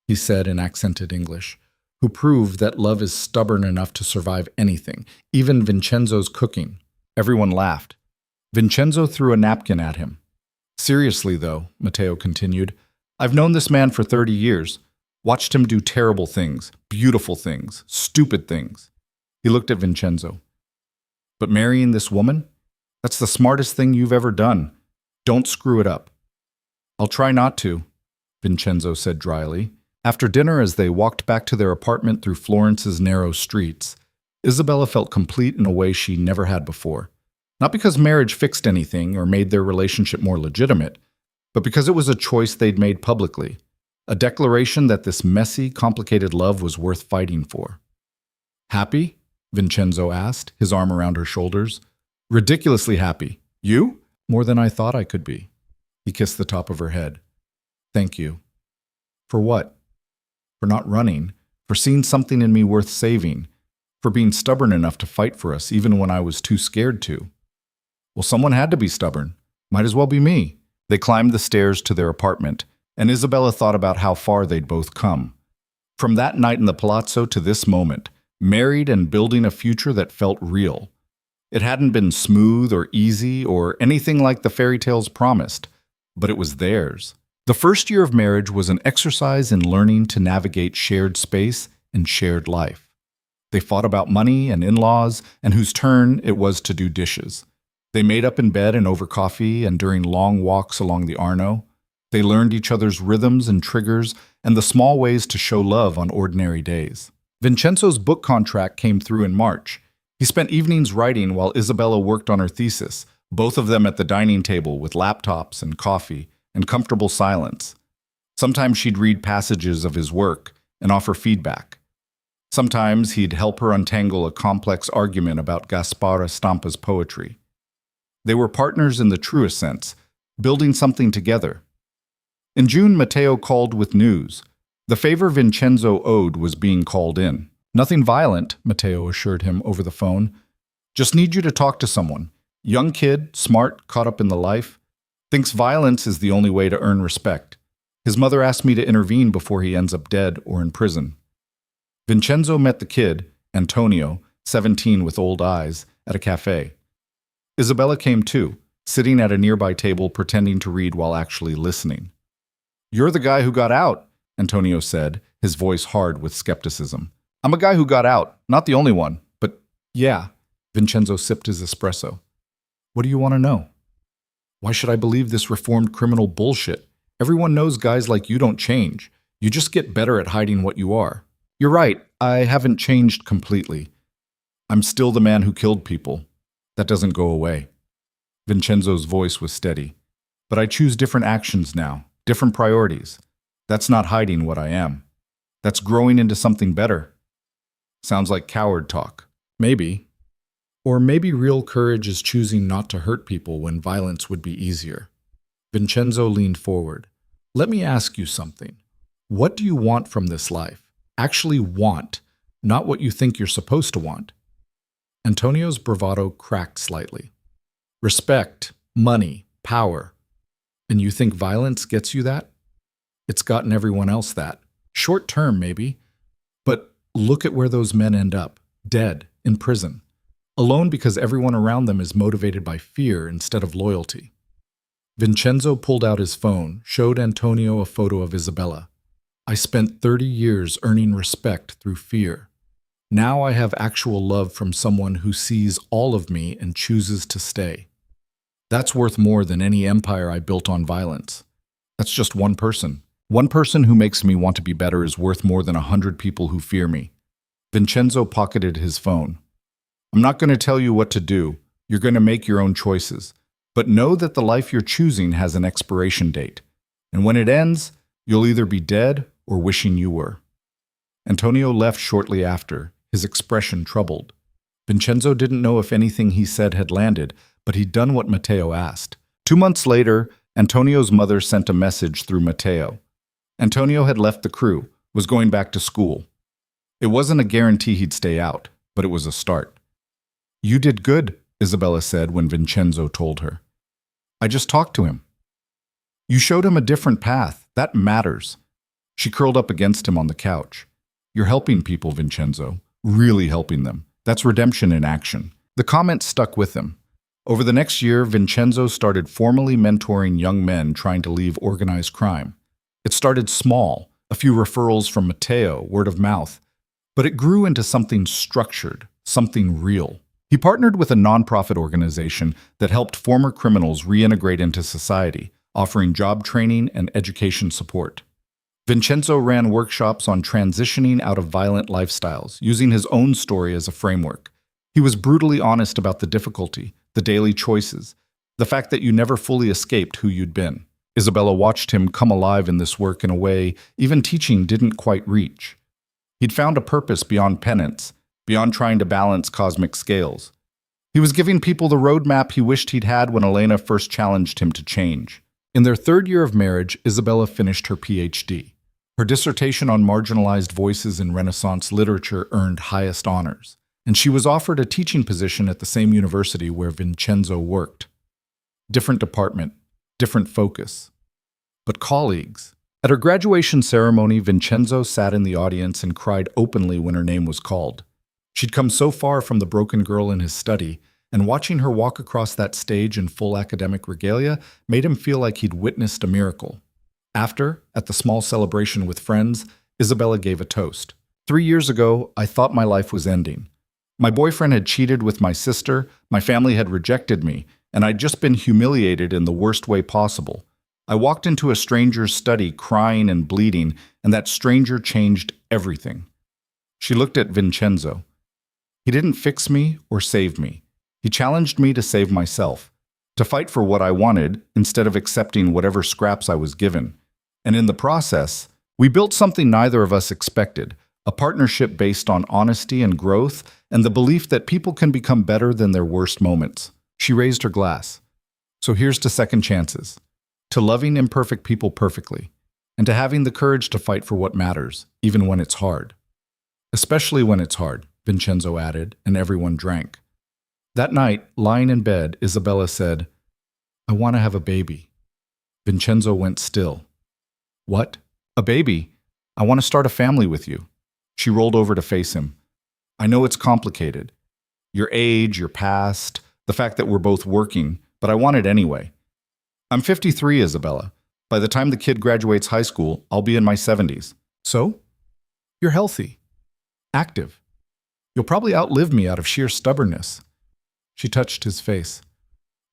[SPEAKER 1] he said in accented English, "who proved that love is stubborn enough to survive anything, even Vincenzo's cooking." Everyone laughed. Vincenzo threw a napkin at him. "Seriously, though," Matteo continued, "I've known this man for 30 years, watched him do terrible things, beautiful things, stupid things." He looked at Vincenzo. "But marrying this woman? That's the smartest thing you've ever done. Don't screw it up." "I'll try not to," Vincenzo said dryly. After dinner, as they walked back to their apartment through Florence's narrow streets, Isabella felt complete in a way she never had before. Not because marriage fixed anything or made their relationship more legitimate, but because it was a choice they'd made publicly, a declaration that this messy, complicated love was worth fighting for. "Happy?" Vincenzo asked, his arm around her shoulders. "Ridiculously happy. You?" "More than I thought I could be." He kissed the top of her head. "Thank you." "For what?" "For not running, for seeing something in me worth saving, for being stubborn enough to fight for us even when I was too scared to." "Well, someone had to be stubborn. Might as well be me." They climbed the stairs to their apartment, and Isabella thought about how far they'd both come. From that night in the palazzo to this moment, married and building a future that felt real. It hadn't been smooth or easy or anything like the fairy tales promised, but it was theirs. The first year of marriage was an exercise in learning to navigate shared space and shared life. They fought about money and in-laws and whose turn it was to do dishes. They made up in bed and over coffee and during long walks along the Arno. They learned each other's rhythms and triggers and the small ways to show love on ordinary days. Vincenzo's book contract came through in March. He spent evenings writing while Isabella worked on her thesis, both of them at the dining table with laptops and coffee and comfortable silence. Sometimes she'd read passages of his work and offer feedback. Sometimes he'd help her untangle a complex argument about Gaspara Stampa's poetry. They were partners in the truest sense, building something together. In June, Matteo called with news. The favor Vincenzo owed was being called in. Nothing violent, Matteo assured him over the phone. Just need you to talk to someone. Young kid, smart, caught up in the life. Thinks violence is the only way to earn respect. His mother asked me to intervene before he ends up dead or in prison. Vincenzo met the kid, Antonio, 17 with old eyes, at a cafe. Isabella came too, sitting at a nearby table pretending to read while actually listening. "You're the guy who got out," Antonio said, his voice hard with skepticism. "I'm a guy who got out, not the only one, but yeah." Vincenzo sipped his espresso. "What do you want to know?" "Why should I believe this reformed criminal bullshit? Everyone knows guys like you don't change. You just get better at hiding what you are." "You're right, I haven't changed completely. I'm still the man who killed people. That doesn't go away." Vincenzo's voice was steady. "But I choose different actions now, different priorities. That's not hiding what I am. That's growing into something better." Sounds like coward talk. Maybe. Or maybe real courage is choosing not to hurt people when violence would be easier. Vincenzo leaned forward. "Let me ask you something. What do you want from this life? Actually want, not what you think you're supposed to want." Antonio's bravado cracked slightly. "Respect, money, power. And you think violence gets you that? It's gotten everyone else that. Short term, maybe. But look at where those men end up. Dead, in prison. Alone because everyone around them is motivated by fear instead of loyalty." Vincenzo pulled out his phone, showed Antonio a photo of Isabella. "I spent 30 years earning respect through fear. Now I have actual love from someone who sees all of me and chooses to stay. That's worth more than any empire I built on violence. That's just one person. One person who makes me want to be better is worth more than 100 people who fear me." Vincenzo pocketed his phone. "I'm not going to tell you what to do. You're going to make your own choices. But know that the life you're choosing has an expiration date. And when it ends, you'll either be dead or wishing you were." Antonio left shortly after, his expression troubled. Vincenzo didn't know if anything he said had landed, but he'd done what Matteo asked. 2 months later, Antonio's mother sent a message through Matteo. Antonio had left the crew, was going back to school. It wasn't a guarantee he'd stay out, but it was a start. "You did good," Isabella said when Vincenzo told her. "I just talked to him." "You showed him a different path. That matters." She curled up against him on the couch. "You're helping people, Vincenzo. Really helping them. That's redemption in action." The comment stuck with him. Over the next year, Vincenzo started formally mentoring young men trying to leave organized crime. It started small, a few referrals from Matteo, word of mouth, but it grew into something structured, something real. He partnered with a nonprofit organization that helped former criminals reintegrate into society, offering job training and education support. Vincenzo ran workshops on transitioning out of violent lifestyles, using his own story as a framework. He was brutally honest about the difficulty, the daily choices, the fact that you never fully escaped who you'd been. Isabella watched him come alive in this work in a way even teaching didn't quite reach. He'd found a purpose beyond penance, beyond trying to balance cosmic scales. He was giving people the roadmap he wished he'd had when Elena first challenged him to change. In their 3rd year of marriage, Isabella finished her PhD. Her dissertation on marginalized voices in Renaissance literature earned highest honors, and she was offered a teaching position at the same university where Vincenzo worked. Different department, different focus, but colleagues. At her graduation ceremony, Vincenzo sat in the audience and cried openly when her name was called. She'd come so far from the broken girl in his study, and watching her walk across that stage in full academic regalia made him feel like he'd witnessed a miracle. After, at the small celebration with friends, Isabella gave a toast. 3 years ago, I thought my life was ending. My boyfriend had cheated with my sister, my family had rejected me, and I'd just been humiliated in the worst way possible. I walked into a stranger's study crying and bleeding, and that stranger changed everything. She looked at Vincenzo. He didn't fix me or save me. He challenged me to save myself, to fight for what I wanted instead of accepting whatever scraps I was given. And in the process, we built something neither of us expected, a partnership based on honesty and growth and the belief that people can become better than their worst moments. She raised her glass. So here's to second chances, to loving imperfect people perfectly, and to having the courage to fight for what matters, even when it's hard. Especially when it's hard, Vincenzo added, and everyone drank. That night, lying in bed, Isabella said, "I want to have a baby." Vincenzo went still. "What? A baby? I want to start a family with you." She rolled over to face him. "I know it's complicated. Your age, your past, the fact that we're both working, but I want it anyway. I'm 53, Isabella. By the time the kid graduates high school, I'll be in my 70s. So? You're healthy, active. You'll probably outlive me out of sheer stubbornness." She touched his face.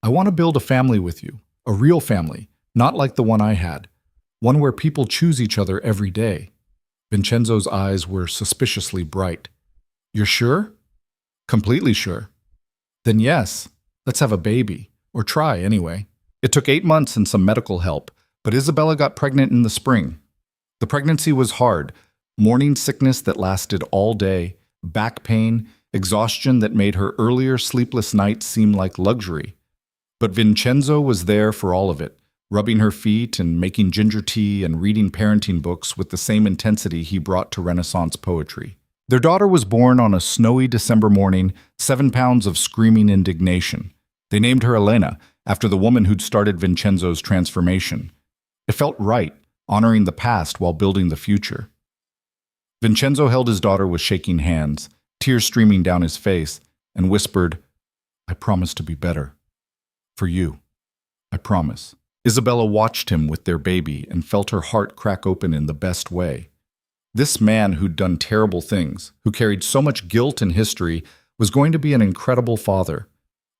[SPEAKER 1] "I want to build a family with you, a real family, not like the one I had, one where people choose each other every day." Vincenzo's eyes were suspiciously bright. "You're sure?" "Completely sure." "Then yes, let's have a baby, or try anyway." It took 8 months and some medical help, but Isabella got pregnant in the spring. The pregnancy was hard, morning sickness that lasted all day, back pain, exhaustion that made her earlier sleepless nights seem like luxury. But Vincenzo was there for all of it, rubbing her feet and making ginger tea and reading parenting books with the same intensity he brought to Renaissance poetry. Their daughter was born on a snowy December morning, 7 pounds of screaming indignation. They named her Elena, after the woman who'd started Vincenzo's transformation. It felt right, honoring the past while building the future. Vincenzo held his daughter with shaking hands, tears streaming down his face, and whispered, "I promise to be better. For you. I promise." Isabella watched him with their baby and felt her heart crack open in the best way. This man who'd done terrible things, who carried so much guilt and history, was going to be an incredible father.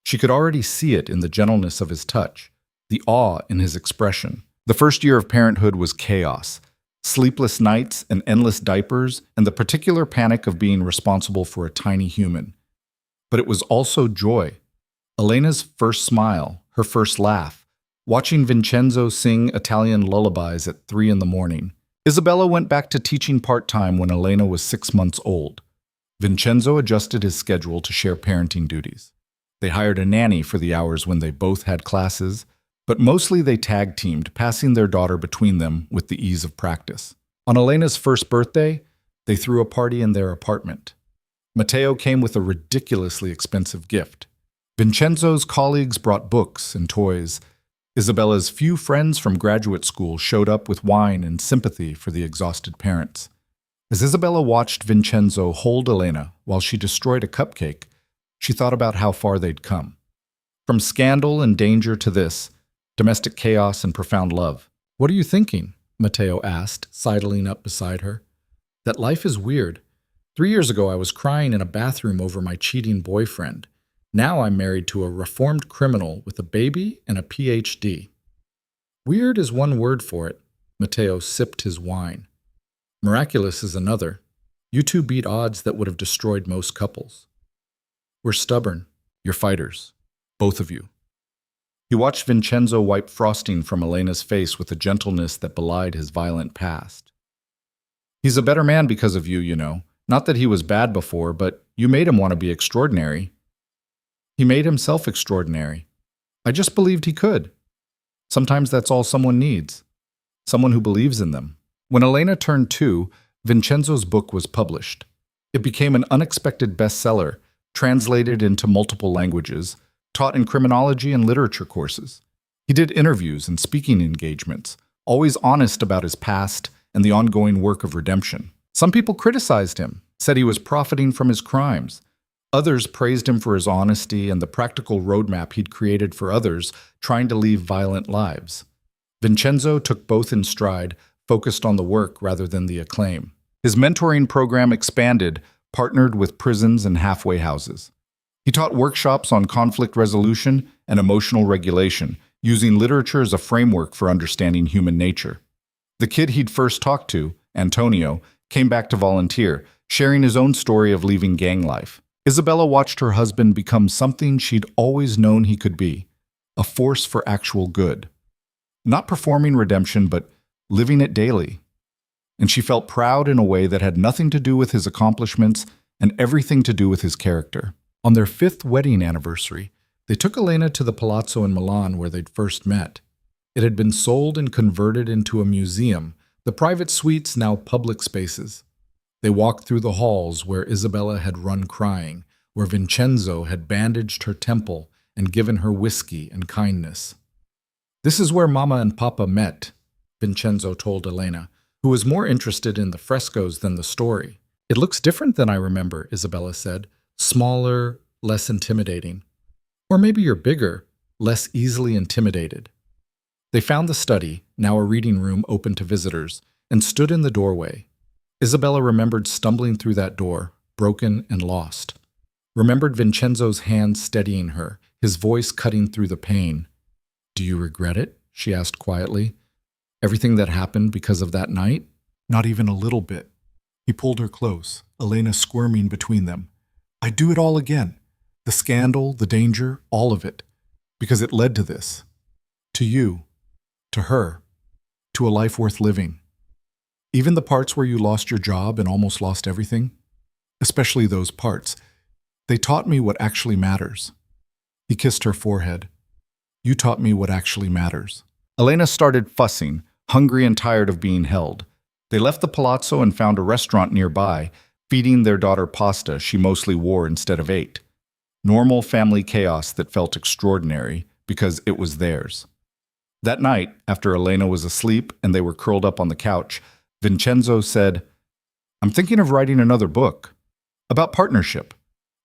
[SPEAKER 1] She could already see it in the gentleness of his touch, the awe in his expression. The first year of parenthood was chaos. Sleepless nights and endless diapers, and the particular panic of being responsible for a tiny human. But it was also joy. Elena's first smile, her first laugh, watching Vincenzo sing Italian lullabies at 3 in the morning. Isabella went back to teaching part-time when Elena was 6 months old. Vincenzo adjusted his schedule to share parenting duties. They hired a nanny for the hours when they both had classes, but mostly they tag-teamed, passing their daughter between them with the ease of practice. On Elena's first birthday, they threw a party in their apartment. Matteo came with a ridiculously expensive gift. Vincenzo's colleagues brought books and toys. Isabella's few friends from graduate school showed up with wine and sympathy for the exhausted parents. As Isabella watched Vincenzo hold Elena while she destroyed a cupcake, she thought about how far they'd come. From scandal and danger to this, domestic chaos and profound love. "What are you thinking?" Matteo asked, sidling up beside her. "That life is weird. 3 years ago I was crying in a bathroom over my cheating boyfriend. Now I'm married to a reformed criminal with a baby and a PhD. Weird is one word for it." Matteo sipped his wine. "Miraculous is another. You two beat odds that would have destroyed most couples. We're stubborn. You're fighters. Both of you." He watched Vincenzo wipe frosting from Elena's face with a gentleness that belied his violent past. "He's a better man because of you, you know. Not that he was bad before, but you made him want to be extraordinary. He made himself extraordinary. I just believed he could. Sometimes that's all someone needs. Someone who believes in them." When Elena turned 2, Vincenzo's book was published. It became an unexpected bestseller, translated into multiple languages, taught in criminology and literature courses. He did interviews and speaking engagements, always honest about his past and the ongoing work of redemption. Some people criticized him, said he was profiting from his crimes. Others praised him for his honesty and the practical roadmap he'd created for others trying to leave violent lives. Vincenzo took both in stride, focused on the work rather than the acclaim. His mentoring program expanded, partnered with prisons and halfway houses. He taught workshops on conflict resolution and emotional regulation, using literature as a framework for understanding human nature. The kid he'd first talked to, Antonio, came back to volunteer, sharing his own story of leaving gang life. Isabella watched her husband become something she'd always known he could be, a force for actual good. Not performing redemption, but living it daily. And she felt proud in a way that had nothing to do with his accomplishments and everything to do with his character. On their 5th wedding anniversary, they took Elena to the palazzo in Milan where they'd first met. It had been sold and converted into a museum, the private suites now public spaces. They walked through the halls where Isabella had run crying, where Vincenzo had bandaged her temple and given her whiskey and kindness. "This is where Mama and Papa met," Vincenzo told Elena, who was more interested in the frescoes than the story. "It looks different than I remember," Isabella said. "Smaller, less intimidating. Or maybe you're bigger, less easily intimidated." They found the study, now a reading room open to visitors, and stood in the doorway. Isabella remembered stumbling through that door, broken and lost. Remembered Vincenzo's hand steadying her, his voice cutting through the pain. "Do you regret it?" she asked quietly. "Everything that happened because of that night?" "Not even a little bit." He pulled her close, Elena squirming between them. "I'd do it all again. The scandal, the danger, all of it. Because it led to this. To you. To her. To a life worth living. Even the parts where you lost your job and almost lost everything. Especially those parts. They taught me what actually matters." He kissed her forehead. "You taught me what actually matters." Elena started fussing, hungry and tired of being held. They left the palazzo and found a restaurant nearby, feeding their daughter pasta she mostly wore instead of ate. Normal family chaos that felt extraordinary because it was theirs. That night, after Elena was asleep and they were curled up on the couch, Vincenzo said, "I'm thinking of writing another book. About partnership.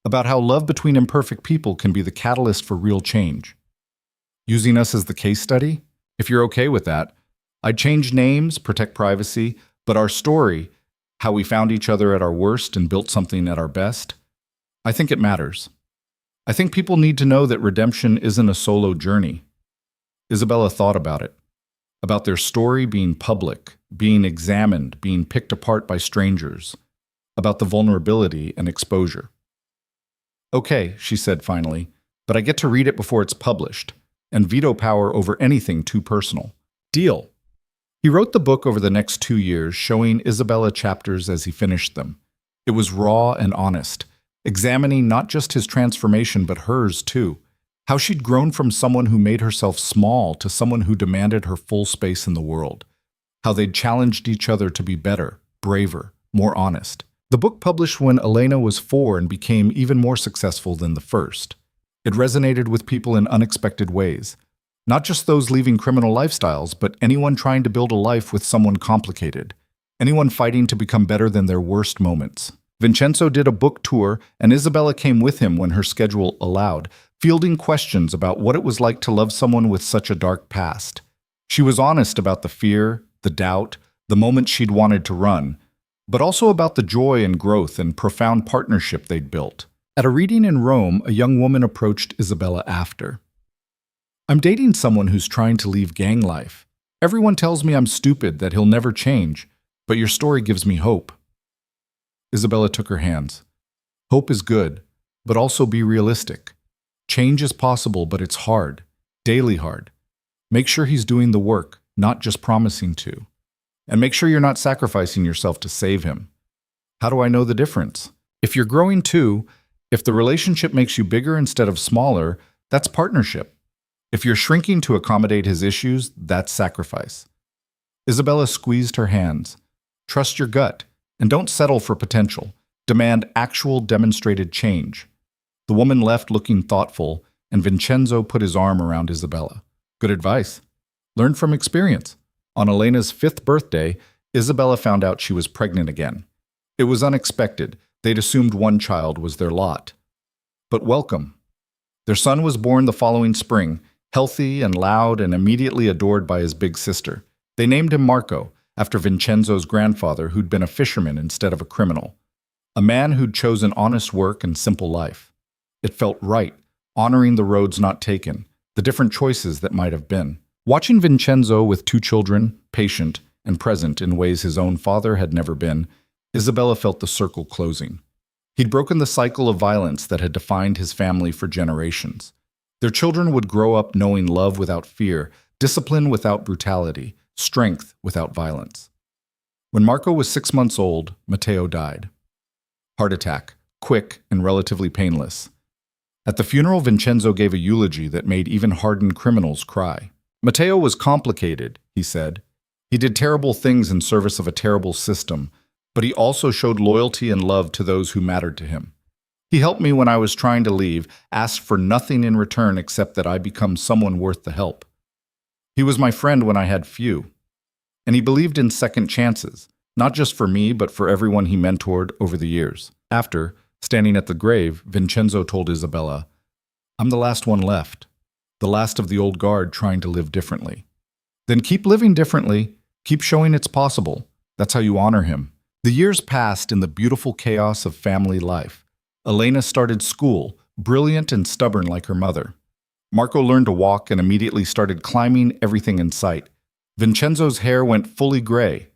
[SPEAKER 1] About how love between imperfect people can be the catalyst for real change. Using us as the case study? If you're okay with that. I'd change names, protect privacy, but our story, how we found each other at our worst and built something at our best, I think it matters. I think people need to know that redemption isn't a solo journey." Isabella thought about it. About their story being public, being examined, being picked apart by strangers. About the vulnerability and exposure. "Okay," she said finally, "but I get to read it before it's published, and veto power over anything too personal. Deal." He wrote the book over the next 2 years, showing Isabella chapters as he finished them. It was raw and honest, examining not just his transformation but hers too. How she'd grown from someone who made herself small to someone who demanded her full space in the world. How they'd challenged each other to be better, braver, more honest. The book published when Elena was 4 and became even more successful than the first. It resonated with people in unexpected ways. Not just those leaving criminal lifestyles, but anyone trying to build a life with someone complicated. Anyone fighting to become better than their worst moments. Vincenzo did a book tour, and Isabella came with him when her schedule allowed, fielding questions about what it was like to love someone with such a dark past. She was honest about the fear, the doubt, the moments she'd wanted to run, but also about the joy and growth and profound partnership they'd built. At a reading in Rome, a young woman approached Isabella after. "I'm dating someone who's trying to leave gang life. Everyone tells me I'm stupid, that he'll never change, but your story gives me hope." Isabella took her hands. "Hope is good, but also be realistic. Change is possible, but it's hard, daily hard. Make sure he's doing the work, not just promising to. And make sure you're not sacrificing yourself to save him. How do I know the difference? If you're growing too, if the relationship makes you bigger instead of smaller, that's partnership. If you're shrinking to accommodate his issues, that's sacrifice." Isabella squeezed her hands. "Trust your gut, and don't settle for potential. Demand actual demonstrated change." The woman left looking thoughtful, and Vincenzo put his arm around Isabella. "Good advice. Learn from experience." On Elena's 5th birthday, Isabella found out she was pregnant again. It was unexpected. They'd assumed one child was their lot. But welcome. Their son was born the following spring, healthy and loud and immediately adored by his big sister. They named him Marco, after Vincenzo's grandfather who'd been a fisherman instead of a criminal. A man who'd chosen honest work and simple life. It felt right, honoring the roads not taken, the different choices that might have been. Watching Vincenzo with 2 children, patient and present in ways his own father had never been, Isabella felt the circle closing. He'd broken the cycle of violence that had defined his family for generations. Their children would grow up knowing love without fear, discipline without brutality, strength without violence. When Marco was 6 months old, Matteo died. Heart attack, quick and relatively painless. At the funeral, Vincenzo gave a eulogy that made even hardened criminals cry. Matteo was complicated, he said. He did terrible things in service of a terrible system, but he also showed loyalty and love to those who mattered to him. He helped me when I was trying to leave, asked for nothing in return except that I become someone worth the help. He was my friend when I had few. And he believed in second chances, not just for me, but for everyone he mentored over the years. After, standing at the grave, Vincenzo told Isabella, "I'm the last one left, the last of the old guard trying to live differently." Then keep living differently, keep showing it's possible. That's how you honor him. The years passed in the beautiful chaos of family life. Elena started school, brilliant and stubborn like her mother. Marco learned to walk and immediately started climbing everything in sight. Vincenzo's hair went fully gray.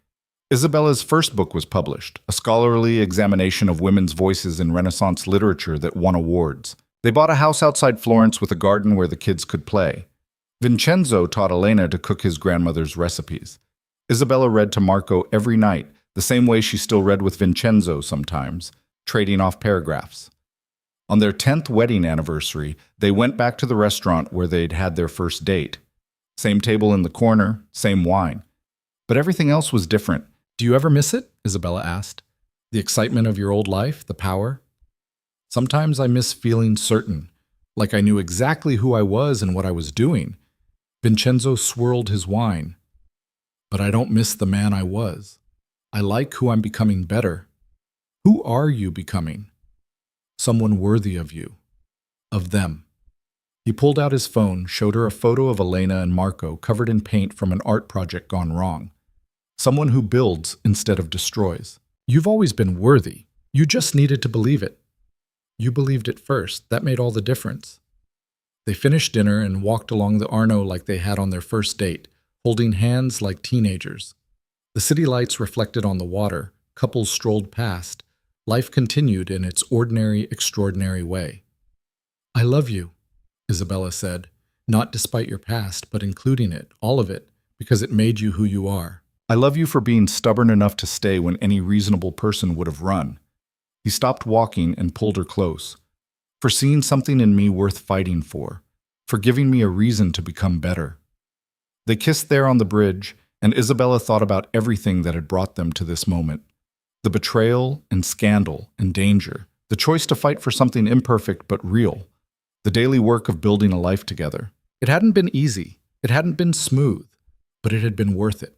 [SPEAKER 1] Isabella's first book was published, a scholarly examination of women's voices in Renaissance literature that won awards. They bought a house outside Florence with a garden where the kids could play. Vincenzo taught Elena to cook his grandmother's recipes. Isabella read to Marco every night, the same way she still read with Vincenzo sometimes, trading off paragraphs. On their 10th wedding anniversary, they went back to the restaurant where they'd had their first date. Same table in the corner, same wine. But everything else was different. "Do you ever miss it?" Isabella asked. "The excitement of your old life, the power?" "Sometimes I miss feeling certain, like I knew exactly who I was and what I was doing." Vincenzo swirled his wine. "But I don't miss the man I was. I like who I'm becoming better." "Who are you becoming?" "Someone worthy of you. Of them." He pulled out his phone, showed her a photo of Elena and Marco covered in paint from an art project gone wrong. "Someone who builds instead of destroys. You've always been worthy. You just needed to believe it. You believed it first. That made all the difference." They finished dinner and walked along the Arno like they had on their first date, holding hands like teenagers. The city lights reflected on the water. Couples strolled past. Life continued in its ordinary, extraordinary way. "I love you," Isabella said, "not despite your past, but including it, all of it, because it made you who you are. I love you for being stubborn enough to stay when any reasonable person would have run." He stopped walking and pulled her close. "For seeing something in me worth fighting for giving me a reason to become better." They kissed there on the bridge, and Isabella thought about everything that had brought them to this moment. The betrayal and scandal and danger, the choice to fight for something imperfect but real, the daily work of building a life together. It hadn't been easy, it hadn't been smooth, but it had been worth it.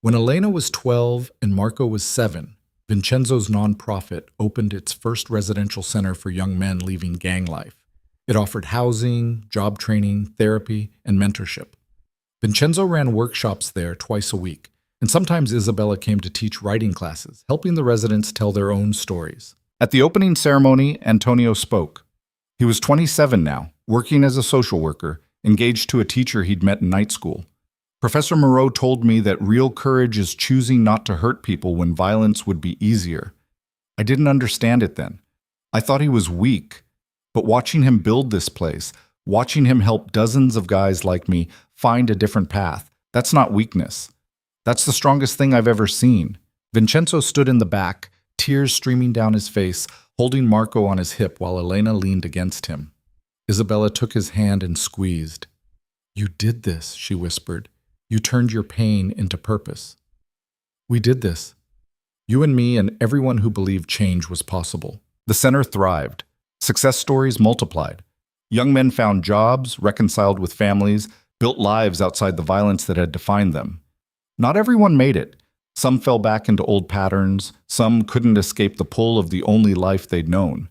[SPEAKER 1] When Elena was 12 and Marco was 7, Vincenzo's nonprofit opened its first residential center for young men leaving gang life. It offered housing, job training, therapy, and mentorship. Vincenzo ran workshops there twice a week, and sometimes Isabella came to teach writing classes, helping the residents tell their own stories. At the opening ceremony, Antonio spoke. He was 27 now, working as a social worker, engaged to a teacher he'd met in night school. "Professor Moreau told me that real courage is choosing not to hurt people when violence would be easier. I didn't understand it then. I thought he was weak. But watching him build this place, watching him help dozens of guys like me find a different path, that's not weakness. That's the strongest thing I've ever seen." Vincenzo stood in the back, tears streaming down his face, holding Marco on his hip while Elena leaned against him. Isabella took his hand and squeezed. "You did this," she whispered. "You turned your pain into purpose. We did this. You and me and everyone who believed change was possible." The center thrived. Success stories multiplied. Young men found jobs, reconciled with families, built lives outside the violence that had defined them. Not everyone made it. Some fell back into old patterns, some couldn't escape the pull of the only life they'd known.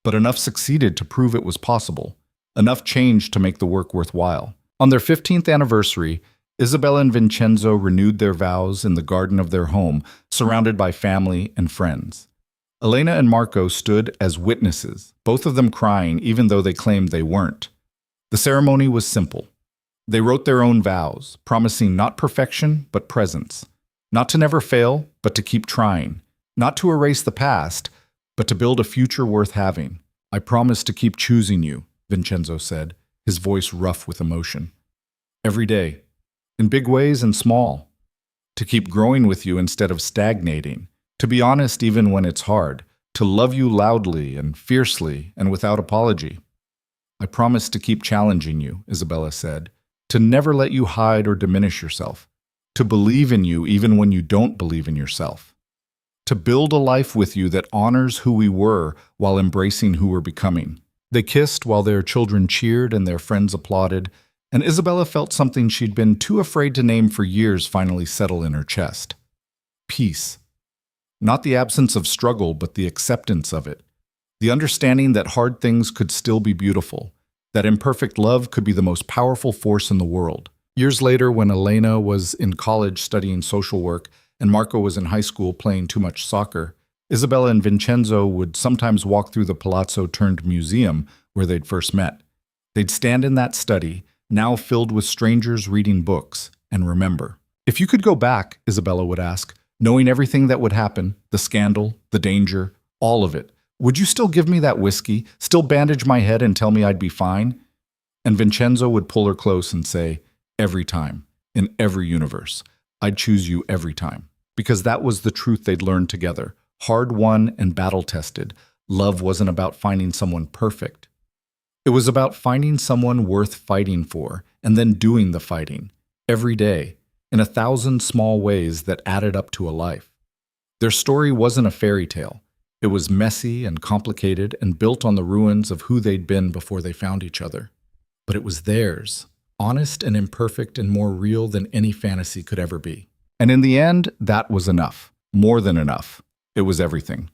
[SPEAKER 1] But enough succeeded to prove it was possible. Enough changed to make the work worthwhile. On their 15th anniversary, Isabella and Vincenzo renewed their vows in the garden of their home, surrounded by family and friends. Elena and Marco stood as witnesses, both of them crying even though they claimed they weren't. The ceremony was simple. They wrote their own vows, promising not perfection, but presence. Not to never fail, but to keep trying. Not to erase the past, but to build a future worth having. I promise to keep choosing you, Vincenzo said, his voice rough with emotion. Every day, in big ways and small. To keep growing with you instead of stagnating. To be honest even when it's hard. To love you loudly and fiercely and without apology. I promise to keep challenging you, Isabella said. To never let you hide or diminish yourself. To believe in you even when you don't believe in yourself. To build a life with you that honors who we were while embracing who we're becoming. They kissed while their children cheered and their friends applauded, and Isabella felt something she'd been too afraid to name for years finally settle in her chest. Peace. Not the absence of struggle, but the acceptance of it. The understanding that hard things could still be beautiful, that imperfect love could be the most powerful force in the world. Years later, when Elena was in college studying social work and Marco was in high school playing too much soccer, Isabella and Vincenzo would sometimes walk through the palazzo-turned-museum where they'd first met. They'd stand in that study, now filled with strangers reading books, and remember. If you could go back, Isabella would ask, knowing everything that would happen, the scandal, the danger, all of it, would you still give me that whiskey, still bandage my head and tell me I'd be fine? And Vincenzo would pull her close and say, every time, in every universe, I'd choose you every time. Because that was the truth they'd learned together. Hard-won and battle-tested. Love wasn't about finding someone perfect. It was about finding someone worth fighting for, and then doing the fighting. Every day, in 1,000 small ways that added up to a life. Their story wasn't a fairy tale. It was messy and complicated and built on the ruins of who they'd been before they found each other. But it was theirs, honest and imperfect and more real than any fantasy could ever be. And in the end, that was enough. More than enough. It was everything.